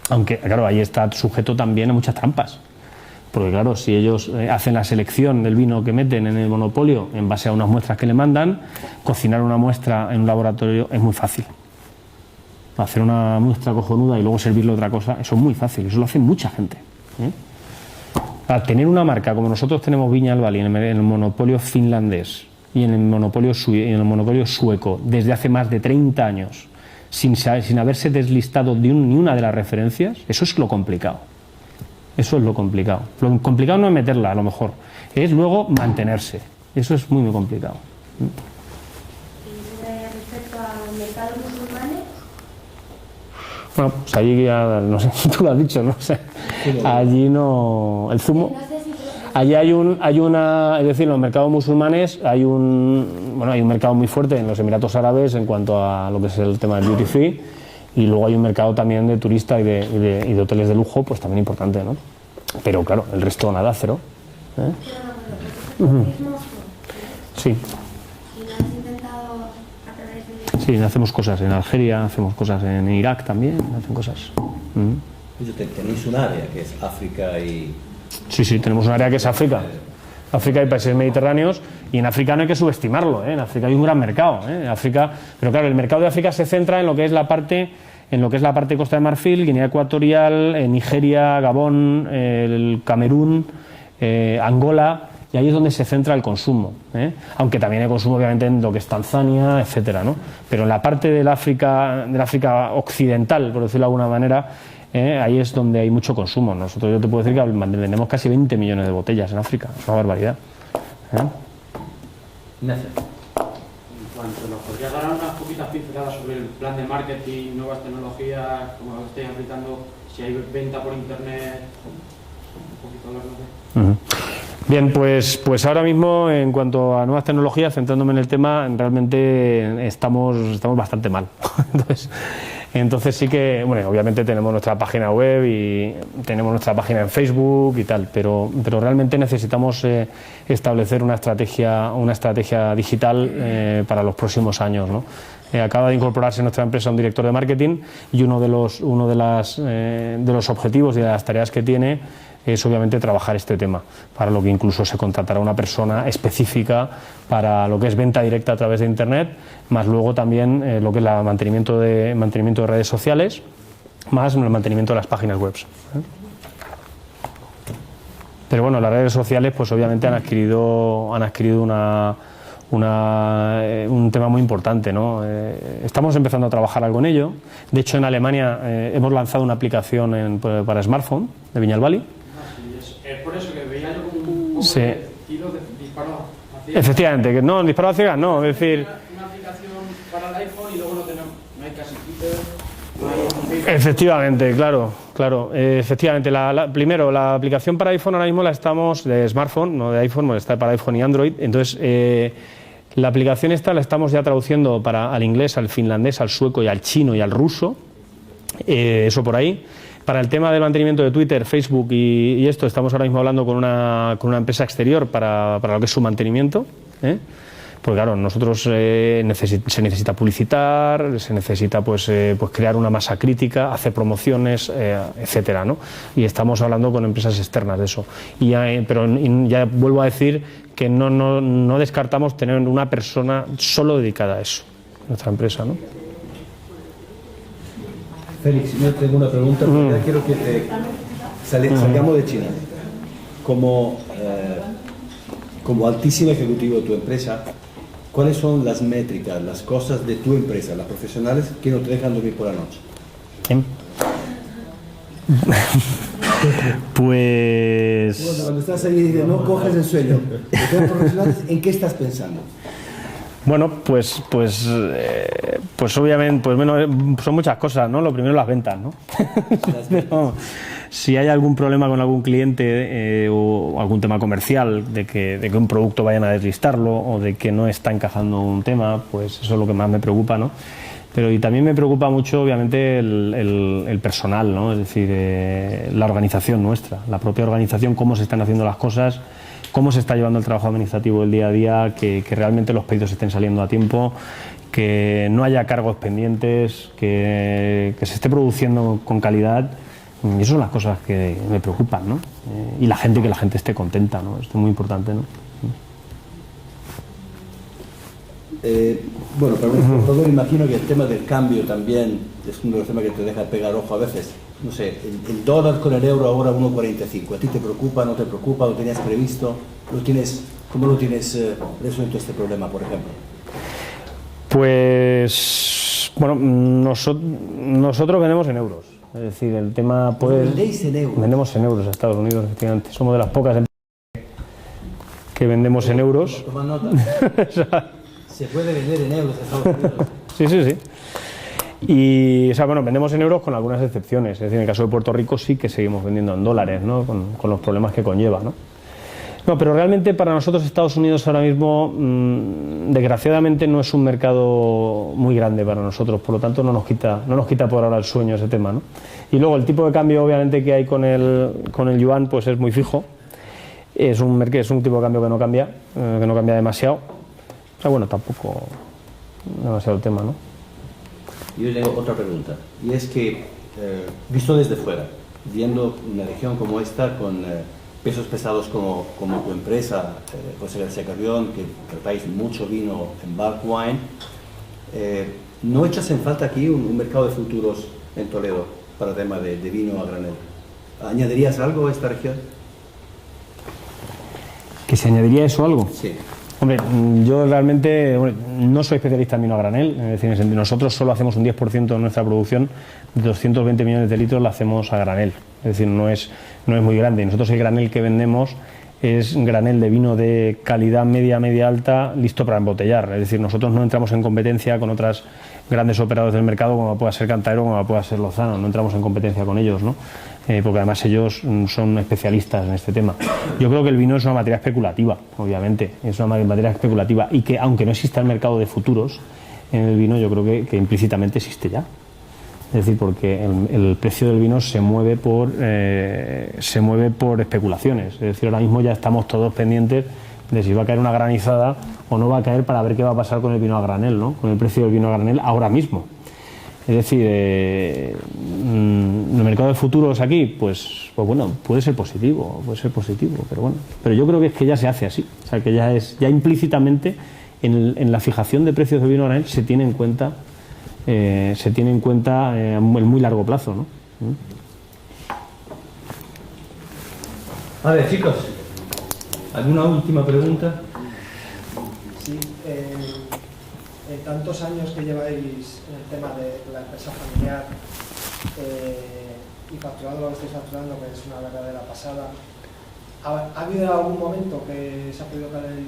Aunque, claro, ahí está sujeto también a muchas trampas, porque claro, si ellos hacen la selección del vino que meten en el monopolio en base a unas muestras que le mandan, cocinar una muestra en un laboratorio es muy fácil. Hacer una muestra cojonuda y luego servirle otra cosa, eso es muy fácil, eso lo hace mucha gente. Al tener una marca como nosotros tenemos Viña del Valle en el monopolio finlandés y en el monopolio sueco desde hace más de 30 años, sin haberse deslistado ni una de las referencias, eso es lo complicado. Eso es lo complicado. Lo complicado no es meterla, a lo mejor, es luego mantenerse. Eso es muy, muy complicado. Y respecto a mercados musulmanes, bueno, pues allí ya, no sé, tú lo has dicho, ¿no? O sea, allí no... El zumo... Allí es decir, en los mercados musulmanes hay un mercado muy fuerte en los Emiratos Árabes en cuanto a lo que es el tema del duty free, y luego hay un mercado también de turista y de hoteles de lujo, pues también importante, ¿no? Pero claro, el resto nada, cero. Sí. Sí, hacemos cosas en Algeria, hacemos cosas en Irak también, hacen cosas. Tenéis un área que es África y... Sí, tenemos un área que es África. África y países mediterráneos, y en África no hay que subestimarlo, ¿eh? En África hay un gran mercado, ¿eh? África, pero claro, el mercado de África se centra en lo que es la parte Costa de Marfil, Guinea Ecuatorial, Nigeria, Gabón, el Camerún, Angola, y ahí es donde se centra el consumo, ¿eh? Aunque también hay consumo obviamente en lo que es Tanzania, etcétera, ¿no? Pero en la parte del África occidental, por decirlo de alguna manera, ahí es donde hay mucho consumo. Yo te puedo decir que vendemos casi 20 millones de botellas en África, es una barbaridad. Ignacio. En cuanto nos podrías dar unas poquitas pinceladas sobre el plan de marketing, nuevas tecnologías, como lo estáis aplicando, si hay venta por internet, un poquito hablarnos de... Bien, pues ahora mismo en cuanto a nuevas tecnologías, centrándome en el tema, realmente estamos bastante mal. Entonces sí que, bueno, obviamente tenemos nuestra página web y tenemos nuestra página en Facebook y tal, pero realmente necesitamos establecer una estrategia digital para los próximos años, ¿no? Acaba de incorporarse en nuestra empresa un director de marketing, y uno de los objetivos y de las tareas que tiene es obviamente trabajar este tema, para lo que incluso se contratará una persona específica para lo que es venta directa a través de internet, más luego también lo que es el mantenimiento de redes sociales, más el mantenimiento de las páginas web. Pero bueno, las redes sociales pues obviamente han adquirido un tema muy importante, ¿no? Estamos empezando a trabajar algo en ello. De hecho, en Alemania hemos lanzado una aplicación para smartphone de Viñalbali. Es por eso que veía yo como un poco Sí. de tiro de disparo a ciegas. Efectivamente, que no, disparo a ciegas no, es decir... Una aplicación para el iPhone y luego no hay casi Twitter, no hay... Efectivamente, claro. Efectivamente, primero, la aplicación para iPhone ahora mismo la estamos, de smartphone, no de iPhone, bueno, está para iPhone y Android. Entonces, la aplicación esta la estamos ya traduciendo al inglés, al finlandés, al sueco y al chino y al ruso. Eso por ahí. Para el tema del mantenimiento de Twitter, Facebook y esto, estamos ahora mismo hablando con una empresa exterior para lo que es su mantenimiento. Porque claro, nosotros se necesita publicitar, se necesita pues crear una masa crítica, hacer promociones, etcétera, ¿no? Y estamos hablando con empresas externas de eso. Pero ya vuelvo a decir que no descartamos tener una persona solo dedicada a eso, nuestra empresa, ¿no? Félix, yo tengo una pregunta, porque ya quiero que salgamos de China. Como altísimo ejecutivo de tu empresa, ¿cuáles son las métricas, las cosas de tu empresa, las profesionales, que no te dejan dormir por la noche? Pues... Cuando estás ahí, no coges el sueño. Los profesionales, ¿en qué estás pensando? Bueno, pues obviamente, son muchas cosas, ¿no? Lo primero, las ventas, ¿no? Pero, si hay algún problema con algún cliente o algún tema comercial, de que un producto vayan a deslistarlo o de que no está encajando un tema, pues eso es lo que más me preocupa, ¿no? Pero y también me preocupa mucho, obviamente, el personal, ¿no? Es decir, la organización nuestra, la propia organización, cómo se están haciendo las cosas, cómo se está llevando el trabajo administrativo del día a día, que realmente los pedidos estén saliendo a tiempo, que no haya cargos pendientes, que se esté produciendo con calidad. Y esas son las cosas que me preocupan, ¿no? Y que la gente esté contenta, ¿no? Esto es muy importante, ¿no? Bueno, para un exportador imagino que el tema del cambio también es uno de los temas que te deja pegar ojo a veces. No sé, el dólar con el euro ahora 1,45. ¿A ti te preocupa, no te preocupa? ¿Lo tenías previsto? ¿Cómo lo tienes resuelto este problema, por ejemplo? Pues, bueno, nosotros vendemos en euros. Es decir, el tema puede... ¿Vendéis en euros? Vendemos en euros a Estados Unidos, efectivamente. Somos de las pocas empresas que vendemos en euros. Toma nota. Se puede vender en euros a Estados Unidos. Sí. Y, vendemos en euros con algunas excepciones. Es decir, en el caso de Puerto Rico sí que seguimos vendiendo en dólares, ¿no? Con los problemas que conlleva, ¿no? No, pero realmente para nosotros Estados Unidos ahora mismo, desgraciadamente, no es un mercado muy grande para nosotros, por lo tanto no nos quita por ahora el sueño ese tema, ¿no? Y luego el tipo de cambio, obviamente, que hay con el yuan, pues es muy fijo. Es un tipo de cambio que no cambia demasiado. O sea, bueno, tampoco demasiado el tema, ¿no? Yo tengo otra pregunta, y es que, visto desde fuera, viendo una región como esta, con pesos pesados como tu empresa, José García Carrión, que tratáis mucho vino en bulk wine, ¿no echas en falta aquí un mercado de futuros en Toledo para tema de vino a granel? ¿Añadirías algo a esta región? ¿Que se añadiría eso algo? Sí. Hombre, yo realmente no soy especialista en vino a granel, es decir, nosotros solo hacemos un 10% de nuestra producción, de 220 millones de litros la hacemos a granel, es decir, no es muy grande. Nosotros el granel que vendemos es granel de vino de calidad media alta, listo para embotellar, es decir, nosotros no entramos en competencia con otras grandes operadores del mercado como pueda ser Cantaero, como pueda ser Lozano, no entramos en competencia con ellos, ¿no? Porque además ellos son especialistas en este tema. Yo creo que el vino es una materia especulativa, obviamente, es una materia especulativa y que aunque no exista el mercado de futuros en el vino, yo creo que implícitamente existe ya. Es decir, porque el precio del vino se mueve por especulaciones. Es decir, ahora mismo ya estamos todos pendientes de si va a caer una granizada o no va a caer para ver qué va a pasar con el vino a granel, ¿no? Con el precio del vino a granel ahora mismo. Es decir, el mercado de futuros aquí, pues bueno, puede ser positivo, pero bueno. Pero yo creo que es que ya se hace así. O sea, que ya implícitamente en la fijación de precios del vino a granel se tiene en cuenta el muy largo plazo, ¿no? A ver, chicos, ¿alguna última pregunta? Sí, en tantos años que lleváis en el tema de la empresa familiar y facturando lo que estáis facturando, que es una verdadera pasada, ¿ha habido algún momento que se ha podido caer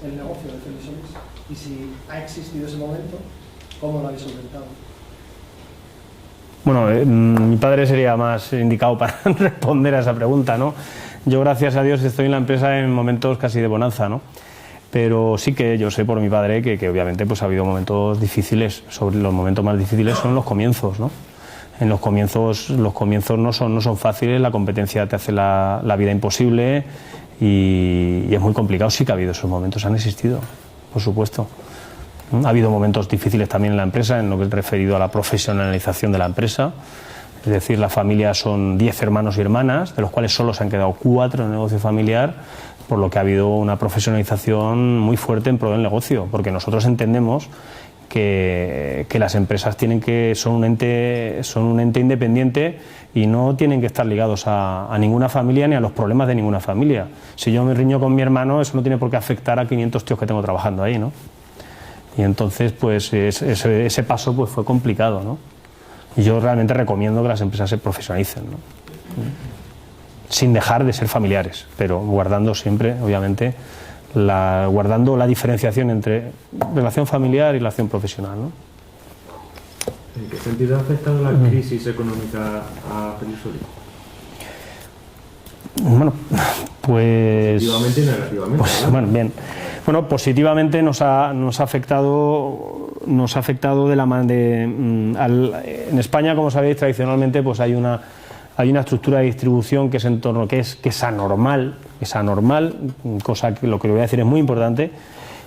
el negocio de Feliz Solís? Y si ha existido ese momento, ¿cómo lo habéis solventado? Bueno, mi padre sería más indicado para responder a esa pregunta, ¿no? Yo, gracias a Dios, estoy en la empresa en momentos casi de bonanza, ¿no? Pero sí que yo sé por mi padre que obviamente pues ha habido momentos difíciles. Sobre los momentos más difíciles son los comienzos, ¿no? En los comienzos no son fáciles, la competencia te hace la vida imposible y es muy complicado. Sí que ha habido esos momentos, han existido, por supuesto. Ha habido momentos difíciles también en la empresa, en lo que es referido a la profesionalización de la empresa. Es decir, la familia son 10 hermanos y hermanas, de los cuales solo se han quedado 4 en el negocio familiar, por lo que ha habido una profesionalización muy fuerte en pro del negocio, porque nosotros entendemos que las empresas son un ente independiente y no tienen que estar ligados a ninguna familia ni a los problemas de ninguna familia. Si yo me riño con mi hermano, eso no tiene por qué afectar a 500 tíos que tengo trabajando ahí, ¿no? Y entonces, pues ese paso pues fue complicado, ¿no? Y yo realmente recomiendo que las empresas se profesionalicen, ¿no? Sin dejar de ser familiares, pero guardando siempre, obviamente, guardando la diferenciación entre relación familiar y relación profesional, ¿no? ¿En qué sentido ha afectado la crisis económica a Feliz Solís? Bueno, pues... Positivamente y negativamente. Pues, bueno, bien. Bueno, positivamente nos ha afectado de la manera en España, como sabéis, tradicionalmente pues hay una estructura de distribución que es anormal, cosa que lo que le voy a decir es muy importante.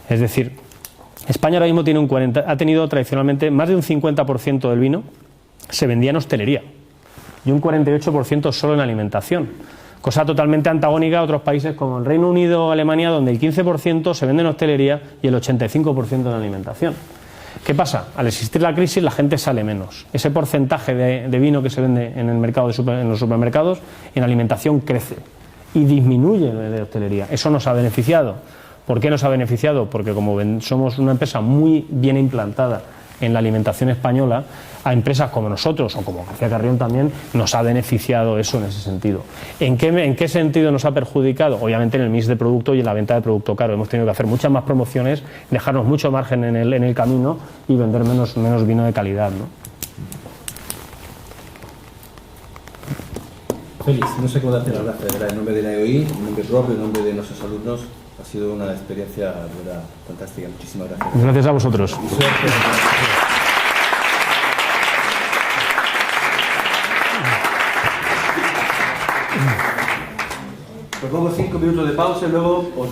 Es decir, España ahora mismo ha tenido tradicionalmente más de un 50% del vino se vendía en hostelería y un 48% solo en alimentación. Cosa totalmente antagónica a otros países como el Reino Unido o Alemania, donde el 15% se vende en hostelería y el 85% en alimentación. ¿Qué pasa? Al existir la crisis, la gente sale menos. Ese porcentaje de vino que se vende en el mercado en los supermercados, en alimentación crece y disminuye el de hostelería. Eso nos ha beneficiado. ¿Por qué nos ha beneficiado? Porque como somos una empresa muy bien implantada en la alimentación española, a empresas como nosotros o como García Carrión también nos ha beneficiado eso en ese sentido. ¿En qué sentido nos ha perjudicado? Obviamente en el mix de producto y en la venta de producto caro. Hemos tenido que hacer muchas más promociones, dejarnos mucho margen en el camino y vender menos vino de calidad, ¿no? Félix, no sé cómo darte las gracias, ¿verdad? En nombre de la EOI, en nombre propio, en nombre de nuestros alumnos, ha sido una experiencia, ¿verdad?, fantástica. Muchísimas gracias. Gracias a vosotros. Propongo 5 minutos de pausa y luego os